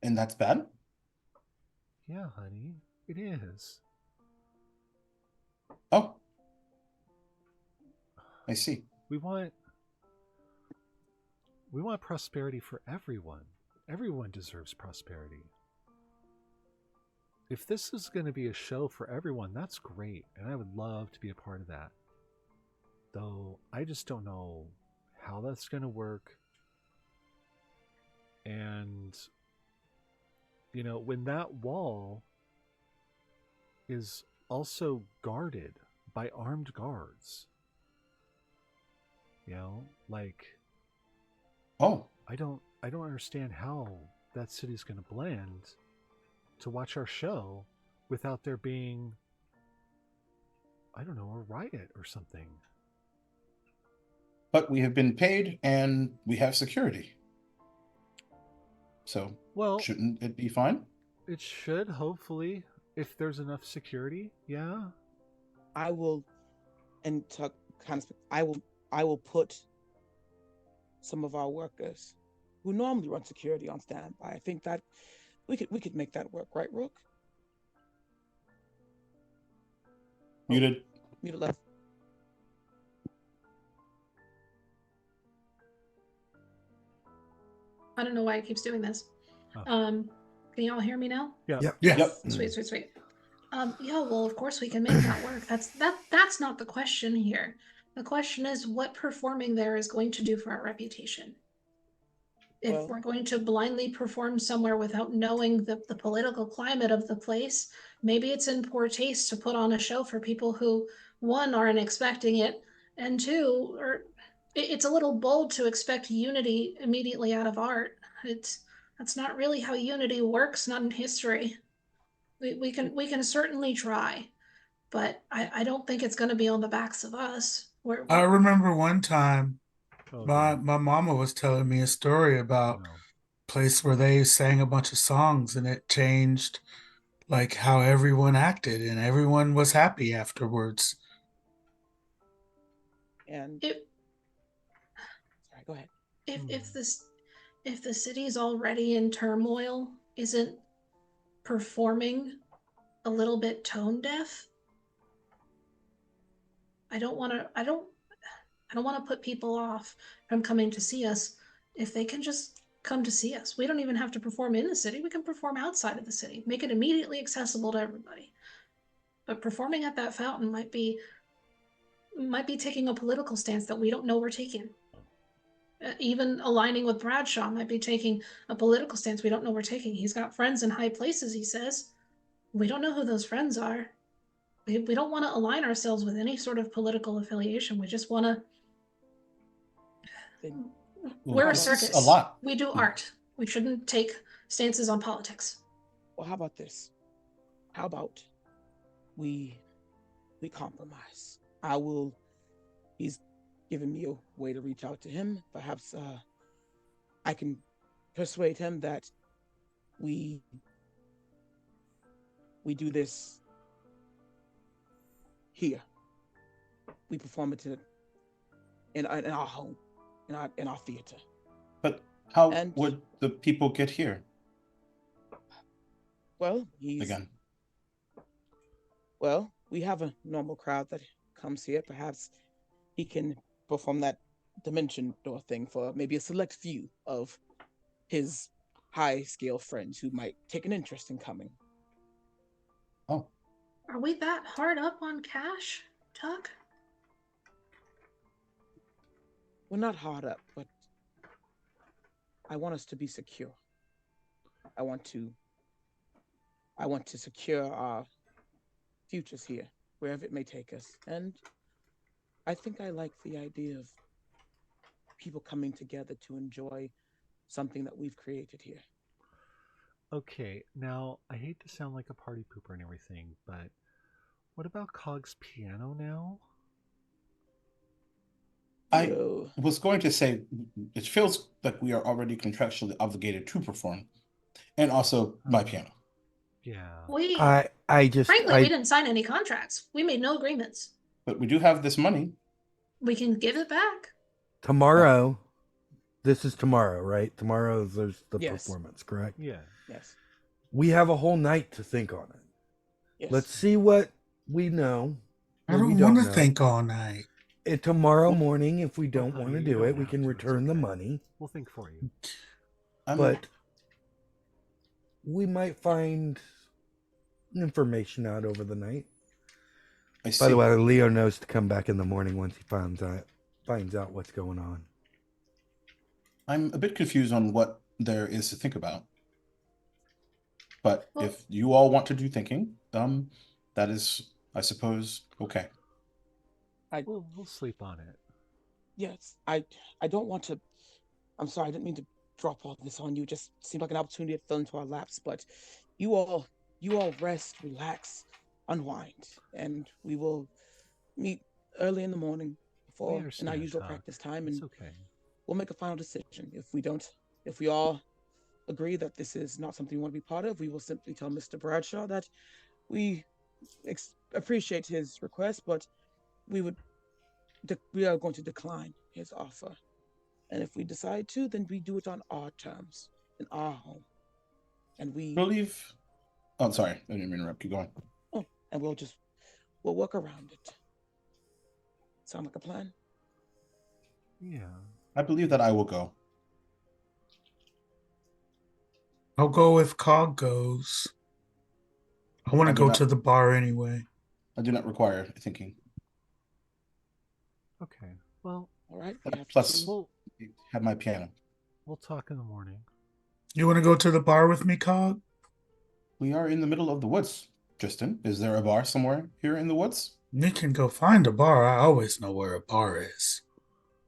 And that's bad? Yeah, honey, it is. Oh, I see. We want prosperity for everyone. Everyone deserves prosperity. If this is going to be a show for everyone, that's great, and I would love to be a part of that. Though I just don't know how that's going to work. And when that wall is also guarded by armed guards, Oh, I don't understand how that city's going to blend to watch our show without there being, I don't know, a riot or something. but we have been paid and we have security. So, shouldn't it be fine? It should, hopefully, if there's enough security. Yeah. I will, and Tuck I will put some of our workers who normally run security on standby. I think that we could make that work, right, Rook? Muted. Muted left. I don't know why it keeps doing this. Oh. Can you all hear me now? Yeah. Yep. Sweet. Yeah, well, of course we can make that work. That's not the question here. The question is what performing there is going to do for our reputation. If we're going to blindly perform somewhere without knowing the political climate of the place, maybe it's in poor taste to put on a show for people who, one, aren't expecting it, and two, it's a little bold to expect unity immediately out of art. That's not really how unity works, not in history. We can certainly try, but I don't think it's going to be on the backs of us. I remember one time my dear. mama was telling me a story about No. a place where they sang a bunch of songs and it changed like how everyone acted and everyone was happy afterwards. And It, sorry, go ahead. if if the city's already in turmoil, isn't performing a little bit tone deaf? I don't want to put people off from coming to see us. If they can just come to see us, we don't even have to perform in the city. We can perform outside of the city, make it immediately accessible to everybody. But performing at that fountain might be taking a political stance that we don't know we're taking. Even aligning with Bradshaw might be taking a political stance we don't know we're taking. He's got friends in high places, he says. We don't know who those friends are. We don't want to align ourselves with any sort of political affiliation. We just want to. We're a circus. A lot. We do art. We shouldn't take stances on politics. Well, how about this? How about we compromise? He's given me a way to reach out to him. Perhaps I can persuade him that we do this here. We perform it in our home, in our theater. But how would the people get here? Well, Well, we have a normal crowd that comes here. Perhaps he can perform that dimension door thing for maybe a select few of his high-scale friends who might take an interest in coming. Oh. Are we that hard up on cash, Tuck? We're not hard up, but I want us to be secure. I want to secure our futures here, wherever it may take us. And I think I like the idea of people coming together to enjoy something that we've created here. Okay, now I hate to sound like a party pooper and everything, but what about Cog's piano now? I was going to say, it feels like we are already contractually obligated to perform, and also my piano. Yeah. I just frankly we didn't sign any contracts. We made no agreements. But we do have this money. We can give it back. Tomorrow. This is tomorrow, right? Tomorrow there's the Yes. performance, correct? Yeah. Yes. We have a whole night to think on it. Yes. Let's see what we know. I don't want to think all night. And tomorrow morning, if we don't want to do it, we can return the money. We'll think for you. But we might find information out over the night. By the way, Leo knows to come back in the morning once he finds out what's going on. I'm a bit confused on what there is to think about. But if you all want to do thinking, that is, I suppose, okay. We'll sleep on it. Yes. I don't want to. I'm sorry. I didn't mean to drop all this on you. It just seemed like an opportunity that fell into our laps. But you all rest, relax, unwind, and we will meet early in the morning before in our usual practice time, and we'll make a final decision. If we all agree that this is not something we want to be part of, we will simply tell Mr. Bradshaw that we appreciate his request, but we are going to decline his offer. And if we decide to, then we do it on our terms, in our home. And we believe. Oh, sorry, I didn't mean to interrupt. Keep going. Oh, and we'll work around it. Sound like a plan? Yeah. I believe that I will go. I'll go if Cog goes. I want to go to the bar anyway. I do not require thinking. Okay. Well, all right. Plus, have my piano. We'll talk in the morning. You want to go to the bar with me, Cog? We are in the middle of the woods, Tristan. Is there a bar somewhere here in the woods? You can go find a bar. I always know where a bar is.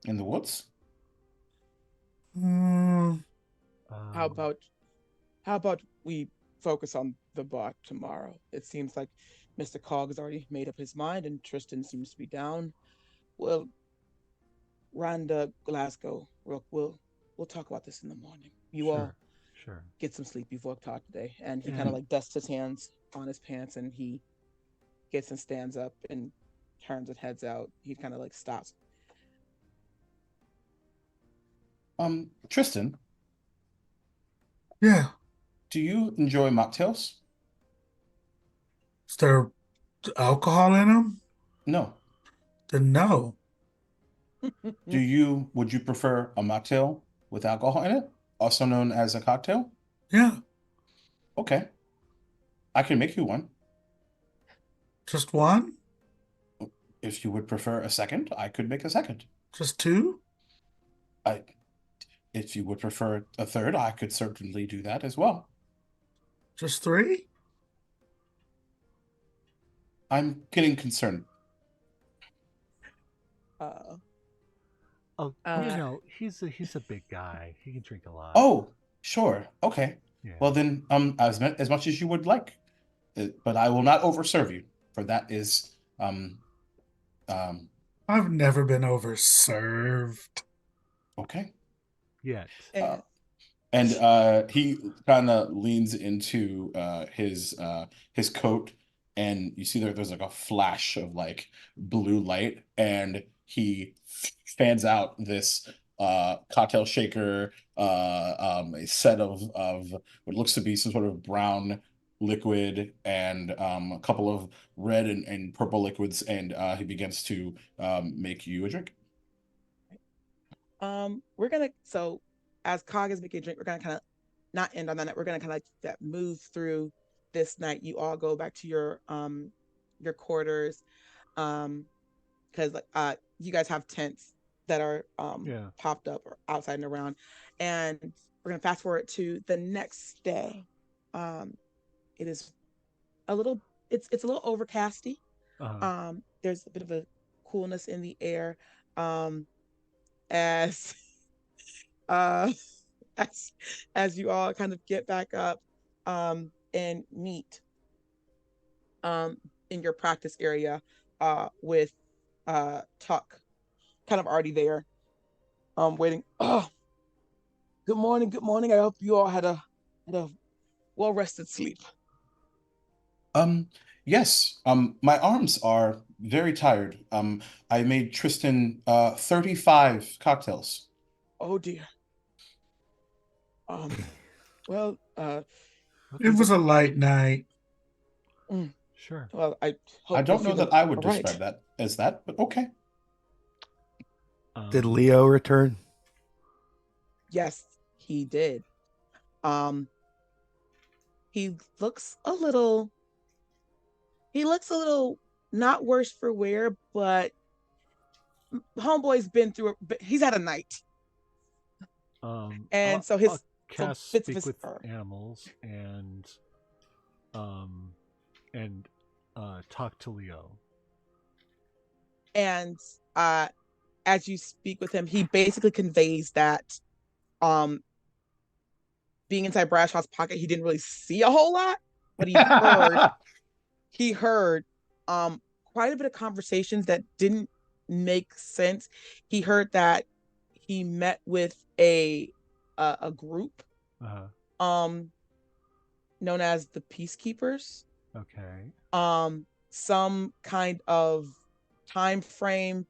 In the woods? How about we focus on the bar tomorrow? It seems like Mr. Cog has already made up his mind, and Tristan seems to be down. Well, Rhonda, Glasgow, we'll talk about this in the morning. You all get some sleep. You've worked hard today. And he kind of like dusts his hands on his pants, and he gets and stands up and turns and heads out. He kind of like stops. Tristan, Yeah. Do you enjoy mocktails? Is there alcohol in them? No. Then no. Would you prefer a mocktail with alcohol in it, also known as a cocktail? Yeah. Okay, I can make you one. Just one? If you would prefer a second, I could make a second. Just two? I, if you would prefer a third, I could certainly do that as well. Just three? I'm getting concerned. Uh, Oh, uh, he's a big guy. He can drink a lot. Oh, sure. Okay. Yeah. Well then, as much as you would like, but I will not overserve you, for that is um I've never been overserved. okay. Yet. Uh, and and he kind of leans into his coat, and you see there's like a flash of like blue light, and he fans out this cocktail shaker, a set of what looks to be some sort of brown liquid, and a couple of red and purple liquids, and he begins to make you a drink. we're gonna so as Cog is making a drink, we're gonna kind of not end on that night. We're gonna kind of like that move through this night. You all go back to your quarters. Because like you guys have tents that are Yeah. popped up or outside and around. And we're gonna fast forward to the next day. It is a little it's a little overcasty. There's a bit of a coolness in the air. Um as uh as as you all kind of get back up and meet um in your practice area with Tuck kind of already there waiting. Oh, good morning, good morning. I hope you all had a well rested sleep. Um, yes. My arms are very tired. I made Tristan 35 cocktails. Oh dear. Um well It is was it a light night. Sure. well I I hope you're don't know feeling that I would all right. describe that as that, but okay. Did Leo return? Yes, he did. Um he looks a little he looks a little not worse for wear, but homeboy's been through he's had a night. And so I'll his so cast bits of speak his with fur. animals um and talk to Leo. And as you speak with him, he basically conveys that um being inside Brashaw's pocket, he didn't really see a whole lot, but he heard quite a bit of conversations that didn't make sense. He heard that he met with a group um known as the Peacekeepers. Okay. Some kind of time frame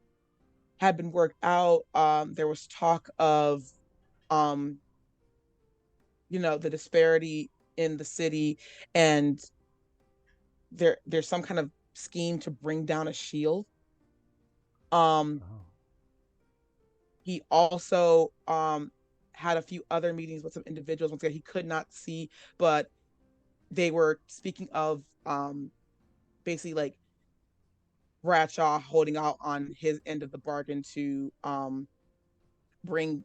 had been worked out. There was talk of um the disparity in the city, and there's some kind of scheme to bring down a shield. um Oh. he also had a few other meetings with some individuals once again he could not see, but they were speaking of basically like Bradshaw holding out on his end of the bargain to bring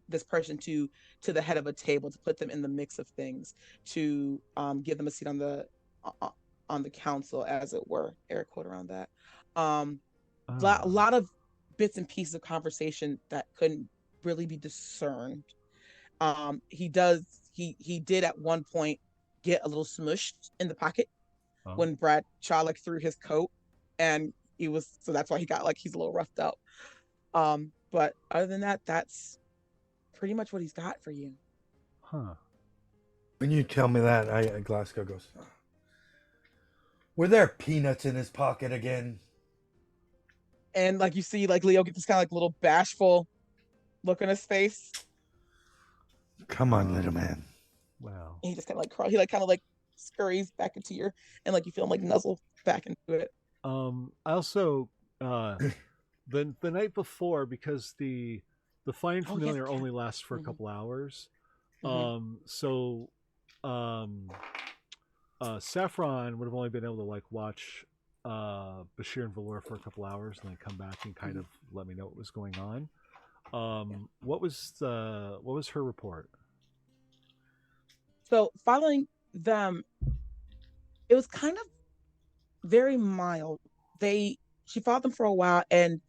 this person to the head of a table, to put them in the mix of things, to give them a seat uh, on the council, as it were, air quote around that. um a Oh. lot of bits and pieces of conversation that couldn't really be discerned. He did at one point get a little smushed in the pocket Oh. when Brad Shaw like threw his coat, and he was so that's why he got like he's a little roughed up. But other than that, that's pretty much what he's got for you. Huh. When you tell me that, Glasgow goes, were there peanuts in his pocket again? And like you see, like Leo get this kind of like little bashful look on his face. Come on, little man. Wow. And he just kind of like crawl. He like kind of like scurries back into your, and like you feel him like nuzzle back into it. I also the night before, because the Find Oh, yes, Familiar cat. only lasts for a Mhm. couple hours. Mhm. So Saffron would have only been able to like watch Bashir and Valor for a couple hours and then come back and kind of let me know what was going on. What was her report? So following them, it was kind of very mild. She followed them for a while, and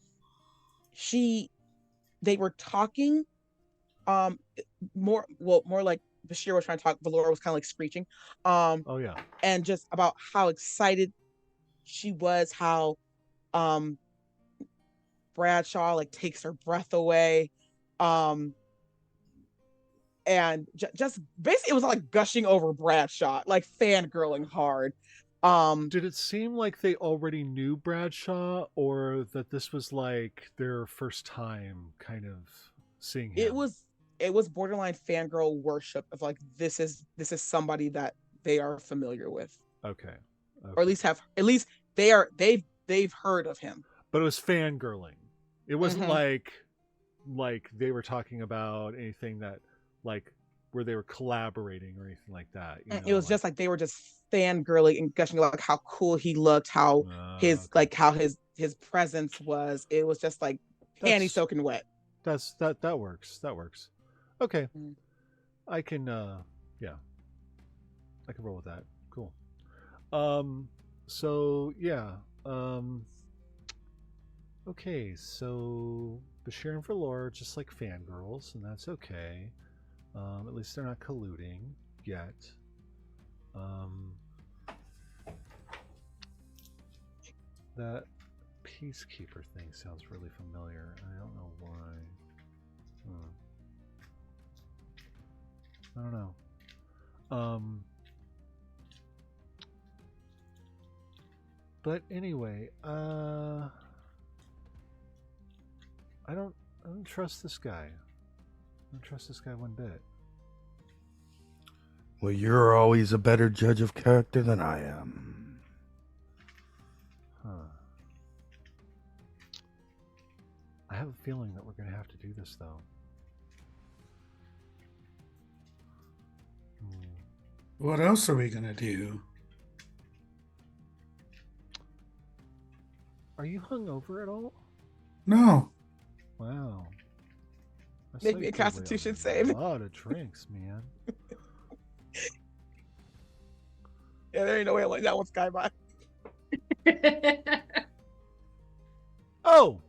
they were talking um more like Bashir was trying to talk, Valora was kind of like screeching. Oh yeah. And just about how excited she was, how um Bradshaw like takes her breath away. And just basically it was like gushing over Bradshaw, like fangirling hard. Did it seem like they already knew Bradshaw, or that this was like their first time kind of seeing him? It was borderline fangirl worship of like this is somebody that they are familiar with. Okay. Or at least they've heard of him. But it was fangirling. It wasn't like they were talking about anything that like where they were collaborating or anything like that. It was just like they were just fangirling and gushing like how cool he looked, how like how his presence was. It was just like panty soaking wet. That works. That works. Okay. I can yeah. I can roll with that. Cool. So yeah. Okay, so Bashir and Valor are just like fangirls, and that's okay. At least they're not colluding yet. That Peacekeeper thing sounds really familiar. I don't know why. I don't know. But anyway, I don't trust this guy. I don't trust this guy one bit. Well, you're always a better judge of character than I am. Huh. I have a feeling that we're going to have to do this, though. What else are we gonna do? Are you hungover at all? No. Wow. Make me a Constitution save. A lot of drinks, man. Yeah, there ain't no way I let that one sky by. Oh!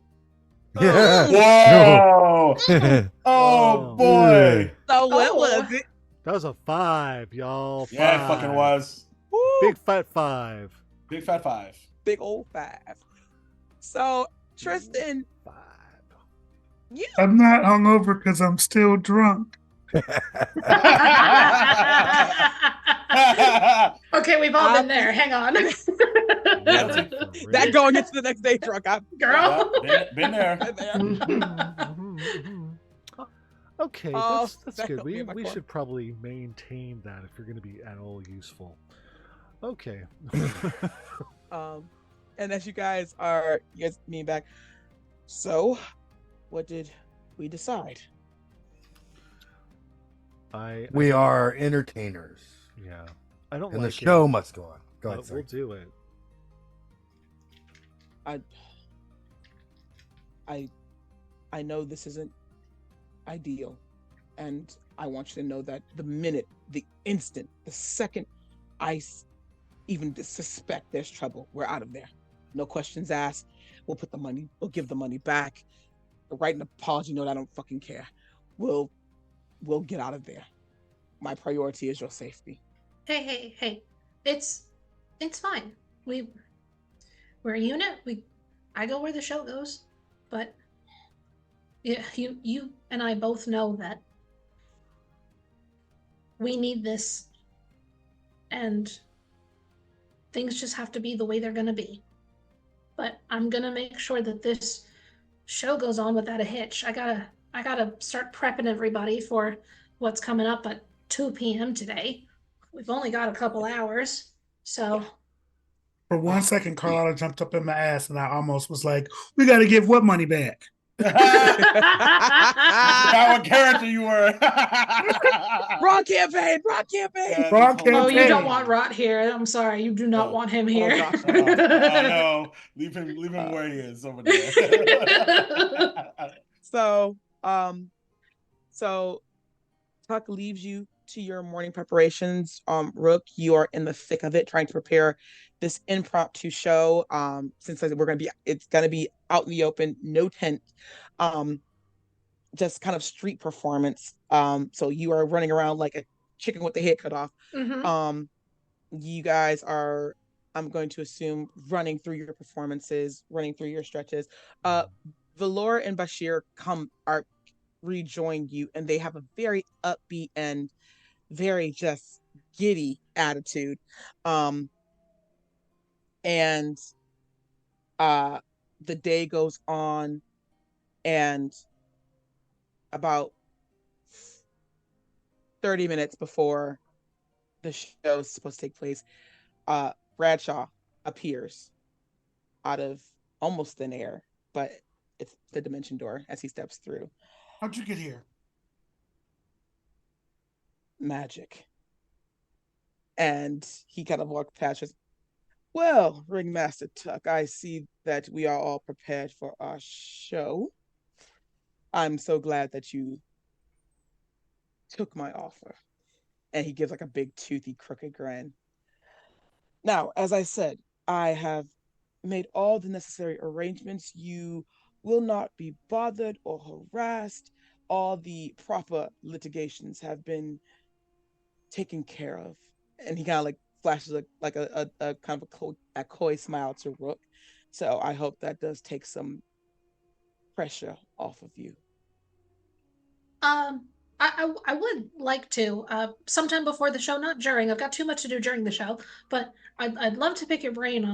Yeah. Whoa! No. Oh boy! So what was it? That was a 5, y'all. 5. Yeah, it fucking was. Woo! Big fat 5. Big fat 5. Big old 5. So Tristan, 5. I'm not hungover because I'm still drunk. Okay, we've all been there. Hang on. That going into the next day drunk. Girl. Yeah, been there. Okay, Oh, that's that good. helped me in my We core. should probably maintain that if you're going to be at all useful. Okay. And as you guys meet back. So, what did we decide? We are entertainers. Yeah. I don't And like the show must go on. Go it, ahead, but sorry. we'll do it. I know this isn't ideal, and I want you to know that the minute, the instant, the second I even suspect there's trouble, we're out of there. No questions asked. We'll give the money back. Write an apology note. I don't fucking care. We'll get out of there. My priority is your safety. Hey. It's fine. We're a unit. I go where the show goes. But yeah, you and I both know that we need this, and things just have to be the way they're gonna be. But I'm gonna make sure that this show goes on without a hitch. I gotta I gotta start prepping everybody for what's coming up at 2 p.m. today. We've only got a couple hours, so For 1 second, Carlotta jumped up in my ass, and I almost was like, "We got to give what money back?" I forgot what character you were. Wrong campaign. Wrong campaign. Yeah, Wrong this whole oh, you don't campaign. want Rot here. I'm sorry, you do not Oh. want him here. gosh. No, leave him where he is over there. So, so Tuck leaves you to your morning preparations. Rook, you are in the thick of it, trying to prepare this impromptu show. Since it's gonna be out in the open, no tent. Um, just kind of street performance. So you are running around like a chicken with the head cut off. Mhm. You guys are, I'm going to assume, running through your performances, running through your stretches. Valor and Bashir are rejoin you, and they have a very upbeat and very just giddy attitude. And uh the day goes on, and about 30 minutes before the show is supposed to take place, Bradshaw appears out of almost thin air, but it's the dimension door as he steps through. How'd you get here? Magic. And he kind of walked past us. Well, Ringmaster Tuck, I see that we are all prepared for our show. I'm so glad that you took my offer. And he gives like a big toothy crooked grin. Now, as I said, I have made all the necessary arrangements. You will not be bothered or harassed. All the proper litigations have been taken care of. And he kind of like flashes a kind of a coy smile to Rook. So I hope that does take some pressure off of you. Um, I would like to sometime before the show, not during. I've got too much to do during the show, but I'd love to pick your brain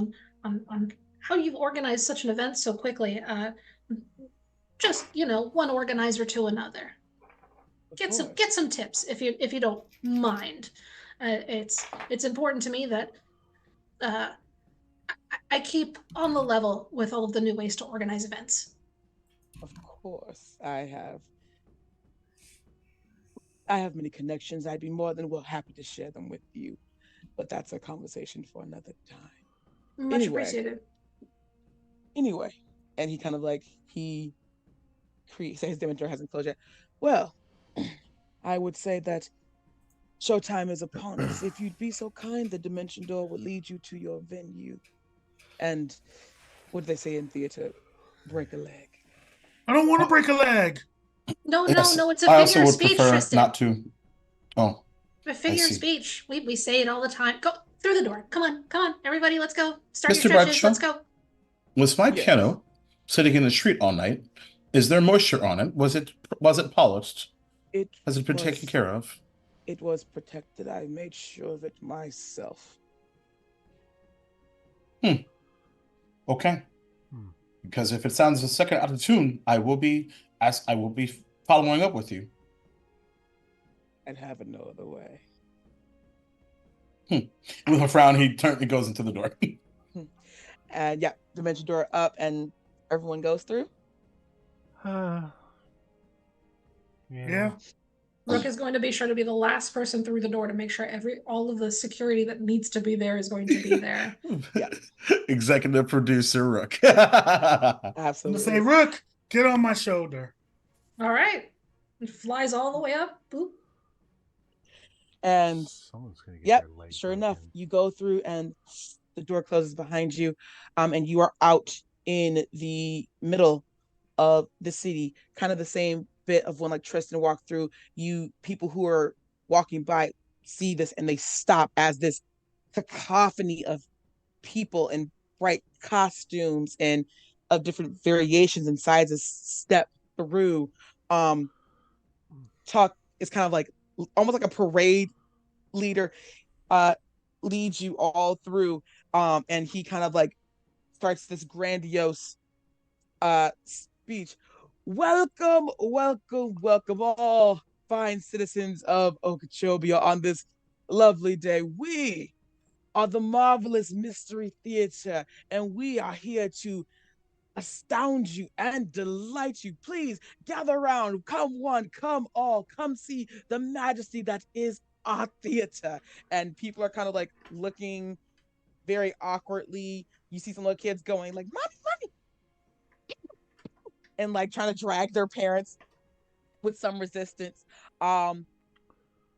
on how you've organized such an event so quickly. Just one organizer to another. Get some tips if you don't mind. It's important to me that uh, I keep on the level with all of the new ways to organize events. Of course, I have many connections. I'd be more than well happy to share them with you, but that's a conversation for another time. Much Anyway, appreciated. anyway, and he kind of like he creates his dimension hasn't closed yet. Well, I would say that showtime is upon us. If you'd be so kind, the dimension door will lead you to your venue. And what do they say in theater? Break a leg. I don't want to break a leg. No, Yes, no, it's a I figure also of would speech, prefer Tristan. not to. Oh, A figure of see. speech. We say it all the time. Go through the door. Come on, everybody, let's go. Start your Mr. stretches. Bradshaw, Let's go. was my Yes. piano sitting in the street all night? Is there moisture on it? Was it polished? Has it been taken care of? It was protected. I made sure of it myself. Okay. Because if it sounds a second out of tune, I will be following up with you. I'd have it no other way. With a frown, he goes into the door. And yeah, dimension door up, and everyone goes through. Yeah. Rook is going to be sure to be the last person through the door to make sure all of the security that needs to be there is going to be there. Yeah. Executive producer Rook. I'm gonna Absolutely. say, Rook, get on my shoulder. All right. It flies all the way up. Boop. And Someone's gonna get yep, their leg sure enough, broken. you go through, and the door closes behind you, and you are out in the middle of the city, kind of the same bit of when like Tristan walked through. You people who are walking by see this, and they stop as this cacophony of people in bright costumes and of different variations and sizes step through. Talk is kind of like almost like a parade leader, leads you all through, and he kind of like starts this grandiose speech. Welcome, welcome, welcome, all fine citizens of Okeechobee on this lovely day. We are the Marvelous Mystery Theater, and we are here to astound you and delight you. Please gather around, come one, come all, come see the majesty that is our theater. And people are kind of like looking very awkwardly. You see some little kids going like, "Mommy, mommy," and like trying to drag their parents with some resistance. Um,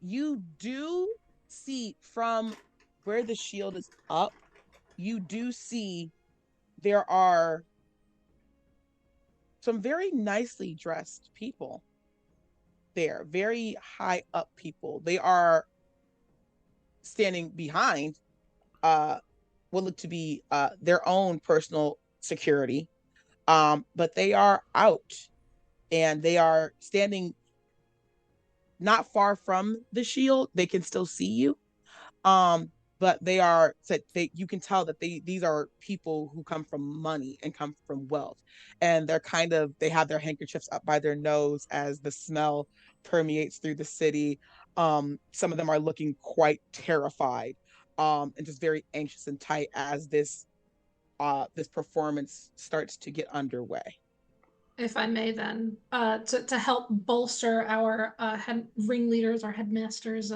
you do see from where the shield is up, you do see there are some very nicely dressed people there, very high up people. They are standing behind what look to be their own personal security. But they are out and they are standing not far from the shield. They can still see you. But they are you can tell that these are people who come from money and come from wealth, and they have their handkerchiefs up by their nose as the smell permeates through the city. Some of them are looking quite terrified, and just very anxious and tight as this performance starts to get underway. If I may, then, to help bolster our ringleaders, our headmasters'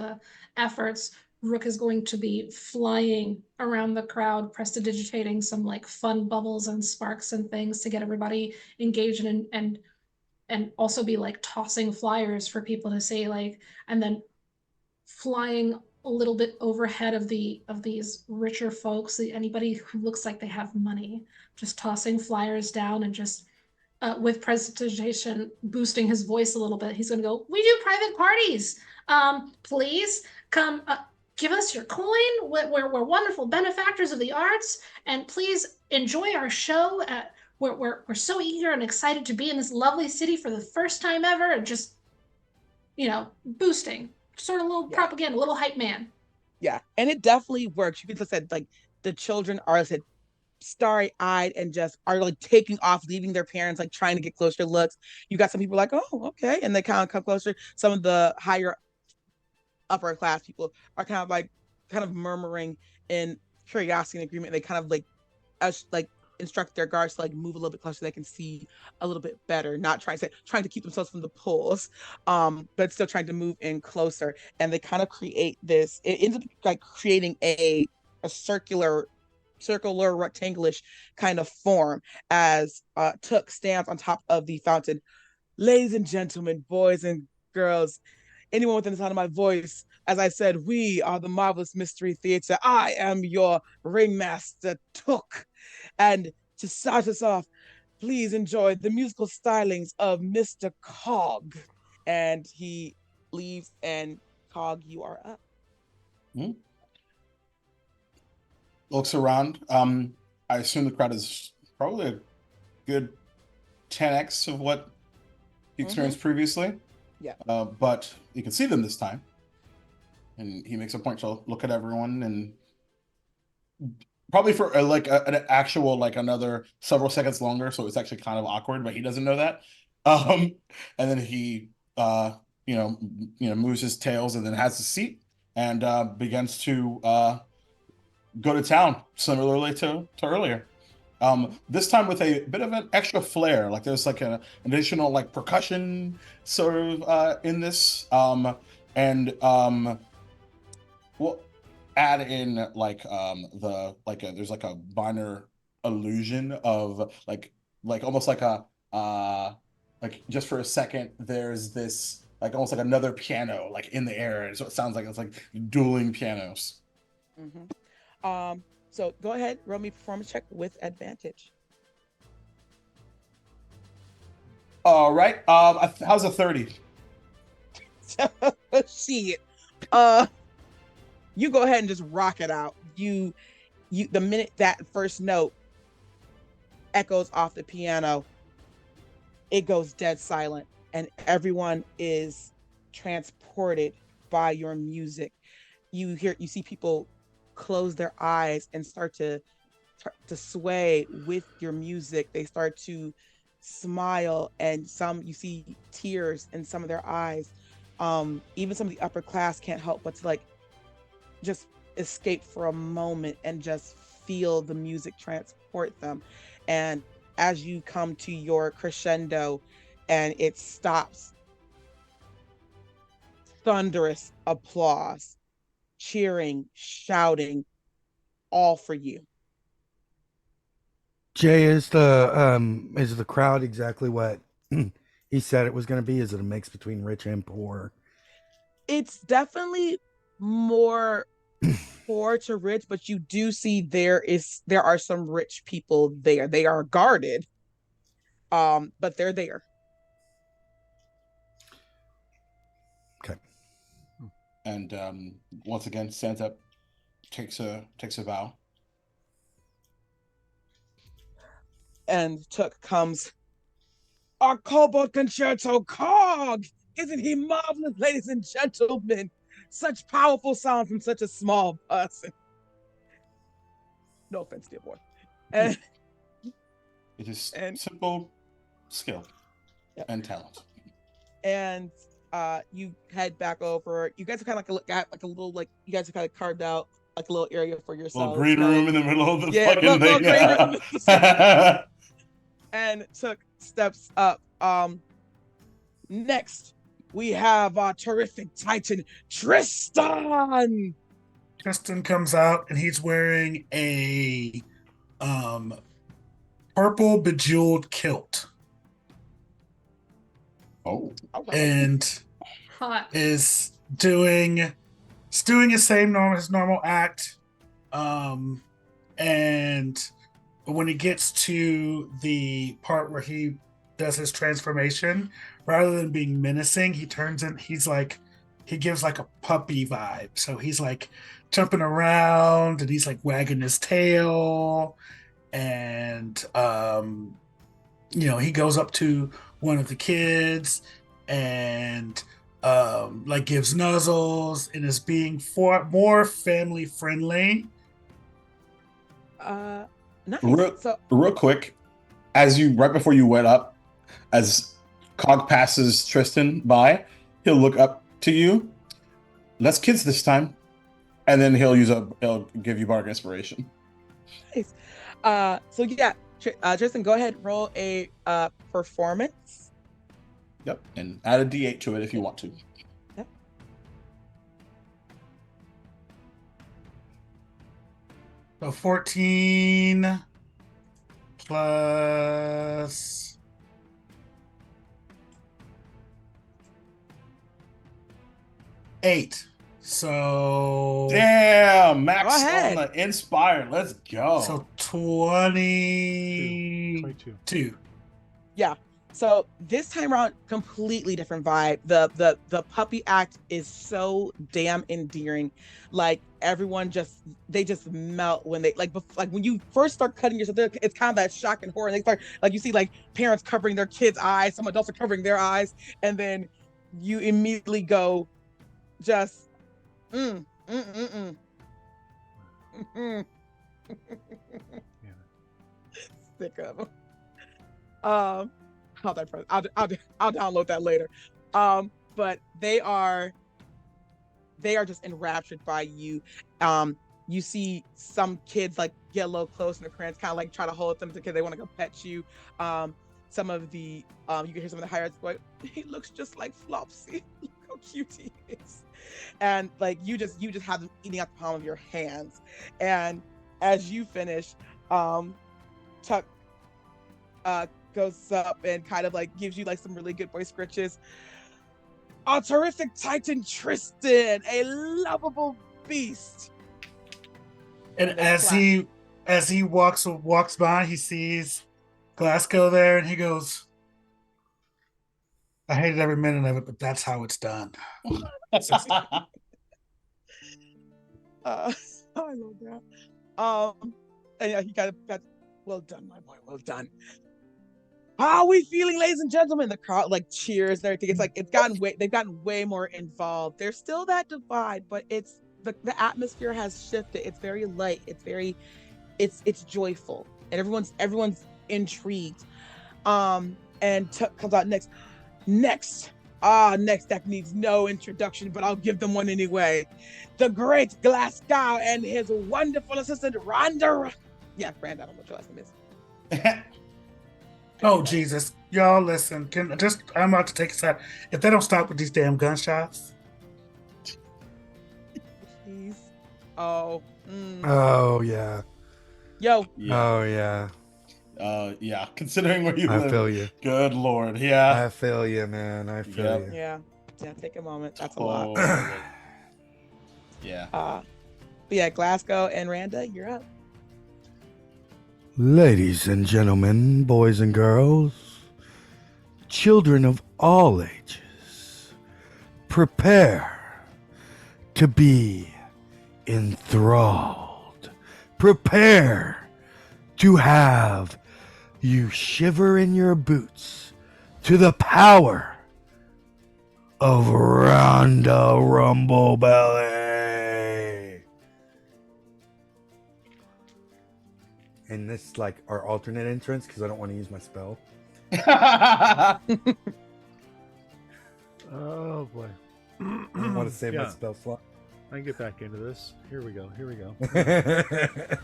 efforts, Rook is going to be flying around the crowd, prestidigitating some like fun bubbles and sparks and things to get everybody engaged and also be like tossing flyers for people to see, like, and then flying a little bit overhead of these richer folks, anybody who looks like they have money, just tossing flyers down and just with presentation boosting his voice a little bit. He's going to go, "We do private parties. Please come give us your coin. We're wonderful benefactors of the arts, and please enjoy our show. We're so eager and excited to be in this lovely city for the first time ever." And just, boosting, sort of a little propaganda, a little hype man. Yeah, and it definitely works. You can just said like the children are said starry eyed and just are like taking off, leaving their parents, like trying to get closer looks. You got some people like, "Oh, okay," and they kind of come closer. Some of the higher upper class people are kind of murmuring in curiosity and agreement. They kind of like instruct their guards to like move a little bit closer so they can see a little bit better, not trying to keep themselves from the pulls, but still trying to move in closer. And they kind of create this, it ends up like creating a circular rectangulish kind of form as Took stands on top of the fountain. "Ladies and gentlemen, boys and girls, anyone within the sound of my voice, as I said, we are the Marvelous Mystery Theater. I am your ringmaster, Took. And to start us off, please enjoy the musical stylings of Mr. Cog." And he leaves, and Cog, you are up. Hmm. Looks around. I assume the crowd is probably a good 10x of what he experienced previously. Yeah. But you can see them this time. And he makes a point to look at everyone, and probably for an actual like another several seconds longer, so it's actually kind of awkward, but he doesn't know that. And then he moves his tails and then has a seat and begins to go to town, similarly to earlier. This time with a bit of an extra flair, like there's like an additional like percussion sort of in this, and we'll add in like there's like a minor illusion of like almost like a like just for a second there's this like almost like another piano like in the air, and so it sounds like it's like dueling pianos. So go ahead, roll me performance check with advantage. All right. How's a 30? Shit. You go ahead and just rock it out. You the minute that first note echoes off the piano, it goes dead silent, and everyone is transported by your music. You see people close their eyes and start to sway with your music. They start to smile, and some you see tears in some of their eyes. Even some of the upper class can't help but to like just escape for a moment and just feel the music transport them. And as you come to your crescendo and it stops, thunderous applause, cheering, shouting, all for you. Jay, is the crowd exactly what he said it was going to be? Is it a mix between rich and poor? It's definitely more poor to rich, but you do see there are some rich people there. They are guarded, but they're there. Okay. And once again, stands up, takes a bow. And Took comes. Our Cobalt Concerto Cog! Isn't he marvelous, ladies and gentlemen? Such powerful sound from such a small person. No offense, dear boy. And, It is and simple skill Yep. and talent. and you head back over. You guys are kind of like a little like you guys have kind of carved out like a little area for yourselves. Little green room in the middle of the Yeah, fucking little thing. green room. Yeah. And Took steps up. Next we have our terrific Titan Tristan. Tristan comes out and he's wearing a purple bejeweled kilt Oh. and Hot. is doing his normal act. And when he gets to the part where he does his transformation, rather than being menacing, he gives like a puppy vibe. So he's like jumping around and he's like wagging his tail, and he goes up to one of the kids and like gives nuzzles and is being more family friendly. Nice. Real quick, right before you went up, as Cog passes Tristan by, he'll look up to you. Less kids this time, and then he'll give you bardic inspiration. Nice. So yeah, Tristan, go ahead, roll a performance. Yep, and add a D8 to it if you want to. Yep. So 14 plus 8. So damn, max Go ahead. on the inspired. Let's go. So 22. Yeah. So this time around, completely different vibe. The puppy act is so damn endearing. Like everyone they just melt when they like when you first start cutting yourself. It's kind of that shock and horror. And they start like you see like parents covering their kids' eyes, some adults are covering their eyes, and then you immediately go, just sick of them. I'll download that later. But they are just enraptured by you. You see some kids like get a little close and their parents kind of like try to hold them because they want to go pet you. Some of the you can hear some of the higher going, he looks just like Flopsy. Look how cute he is. And like you just have them eating out the palm of your hands. And as you finish, Tuck goes up and kind of like gives you like some really good voice scritches. Our terrific Titan Tristan, a lovable beast. And as he walks by, he sees Glasgow there, and he goes, "I hated every minute of it, but that's how it's done." I love that. And yeah, he kind of got, well done, my boy, well done. How are we feeling, ladies and gentlemen? The crowd like cheers and everything. It's like they've gotten way more involved. There's still that divide, but it's the atmosphere has shifted. It's very light. It's very it's joyful, and everyone's intrigued. and comes out next. Next deck needs no introduction, but I'll give them one anyway. The great Glasgow and his wonderful assistant, Rhonda. Yeah, Brand, I don't know what your last name is. Oh Jesus, y'all listen. I'm about to take a side. If they don't stop with these damn gunshots. Please. Oh. Oh yeah. Yo. Yeah. Oh yeah. Yeah. Considering where you I live. feel you. Good Lord. Yeah. I feel you, man. I feel Yep. you. Yeah. Take a moment. That's a lot. Totally. Yeah. But yeah, Glasgow and Randa, you're up. Ladies and gentlemen, boys and girls, children of all ages, prepare to be enthralled. Prepare to have you shiver in your boots to the power of Ronda Rumblebelly. And this is like our alternate entrance because I don't want to use my spell. Oh boy. I don't want to save my Yeah. spell slot. I can get back into this. Here we go. Yeah.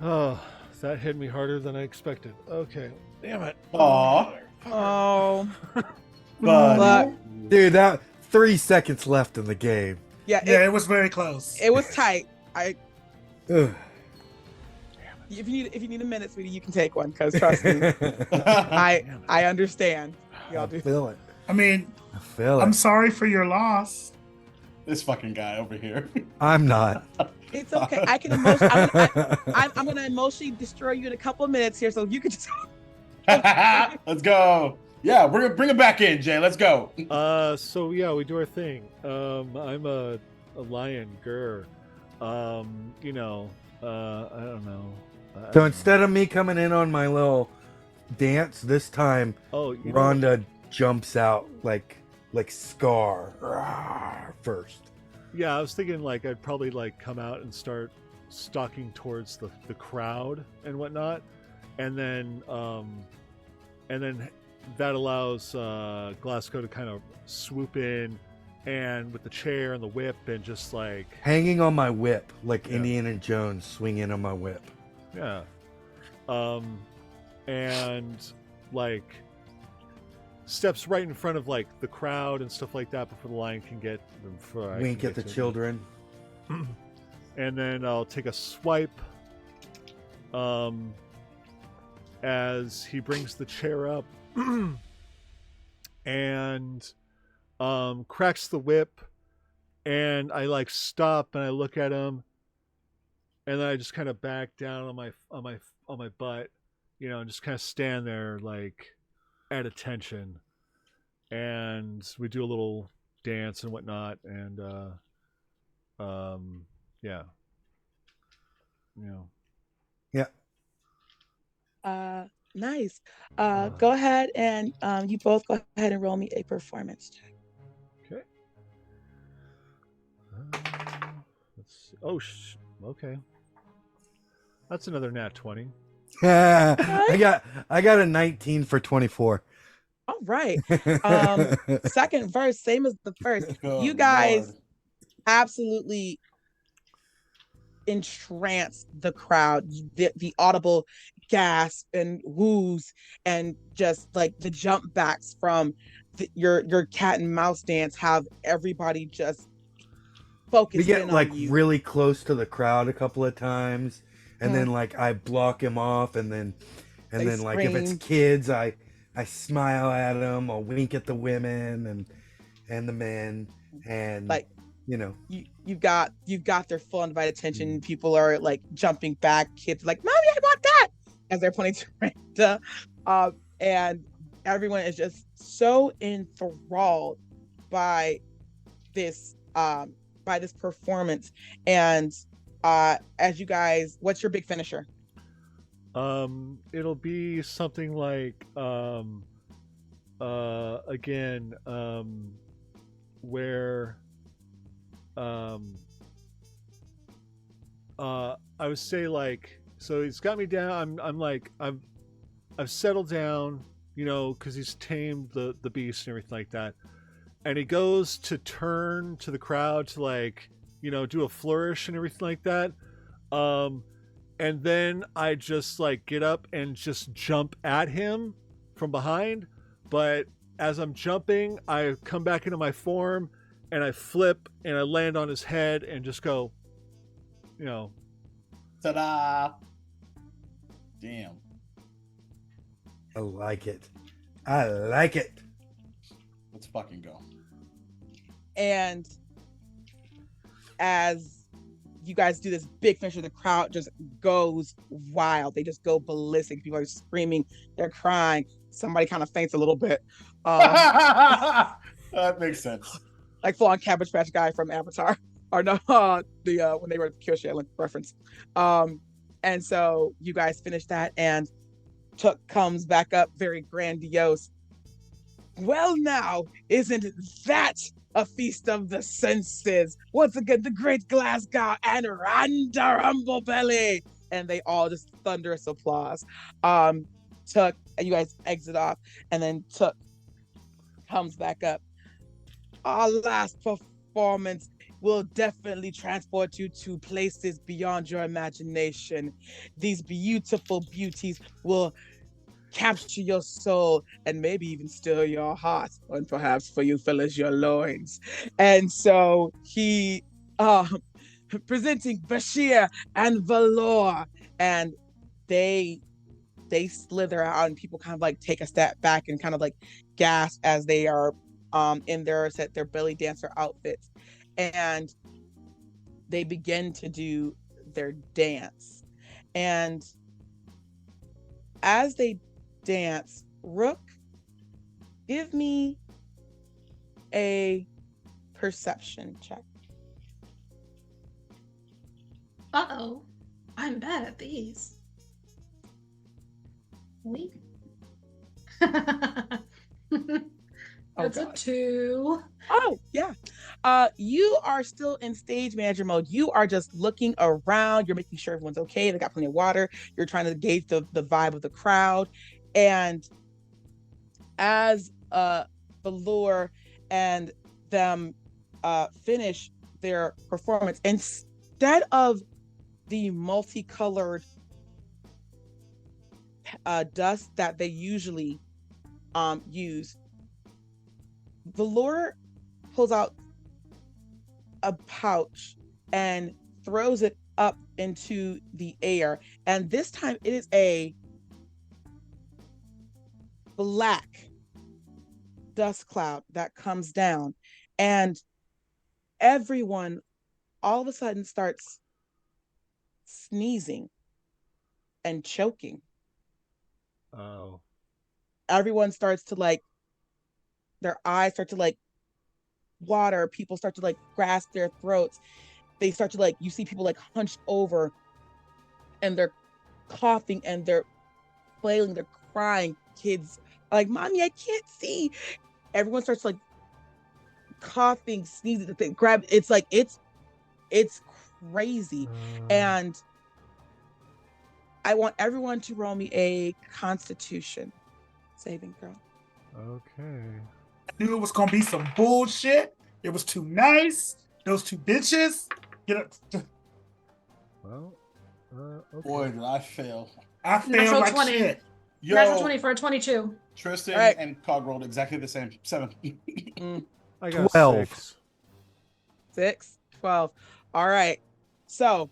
Oh, that hit me harder than I expected. Okay. Damn it. Aw. Oh. But Dude, that 3 seconds left in the game. Yeah, Yeah, it was very close. it was tight. Ugh. If you need a minute, sweetie, you can take one, because trust me, I understand. Y'all I do. feel it. I mean, I feel I'm it. sorry for your loss. this fucking guy over here. I'm not. It's okay. I can I'm gonna emotionally destroy you in a couple of minutes here, so you can just. Let's go. Yeah, we're gonna bring it back in, Jay. Let's go. So yeah, we do our thing. I'm a lion gur. I don't know. So instead of me coming in on my little dance, this time Rhonda jumps out like Scar first. Yeah, I was thinking like I'd probably like come out and start stalking towards the crowd and whatnot, and then that allows Glasgow to kind of swoop in, and with the chair and the whip and just like Hanging on my whip, like Yeah. Indiana Jones swinging on my whip. yeah, and like steps right in front of like the crowd and stuff like that before the lion can get them. Before I Wink can at the get to children. and then I'll take a swipe as he brings the chair up and cracks the whip, and I like stop and I look at him, and then I just kind of back down on my butt, and just kind of stand there like at attention, and we do a little dance and whatnot, and yeah. Nice. Go ahead and you both go ahead and roll me a performance check. Okay. Let's see. Oh, okay. That's another nat 20. I got a 19 for 24. All right. Second verse, same as the first. Oh, You guys Lord. absolutely entranced the crowd. The audible gasp and woos and just like the jump backs from your cat and mouse dance have everybody just focused We get in like on you. really close to the crowd a couple of times, and then like I block him off, and then like if it's scream. kids, I smile at them, I'll wink at the women and the men, and Like you've got their full undivided attention. People are like jumping back. Kids are like, "Mommy, I want that!" as they're pointing to Randa. And everyone is just so enthralled by this performance. And as you guys, what's your big finisher? It'll be something like again where I would say like, so he's got me down. I'm I've settled down, because he's tamed the beast and everything like that. And he goes to turn to the crowd to do a flourish and everything like that. And then I just get up and just jump at him from behind. But as I'm jumping, I come back into my form and I flip and I land on his head and just go, Ta-da! Damn. I like it. I like it. Let's fucking go. And as you guys do this big finisher, the crowd just goes wild. They just go ballistic. People are screaming, they're crying. Somebody kind of faints a little bit. That makes sense. Like full on Cabbage Patch guy from Avatar. Or no, when they were Kyoshi reference. And so you guys finish that, and Took comes back up very grandiose. Well, now, isn't that a feast of the senses? Once again, the great Glasgow and Randa Rumblebelly. And they all just thunderous applause. Took, and you guys exit off, and then Took comes back up. Our last performance will definitely transport you to places beyond your imagination. These beautiful beauties will capture your soul and maybe even stir your heart, and perhaps for you fellas, your loins. And so he presenting Bashir and Valor, and they slither out, and people kind of take a step back and kind of gasp as they are in their belly dancer outfits, and they begin to do their dance. And as they dance, Rook, give me a perception check. Uh-oh. I'm bad at these. Wait. That's a 2. Oh, yeah. You are still in stage manager mode. You are just looking around. You're making sure everyone's okay. They got plenty of water. You're trying to gauge the vibe of the crowd. And as Valor and them finish their performance, instead of the multicolored dust that they usually use, Valor pulls out a pouch and throws it up into the air. And this time it is a black dust cloud that comes down. And everyone all of a sudden starts sneezing and choking. Oh. Everyone starts to their eyes start to water. People start to grasp their throats. They start to you see people hunched over, and they're coughing and they're flailing, they're crying. Kids Mommy, I can't see. Everyone starts coughing, sneezing. They grab. It's it's crazy. And I want everyone to roll me a Constitution saving throw. Okay. I knew it was gonna be some bullshit. It was too nice. Those two bitches. Get up. Well, okay. Boy, did I fail. I failed Natural like 20. shit. Yo, Natural 20 for a 22. Tristan Right. and Cog rolled exactly the same. 7. I got 12. 6. 6, 12. All right. So,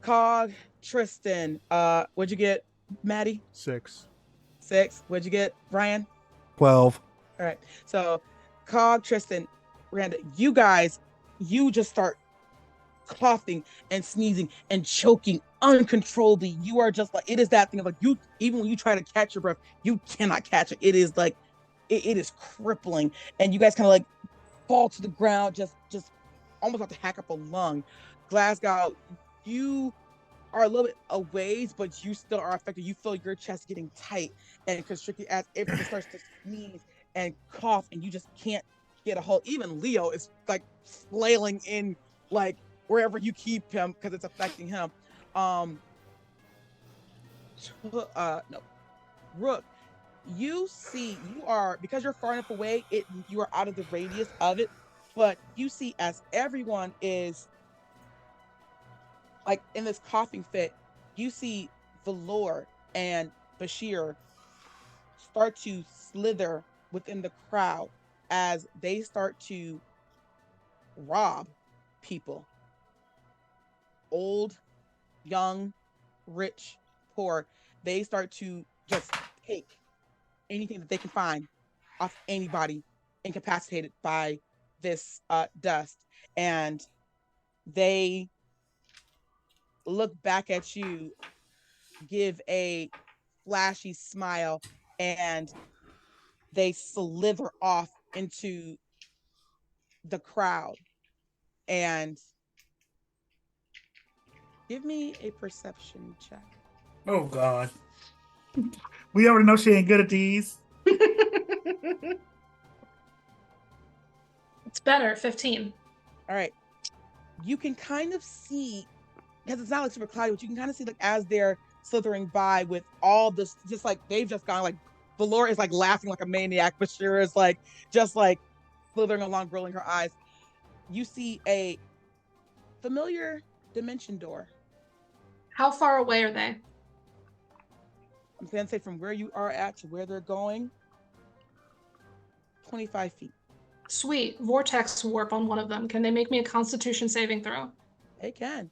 Cog, Tristan, what'd you get, Maddie? 6. 6. What'd you get, Brian? 12. All right. So, Cog, Tristan, Randa, you guys, you just start coughing and sneezing and choking uncontrollably. You are just it is that thing of you, even when you try to catch your breath, you cannot catch it. It is it is crippling. And you guys kind of fall to the ground, just almost about to hack up a lung. Glasgow, you are a little bit a ways, but you still are affected. You feel your chest getting tight and constricted as everyone starts to sneeze and cough, and you just can't get a hold. Even Leo is flailing in wherever you keep him because it's affecting him. no, Rook, you see, you are, because you're far enough away, you are out of the radius of it, but you see as everyone is like in this coughing fit, you see Valor and Bashir start to slither within the crowd as they start to rob people. Old, young, rich, poor. They start to just take anything that they can find off anybody incapacitated by this dust. And they look back at you, give a flashy smile, and they slither off into the crowd. And give me a perception check. Oh God. We already know she ain't good at these. It's better, 15. All right. You can kind of see, because it's not like super cloudy, but you can kind of see like as they're slithering by with all this, just like they've just gone like, Valor is like laughing like a maniac, but Shira is like just like slithering along, rolling her eyes. You see a familiar dimension door. How far away are they? I'm going to say from where you are at to where they're going, 25 feet. Sweet. Vortex warp on one of them. Can they make me a Constitution saving throw? They can.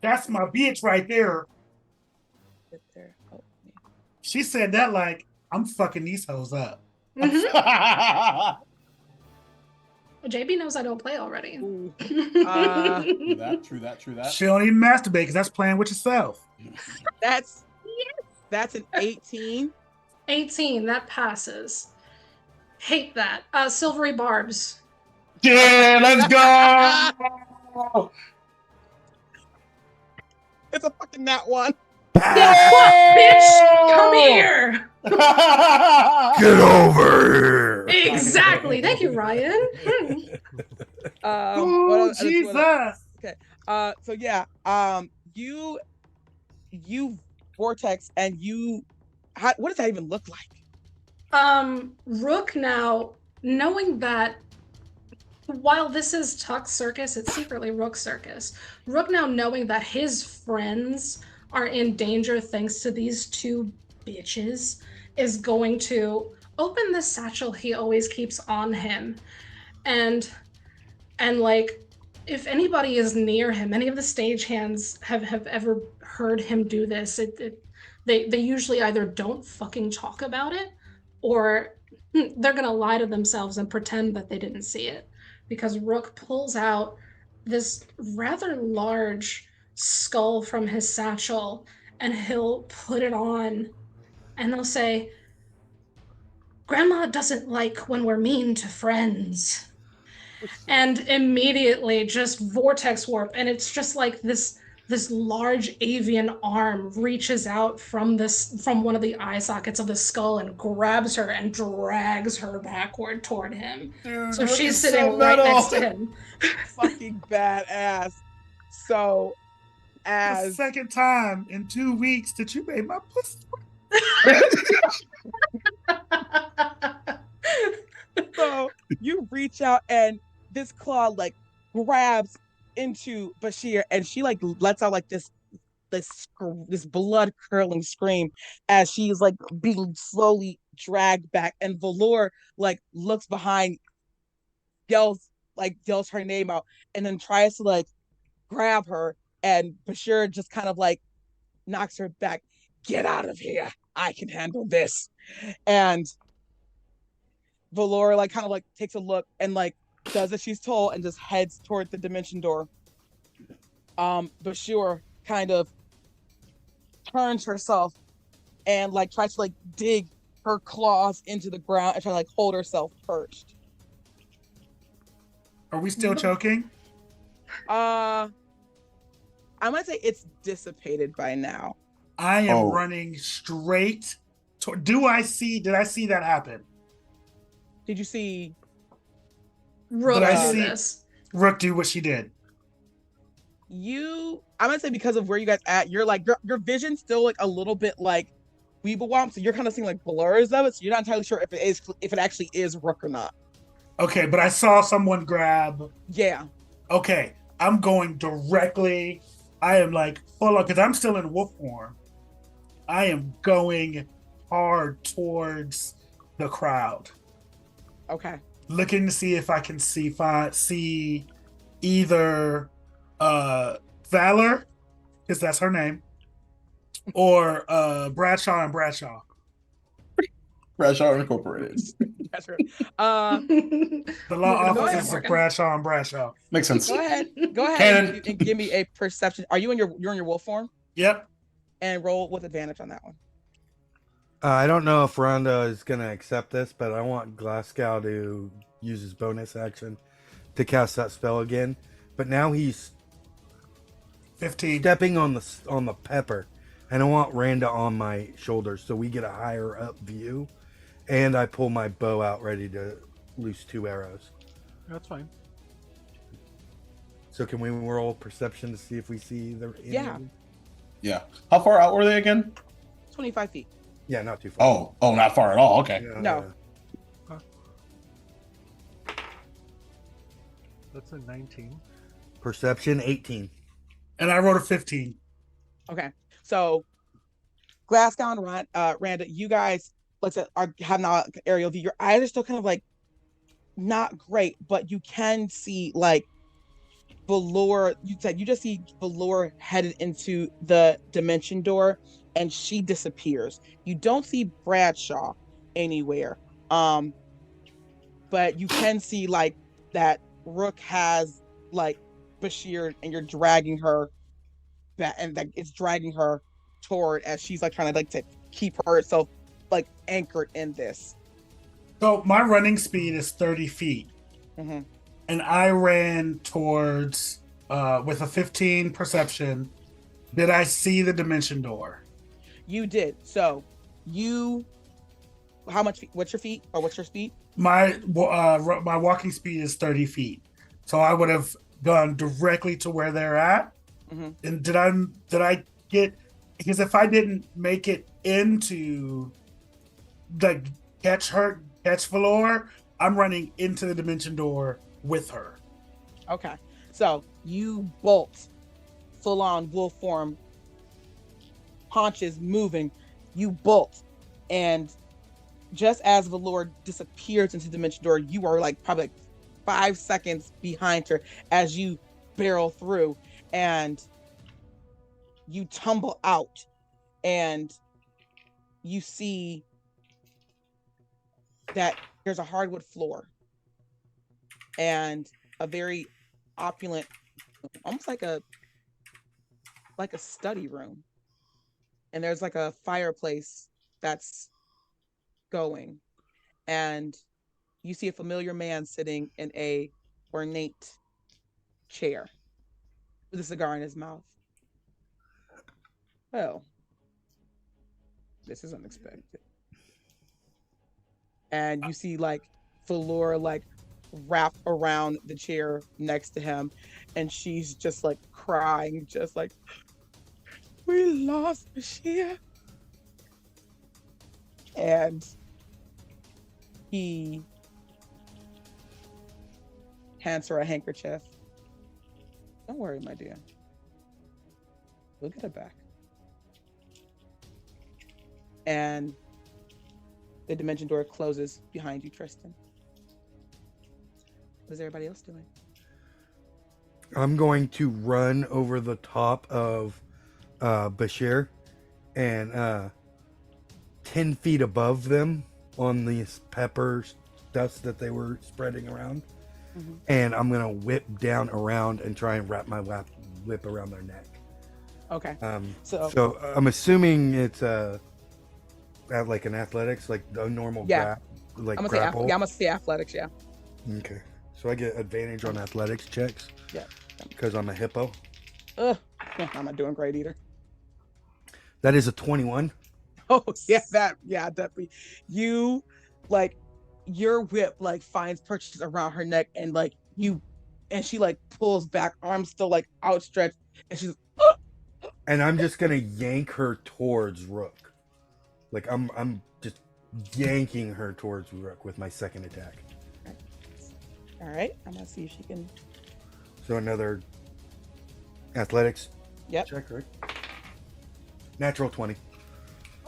That's my bitch right there. Get there. Oh, yeah. She said that like, I'm fucking these hoes up. JB knows I don't play already. Ooh. True that. She don't even masturbate because that's playing with yourself. That's an 18. 18, that passes. Hate that. Silvery barbs. Yeah, let's go. It's a fucking nat one. Bitch, come here. Get over here. Exactly. Thank you, Ryan. Oh, Jesus. Okay. So yeah. You Vortex and you. What does that even look like? Rook now, knowing that while this is Tuck's circus, it's secretly Rook's circus. Rook now knowing that his friends are in danger thanks to these two bitches is going to open the satchel he always keeps on him. And like, if anybody is near him, any of the stagehands have ever heard him do this, they usually either don't fucking talk about it, or they're gonna lie to themselves and pretend that they didn't see it. Because Rook pulls out this rather large skull from his satchel and he'll put it on and they'll say, "Grandma doesn't like when we're mean to friends." And immediately just vortex warp, and it's just like this large avian arm reaches out from one of the eye sockets of the skull and grabs her and drags her backward toward him. Dude, so Rook she's is sitting so right metal. next to him. Fucking badass. So The as second time in 2 weeks that you made my pussy. so you reach out and this claw like grabs into Bashir and she like lets out like this blood curdling scream as she's like being slowly dragged back, and Valor like looks behind, yells her name out, and then tries to like grab her, and Bashir just kind of like knocks her back. Get out of here. I can handle this. And Valor like kind of like takes a look and like does as she's told and just heads toward the dimension door. Bashir kind of turns herself and like tries to like dig her claws into the ground and try to like hold herself perched. Are we still choking? I'm gonna say it's dissipated by now. I am running straight. Did I see that happen? Did you see Rook Did I do see this? Rook do what she did? I'm gonna say because of where you guys at, you're like your vision's still like a little bit like Weeble, so you're kind of seeing like blurs of it, so you're not entirely sure if it actually is Rook or not. Okay, but I saw someone grab. Yeah. Okay, I'm going directly. I am like full on because I'm still in wolf form. I am going hard towards the crowd, Okay. looking to see if I can see either Valor, because that's her name, or Bradshaw and Bradshaw. Bradshaw Incorporated. That's right. The law Morgan, offices of Bradshaw and Bradshaw. Makes sense. Go ahead Cannon. and give me a perception. Are you in your wolf form? Yep. And roll with advantage on that one. I don't know if Rhonda is going to accept this, but I want Glasgow to use his bonus action to cast that spell again. But now he's 15. stepping on the pepper, and I want Randa on my shoulders so we get a higher up view. And I pull my bow out ready to loose 2 arrows. That's fine. So can we roll perception to see if we see the Yeah. Yeah. How far out were they again? 25 feet. Yeah, not too far. Oh, not far at all. Okay. Yeah, No. That's a 19. Perception 18. And I wrote a 15. Okay. So Glasgow and Randa, you guys have now aerial view. Your eyes are still kind of like not great, but you can see like Valor. You just see Valor headed into the dimension door, and she disappears. You don't see Bradshaw anywhere. But you can see like that Rook has like Bashir, and you're dragging her back, and that it's dragging her toward as she's like trying to keep herself like anchored in this. So my running speed is 30 feet. Mm-hmm. And I ran towards with a 15 perception. Did I see the dimension door? You did. So how much? What's your feet or what's your speed? My walking speed is 30 feet. So I would have gone directly to where they're at. Mm-hmm. And did I get, because if I didn't make it into the catch Valor, I'm running into the dimension door with her. Okay. So you bolt full on wolf form, haunches moving, you bolt, and just as Valor disappears into the dimension door, you are like probably like 5 seconds behind her as you barrel through, and you tumble out, and you see that there's a hardwood floor and a very opulent, almost like a study room, and there's like a fireplace that's going, and you see a familiar man sitting in a ornate chair with a cigar in his mouth. Well, this is unexpected. And you see like Valor like wrap around the chair next to him, and she's just like crying, just like, we lost Bashir. And he hands her a handkerchief. Don't worry, my dear. We'll get it back. And the dimension door closes behind you, Tristan. What is everybody else doing? I'm going to run over the top of Bashir and 10 feet above them on these pepper dust that they were spreading around. Mm-hmm. And I'm going to whip down around and try and wrap my whip around their neck. Okay. So I'm assuming it's like an athletics, like a normal grapple. I'm gonna say athletics, yeah. Okay. So I get advantage on athletics checks. Yeah. Because I'm a hippo. I'm not doing great either. That is a 21. Oh yeah, definitely. You like your whip like finds purchase around her neck, and like you and she like pulls back, arms still like outstretched, and she's And I'm just gonna yank her towards Rook. Like I'm just yanking her towards Rook with my second attack. all right. I'm gonna see if she can. So another athletics Yep. check, right? Natural 20.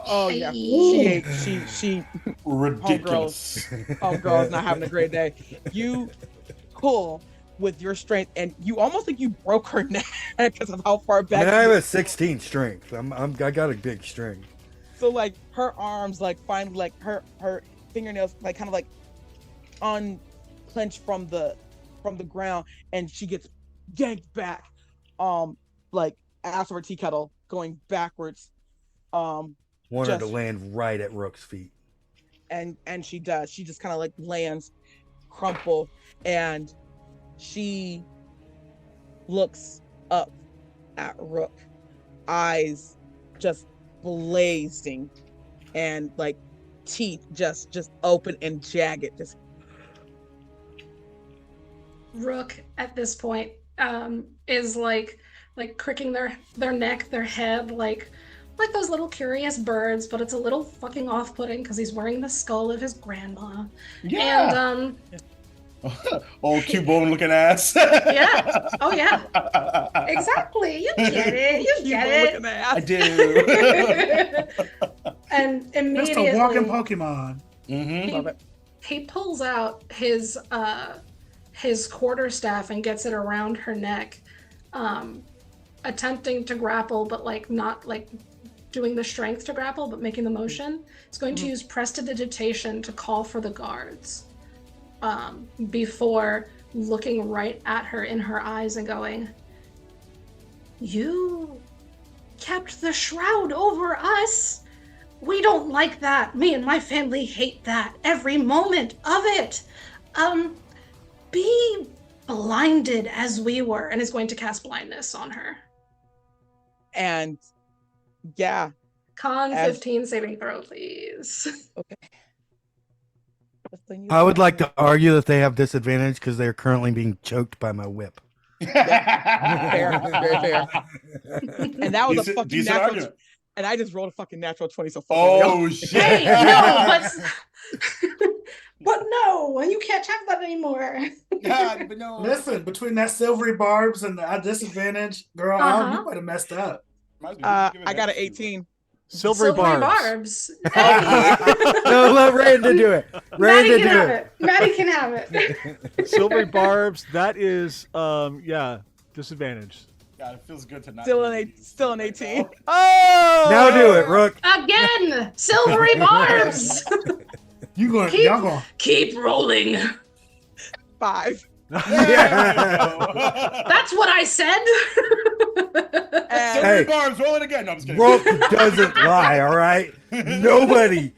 Oh yeah, Hey. she Ridiculous. homegirl's not having a great day. You pull with your strength, and you almost think you broke her neck because of how far I back. mean, I you have a 16 strength. I got a big strength. So like her arms like finally like her fingernails like kind of like unclenched from the ground, and she gets yanked back, like ass over tea kettle going backwards, Want her to just land right at Rook's feet. and she does. She just kind of like lands crumple, and she looks up at Rook, eyes just blazing, and like teeth just open and jagged. Just Rook at this point is like cricking their neck, their head, like those little curious birds, but it's a little fucking off-putting because he's wearing the skull of his grandma. Yeah. And Old Cubone looking ass. yeah. Oh yeah. Exactly. You get it. You keep on get looking at I ass. do. And Just immediately a walking Pokemon. Mm-hmm. Love it. he pulls out his quarterstaff and gets it around her neck, attempting to grapple, but like not like doing the strength to grapple, but making the motion. It's going to use prestidigitation to call for the guards, before looking right at her in her eyes and going, "You kept the shroud over us. We don't like that. Me and my family hate that. Every moment of it. Be blinded as we were," and is going to cast blindness on her. And yeah, Con As- 15 saving throw, please. I would like to argue that they have disadvantage because they are currently being choked by my whip. fair, very fair. And that was a Decent- fucking decent natural. argument. And I just rolled a fucking natural 20. So fuck all y'all. Oh shit! Hey, no, but no, you can't have that anymore. God, but no. Listen, between that silvery barbs and the disadvantage, girl, Uh-huh. you might have messed up. I got an 18. Silvery barbs. No, let Randa do it. Maddie Randa can do have it. it. Maddie can have it. Silvery barbs. That is, disadvantage. God, it feels good to not. Still an 18. Oh, Now do it, Rook. Again, silvery barbs. Y'all going. Keep rolling. 5. Yeah. That's what I said. And Silvery Hey. barbs, roll it again. No, I'm just kidding. Rook doesn't lie, all right? Nobody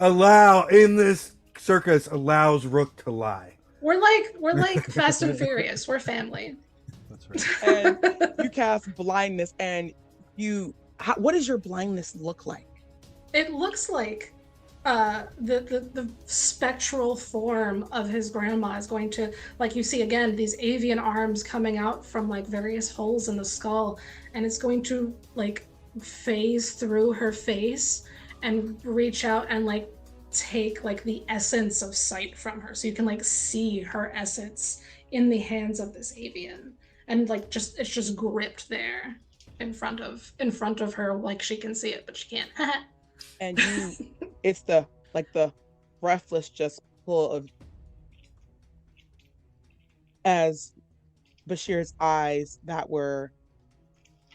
in this circus allows Rook to lie. We're like Fast and Furious. We're family. That's right. and you cast blindness, and what does your blindness look like? It looks like the spectral form of his grandma is going to, like, you see again these avian arms coming out from like various holes in the skull, and it's going to like phase through her face and reach out and like take like the essence of sight from her, so you can like see her essence in the hands of this avian, and like it's just gripped there in front of her, like she can see it but she can't. And it's the breathless just pull of, as Bashir's eyes that were,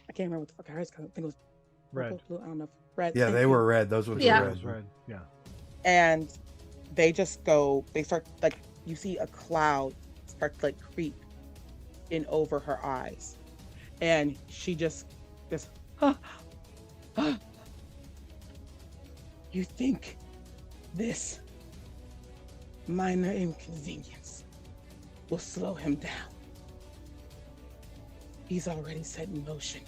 I can't remember what the fuck her eyes, I think it was Red. purple, blue, I don't know, red. Yeah, thank they you. were red. Those ones Yeah. were That was red. red. Yeah. And they start like, you see a cloud start to like creep in over her eyes, and she just you think this minor inconvenience will slow him down? He's already set in motion.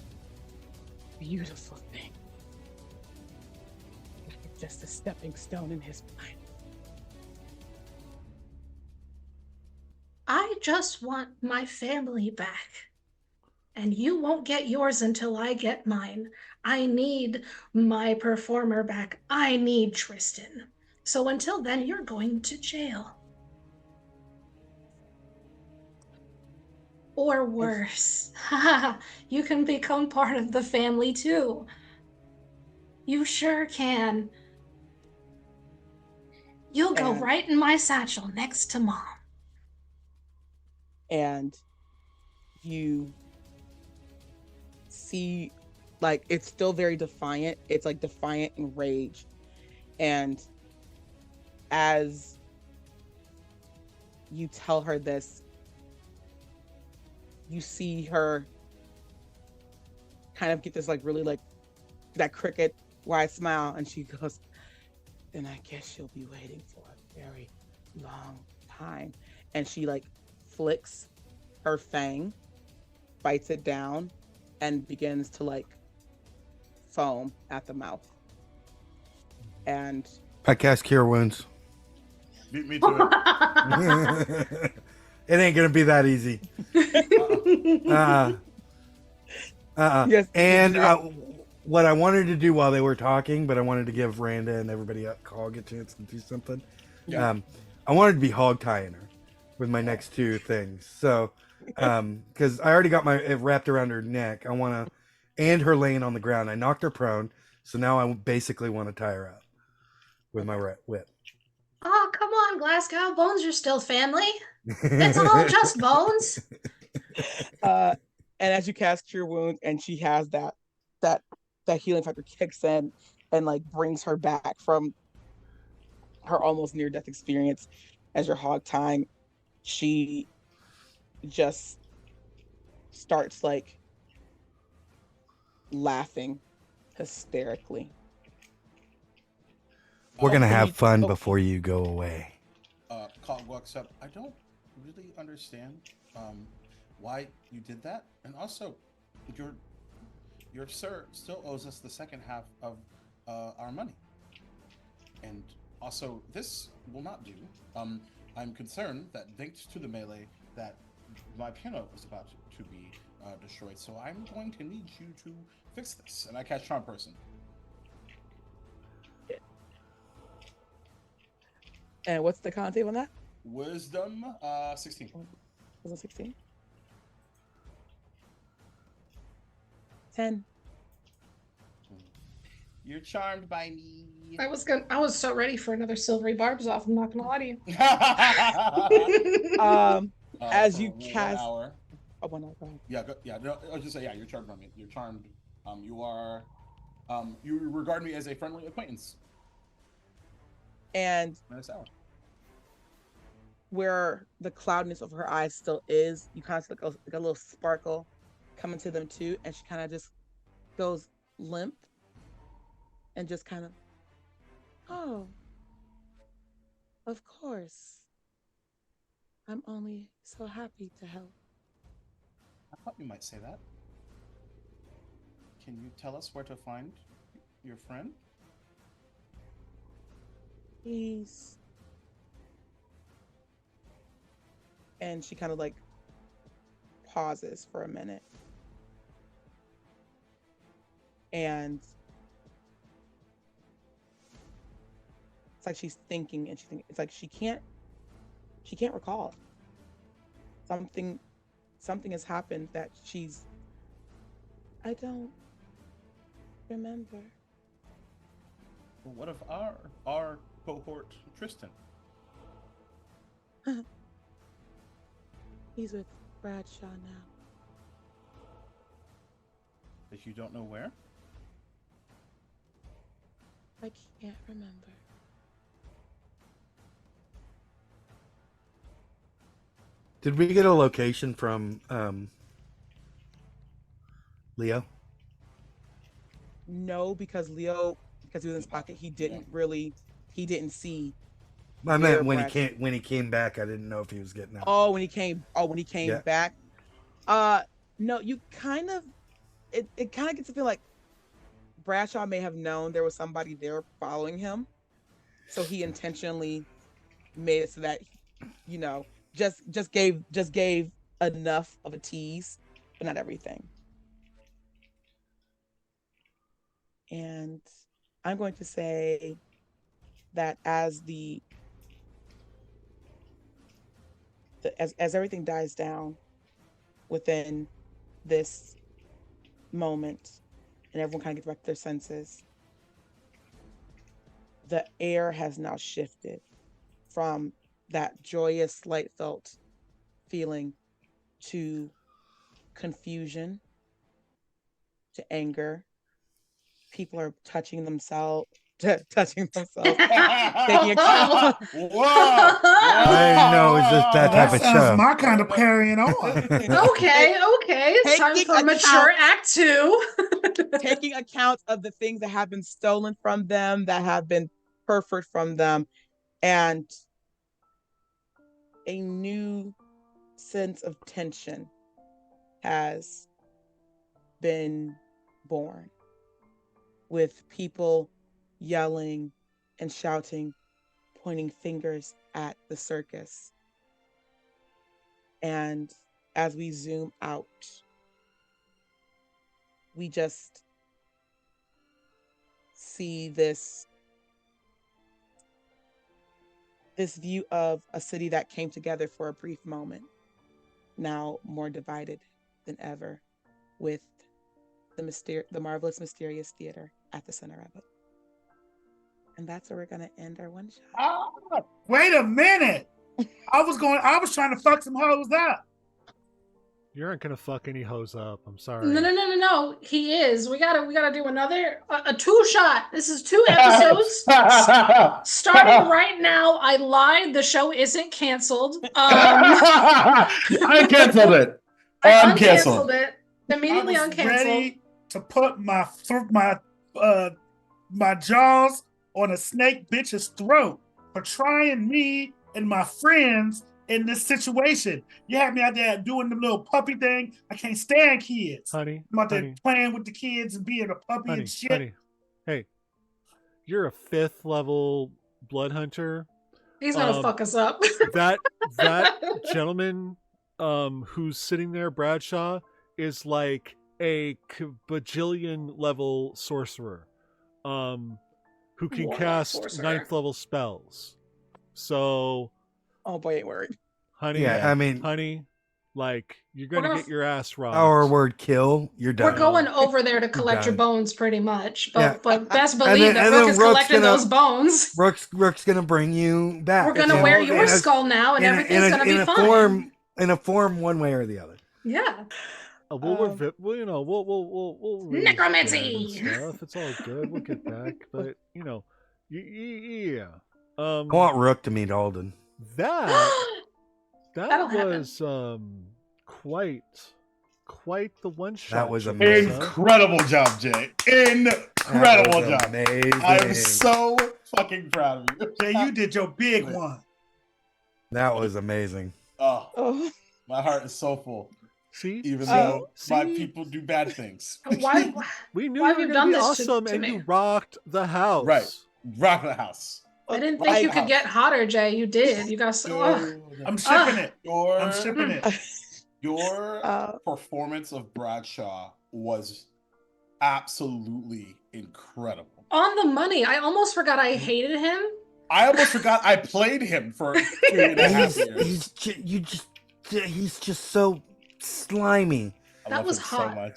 Beautiful thing. Like just a stepping stone in his mind. I just want my family back. And you won't get yours until I get mine. I need my performer back. I need Tristan. So until then, you're going to jail. Or worse. You can become part of the family too. You sure can. You'll go And- right in my satchel next to Mom. And you see, like, it's still very defiant. It's like defiant and rage. And as you tell her this, you see her kind of get this like really like that cricket wide smile, and she goes, then I guess she'll be waiting for a very long time. And she like flicks her fang, bites it down, and begins to like foam at the mouth. And I cast Cure Wounds. Beat me to it. It ain't gonna be that easy. Yes, And yes, what I wanted to do while they were talking, but I wanted to give Randa and everybody a Hog a chance to do something. Yeah. I wanted to be hog tying her with my next two things. So, because I already got it wrapped around her neck, I want to, and her laying on the ground. I knocked her prone, so now I basically want to tie her up with my whip. Oh, come on, Glasgow. Bones are still family. It's all just bones. and as you cast Cure Wounds, and she has that healing factor kicks in and like brings her back from her almost near death experience as you're hog tying, she just starts like laughing hysterically. We're gonna have fun Oh. before you go away. Cog walks up. I don't really understand why you did that, and also, your sir still owes us the second half of our money, and also this will not do. I'm concerned that thanks to the melee that my piano is about to be destroyed, so I'm going to need you to fix this. And I cast Charm Person. And what's the con save on that? Wisdom 16. Was it 16? 10. You're charmed by me. I was so ready for another silvery barbs off. I'm not gonna lie to you. As for you 1 cast hour. oh, 1 hour. Go ahead. Yeah, yeah. No, I was just say, yeah, you're charmed by me. You're charmed. You are. You regard me as a friendly acquaintance. And Nice hour. where the cloudiness of her eyes still is, you kind of see like a little sparkle coming to them too, and she kind of just goes limp and just kind of, oh, of course. I'm only so happy to help. I thought you might say that. Can you tell us where to find your friend? He's and she kind of like pauses for a minute, and it's like she's thinking, and it's like she can't recall. Something has happened that I don't remember. Well, what of our cohort, Tristan? He's with Bradshaw now. That you don't know where? I can't remember. Did we get a location from Leo? No, because he was in his pocket, he didn't see. I Where meant Bradshaw- when he came back, I didn't know if he was getting out. Oh, when he came Yeah. back. No, you kind of it kind of gets to feel like Bradshaw may have known there was somebody there following him. So he intentionally made it so that, just gave enough of a tease, but not everything. And I'm going to say that as everything dies down within this moment and everyone kind of gets back to their senses, the air has now shifted from that joyous, light felt feeling to confusion, to anger. People are touching themselves, taking account. Whoa! I didn't know it was just that type That of sounds show. my kind of carrying on. Okay, it's time Taking for mature account- act 2. taking account of the things that have been stolen from them, that have been pilfered from them, and a new sense of tension has been born, with people yelling and shouting, pointing fingers at the circus. And as we zoom out, we just see this view of a city that came together for a brief moment, now more divided than ever, with the marvelous, mysterious theater at the center of it. And that's where we're gonna end our one shot. Wait a minute. I was trying to fuck some hoes up. You aren't gonna fuck any hoes up. I'm sorry. No. He is. We gotta do another a 2-shot. This is 2 episodes. Starting right now. I lied. The show isn't canceled. I canceled it. I Uncanceled. uncanceled it. Immediately I was uncanceled. ready to put my jaws on a snake bitch's throat for trying me and my friends in this situation. You had me out there doing the little puppy thing. I can't stand kids. Honey, I'm out there playing with the kids and being a puppy and shit. Honey, hey, you're a 5th level blood hunter. He's gonna fuck us up. that gentleman who's sitting there, Bradshaw, is like a bajillion level sorcerer who can cast sorcerer. 9th level spells. So Oh boy, ain't worried. honey, honey, like, you're gonna get your ass robbed. Our word kill, you're done. We're going over there to collect your bones, pretty much. But best And believe then- that and Rook then is Rook's collecting gonna- those bones. Rook's gonna bring you back. We're gonna wear your skull now, and everything's gonna be fine. In a form, one way or the other. Yeah. We'll necromancy stuff. It's all good. We'll get back, but yeah. I want Rook to meet Alden. That That'll was quite the one shot. That was amazing. Incredible job, Jay. Incredible job. Amazing. I am so fucking proud of you. Jay, you did your big one. That was amazing. Oh, My heart is so full. See, Even though my See? people do bad things. Why? we knew Why you have were you going done to be this to awesome, and me? you rocked the house. Right. Rock the house. I didn't think you could get hotter, Jay. You did. You got so. I'm shipping it. I'm shipping it. Your performance of Bradshaw was absolutely incredible. On the money. I almost forgot I hated him. I almost forgot I played him for 2.5 years. He's just so slimy. That was hot. So much.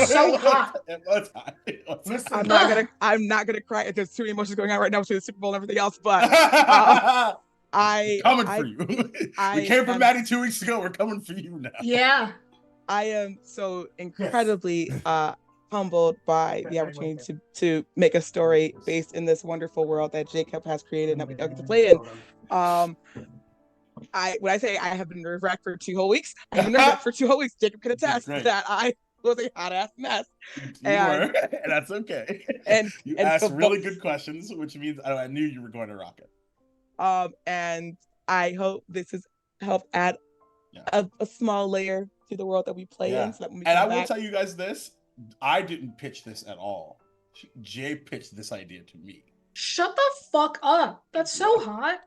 So hot. It was hot. It was Listen, I'm not gonna cry. There's too many emotions going on right now between the Super Bowl and everything else. But coming for you. We came from Maddie 2 weeks ago. We're coming for you now. Yeah. I am so incredibly humbled by the opportunity to make a story based in this wonderful world that Jacob has created and that we get to play in. When I say I have been nerve-wracked for 2 whole weeks, I have been nerve-wracked for 2 whole weeks. Jacob can attest that I was a hot-ass mess. And that's okay. And you asked really good questions, which means I knew you were going to rock it. And I hope this has helped add a small layer to the world that we play in. So that when we will tell you guys this: I didn't pitch this at all. Jay pitched this idea to me. Shut the fuck up. That's so hot.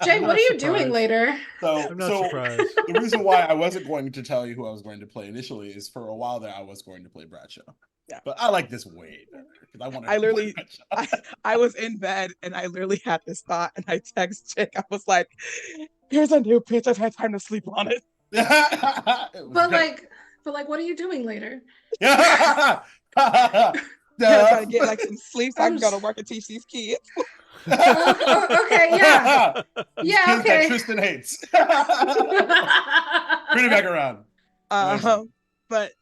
Jay, what are you doing surprised. later? I'm not surprised. The reason why I wasn't going to tell you who I was going to play initially is for a while there I was going to play Bradshaw. Yeah. But I like this way better because I wanted I to play literally, Bradshaw. I was in bed and I literally had this thought, and I text Jake. I was like, "Here's a new pitch. I've had time to sleep on it." But like, what are you doing later? I'm trying to get like some sleep so I can go to work and teach these kids. Okay, yeah. Yeah, Kids okay. that Tristan hates. Bring it back around. But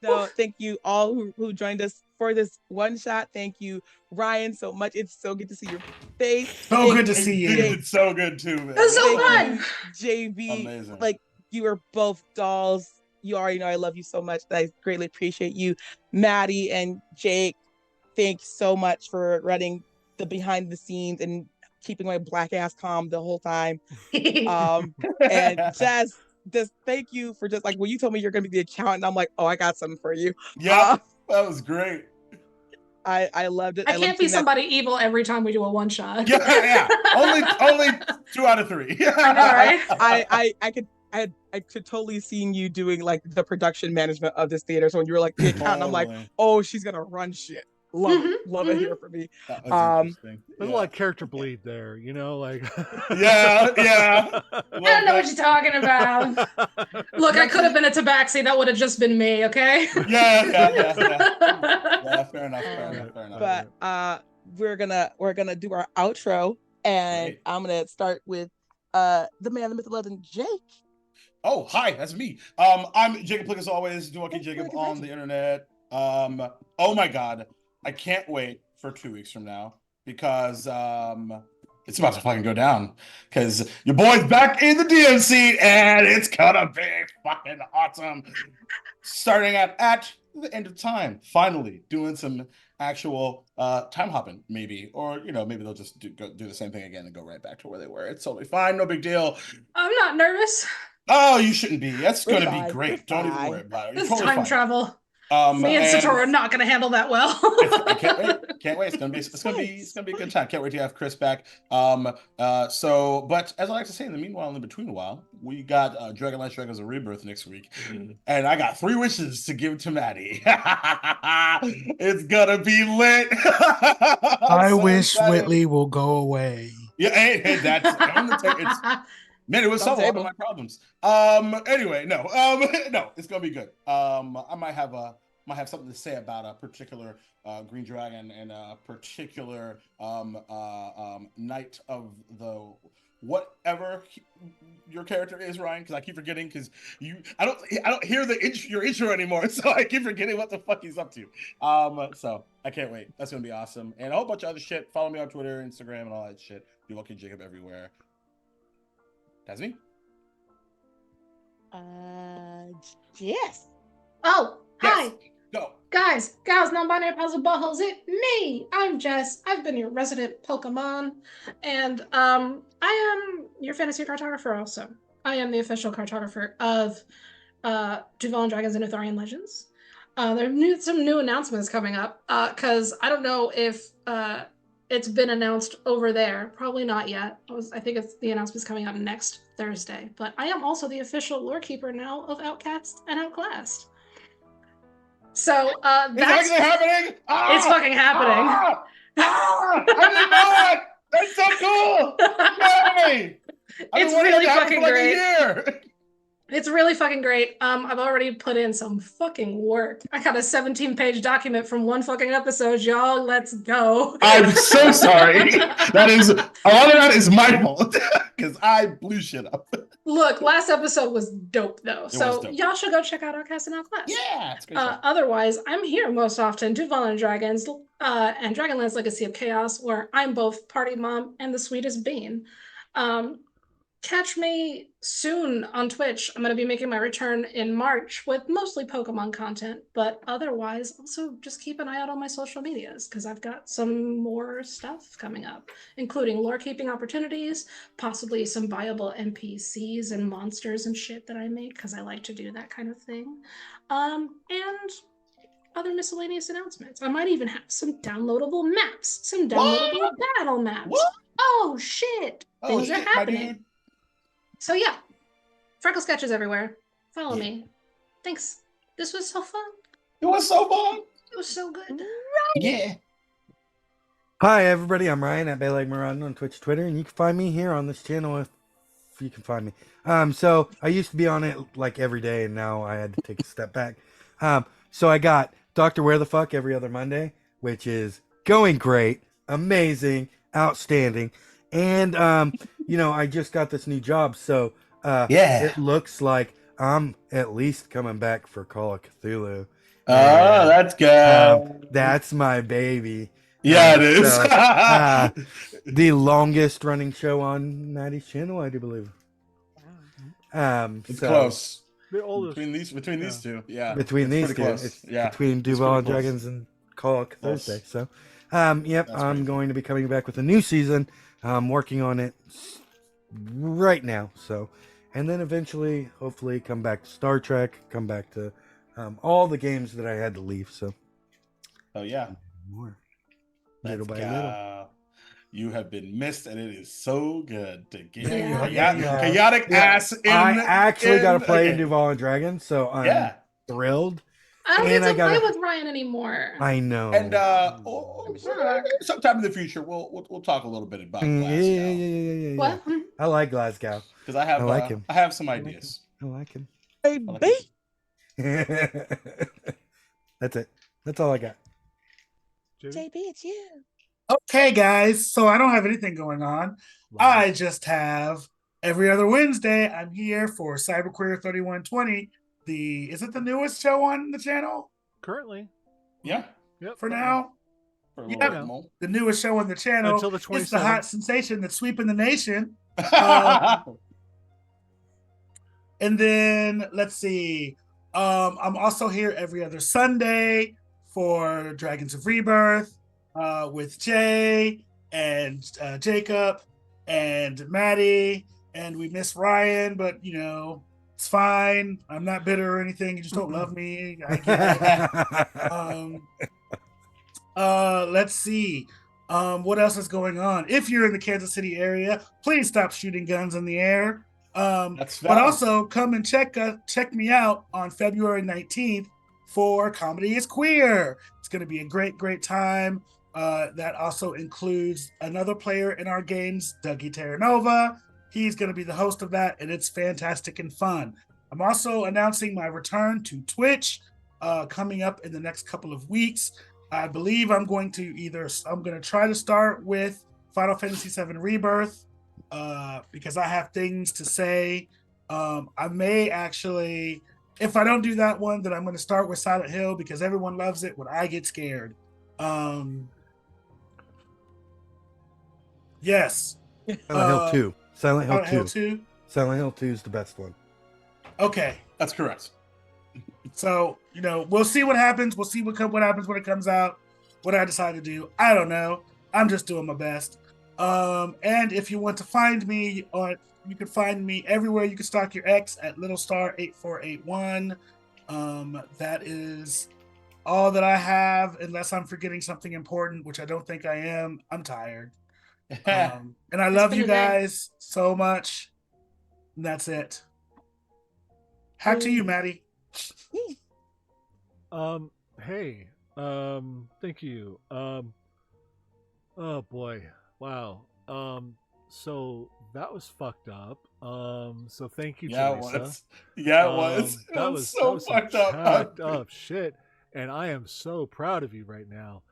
no, thank you all who joined us for this one shot. Thank you, Ryan, so much. It's so good to see your face. So good to see you. It's so good too, man. It was so Thank fun. you, JB. Amazing. Like, you are both dolls. You already know I love you so much. I greatly appreciate you. Maddie and Jake, thanks so much for running the behind the scenes and keeping my black ass calm the whole time. And Jess, just thank you for just like when you told me you're gonna be the accountant, I'm like, oh, I got something for you. Yeah, that was great. I loved it. I can't be somebody evil every time we do a one shot. Yeah. Only 2 out of 3. I know, right? I could totally see you doing like the production management of this theater. So when you were like the accountant, I'm like, oh, she's gonna run shit. Love it here for me. That was interesting. There's a lot of character bleed there, you know, like yeah. I don't know what you're talking about. Look, I could have been a tabaxi. That would have just been me, okay? Yeah. Yeah, fair enough. But we're gonna do our outro, and Great. I'm gonna start with the man, the myth, the legend, Jake. Oh, hi, that's me. I'm Jacob Plick as always, Duval Jacob on the internet. Oh my god, I can't wait for 2 weeks from now because it's about to fucking go down. Because your boy's back in the DM seat and it's gonna be fucking awesome. Starting at the end of time, finally doing some actual time hopping, maybe, or maybe they'll just do the same thing again and go right back to where they were. It's totally fine, no big deal. I'm not nervous. Oh, you shouldn't be. That's We're gonna fine. be great. We're Don't even fine. worry about it. It's Totally time fine. travel. Me and Sator are not going to handle that well. I can't wait. Can't wait. It's gonna be a good time. Can't wait to have Chris back. But as I like to say, in the meanwhile, in between a while, we got Dragonlance Dragons of Rebirth next week, and I got 3 wishes to give to Maddie. It's gonna be lit. I wish Whitley will go away. Yeah, hey, that's on the table. Man, it would solve a lot of my problems. Anyway, no, it's gonna be good. I might have something to say about a particular green dragon and a particular knight of the whatever your character is, Ryan, because I keep forgetting because I don't hear your intro anymore, so I keep forgetting what the fuck he's up to. So I can't wait. That's gonna be awesome, and a whole bunch of other shit. Follow me on Twitter, Instagram, and all that shit. You're lucky Jacob everywhere. That's me. Yes. Oh, hi. Go. Guys, gals, non-binary puzzle buttholes, it me. I'm Jess. I've been your resident Pokemon, and I am your fantasy cartographer also. I am the official cartographer of Duval and Dragons and Ithorian Legends. There are some new announcements coming up, because I don't know if it's been announced over there. Probably not yet. I think the announcement's coming up next Thursday. But I am also the official lore keeper now of Outcast and Outclassed. So that's actually happening. It's fucking happening. I didn't know it. That's so cool. Yay! It's really fucking like great. A year. It's really fucking great. I've already put in some fucking work. I got a 17-page document from one fucking episode, y'all. Let's go. I'm so sorry. A lot of that is my fault because I blew shit up. Look, last episode was dope though. So y'all should go check out Outcast and Outclassed. Yeah, it's great. Otherwise, I'm here most often, Duval and Dragons, and Dragonlance Legacy of Chaos, where I'm both party mom and the sweetest bean. Catch me soon on Twitch. I'm going to be making my return in March with mostly Pokemon content, but otherwise, also just keep an eye out on my social medias because I've got some more stuff coming up, including lore keeping opportunities, possibly some viable NPCs and monsters and shit that I make because I like to do that kind of thing, and other miscellaneous announcements. I might even have some downloadable maps, some downloadable battle maps. What? Oh shit! Oh Things are shit, my happening. dude. So yeah, freckle sketches everywhere. Follow Yeah. me. Thanks. This was so fun. It was so fun. It was so good. Yeah. Hi, everybody. I'm Ryan at Bay Moran on Twitch, Twitter, and you can find me here on this channel if you can find me. So I used to be on it like every day, and now I had to take a step back. So I got Dr. Where the Fuck every other Monday, which is going great, amazing, outstanding, and I just got this new job, so Yeah. it looks like I'm at least coming back for Call of Cthulhu. Oh, And, that's good. that's my baby. Yeah, it is. So, the longest running show on Maddie's channel, I do believe. It's So close. The oldest. Between these two, yeah. between it's these pretty two, close. it's Yeah. between it's Duval pretty and close. Dragons and Call of Close. Thursday. So, yep, That's I'm crazy. going to be coming back with a new season. I'm working on it right now. So, and then eventually, hopefully, come back to Star Trek, come back to all the games that I had to leave. So, Oh yeah. more Let's little by go. little. You have been missed, and it is so good to get Yeah. chaotic ass in. I actually got to play okay. Duval and Dragons, so I'm Yeah. thrilled. I don't And get I to gotta- play with Ryan anymore. I know. And Sure. sometime in the future, we'll talk a little bit about Yeah, Glasgow yeah. What? I like Glasgow. because I like him. I have some I like ideas. I like him. Baby. That's it. That's all I got. JB, it's you. Okay, guys. So I don't have anything going on. I just have every other Wednesday. I'm here for Cyberqueer 3120. Is it the newest show on the channel Currently. Yeah. Yep. for now? For a Yeah. little bit more. The newest show on the channel. Until the It's the hot 27th. sensation that's sweeping the nation. And then let's see. I'm also here every other Sunday for Dragons of Rebirth with Jay and Jacob and Maddie. And we miss Ryan, but it's fine. I'm not bitter or anything. You just don't love me. I get it. Let's see. What else is going on? If you're in the Kansas City area, please stop shooting guns in the air. That's But valid. also come and check me out on February 19th for Comedy is Queer. It's going to be a great time. That also includes another player in our games, Dougie Terranova. He's going to be the host of that, and it's fantastic and fun. I'm also announcing my return to Twitch coming up in the next couple of weeks. I believe I'm going to try to start with Final Fantasy VII Rebirth because I have things to say. I may actually, if I don't do that one, then I'm going to start with Silent Hill because everyone loves it when I get scared. Yes. Silent Hill 2. Silent Hill 2. Hill 2. Silent Hill 2 is the best one. Okay. That's correct. So, we'll see what happens. We'll see what happens when it comes out. What I decide to do, I don't know. I'm just doing my best. And if you want to find me, you can find me everywhere. You can stalk your ex at littlestar8481. That is all that I have, unless I'm forgetting something important, which I don't think I am. I'm tired. And I love been you a day. guys so much. And that's it. Back to you, Maddie. Hey. Thank you. Oh boy. Wow. So that was fucked up. So thank you, Yeah, it Teresa. was. Yeah, it was. It That was was so some fucked up. jacked up shit. And I am so proud of you right now.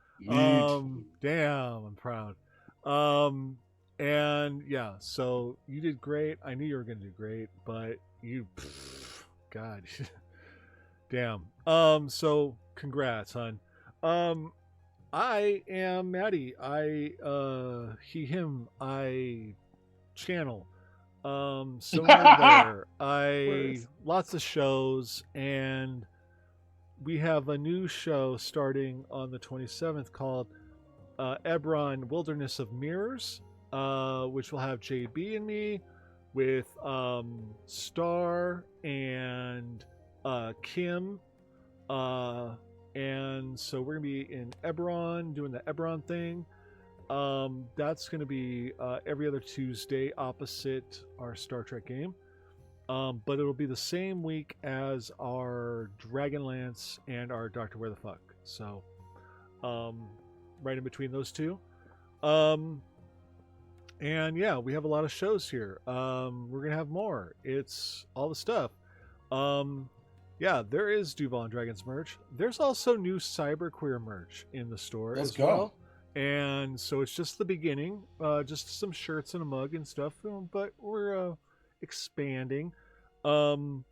Damn, I'm proud. And yeah, so you did great. I knew you were gonna do great, but God, damn. So congrats, hon. I am Maddie. He, him, I channel. So near there. Lots of shows, and we have a new show starting on the 27th called Ebron Wilderness of Mirrors, which will have JB and me with Star and Kim. And so we're gonna be in Ebron doing the Ebron thing. That's going to be every other Tuesday opposite our Star Trek game. But it'll be the same week as our Dragonlance and our Doctor Where the Fuck. So, right in between those two. And yeah, we have a lot of shows here. We're gonna have more. It's all the stuff. Yeah, there is Duval and Dragons merch. There's also new cyberqueer merch in the store Let's as go. well. And so it's just the beginning. Just some shirts and a mug and stuff. But we're expanding. Also,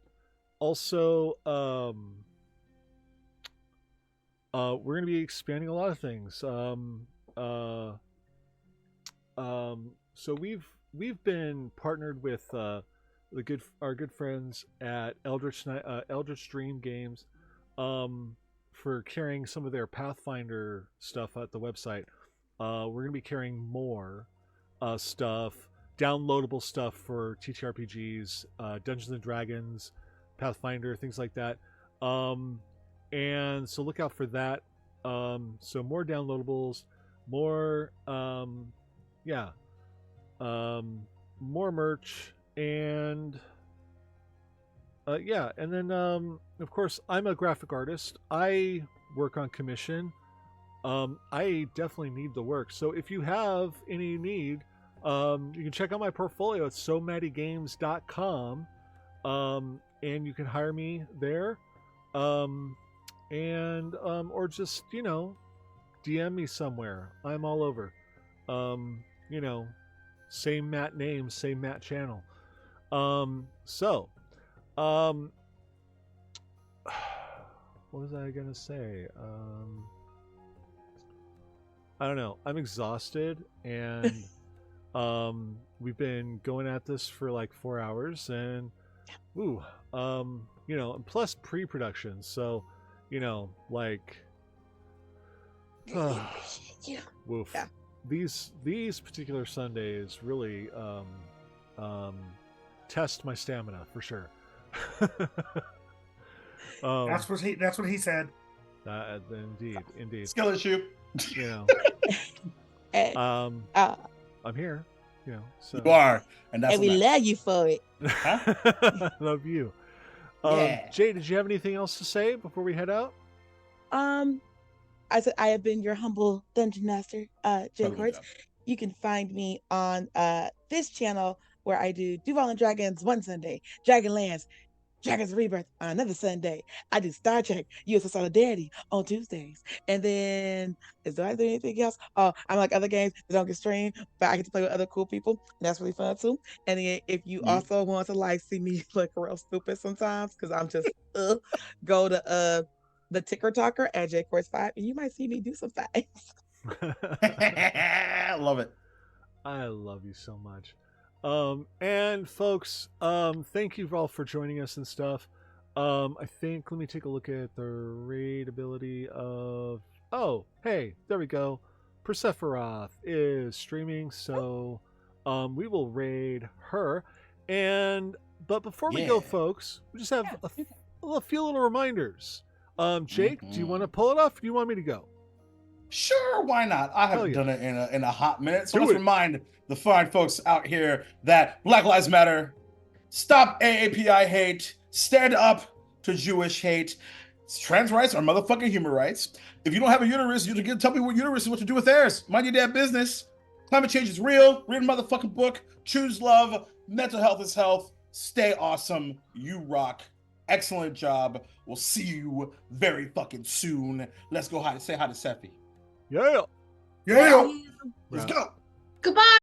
we're gonna be expanding a lot of things. So we've been partnered with our good friends at Eldritch Dream Games, for carrying some of their Pathfinder stuff at the website. We're gonna be carrying more stuff, downloadable stuff for TTRPGs, Dungeons and Dragons, Pathfinder, things like that. And so look out for that. So more downloadables, more more merch, and and then of course I'm a graphic artist. I work on commission. I definitely need the work. So if you have any need, you can check out my portfolio at somattygames.com, and you can hire me there, or just DM me somewhere. I'm all over. Same Matt name, same Matt channel. What was I gonna say? I don't know. I'm exhausted, and we've been going at this for like 4 hours, and and plus pre-production. So, like, woof. Yeah. These particular Sundays really test my stamina for sure. That's what he said. Indeed. Skill issue. Hey, I'm here. So You are, and that's and we what love you for it. love you. Yeah. Jay, did you have anything else to say before we head out? I said I have been your humble dungeon master, JayQuarts5. job. You can find me on this channel where I do Duval and Dragons one Sunday, Dragonlance, Dragons Rebirth on another Sunday. I do Star Trek, USS Solidarity on Tuesdays. And then, do I do anything else? Oh, I'm like other games that don't get streamed, but I get to play with other cool people. And that's really fun too. And then if you also want to like see me look real stupid sometimes, because I'm just, go to the Ticker Talker at JayQuarts5, and you might see me do some things. I love it. I love you so much. And folks, thank you all for joining us and stuff. I think, let me take a look at the raid ability of, hey, there we go. Persephorath is streaming, so we will raid her. But before we go, folks, we just have a few little reminders. Jake, do you want to pull it off? Or do you want me to go? Sure, why not? I haven't done it in a hot minute. So Do let's it. remind the fine folks out here that Black Lives Matter, stop AAPI hate, stand up to Jewish hate. Trans rights are motherfucking human rights. If you don't have a uterus, you can tell me what uterus is what to do with theirs. Mind your damn business. Climate change is real. Read a motherfucking book. Choose love. Mental health is health. Stay awesome. You rock. Excellent job. We'll see you very fucking soon. Let's go say hi to Sephi. Yeah. Yeah. Let's go. Goodbye.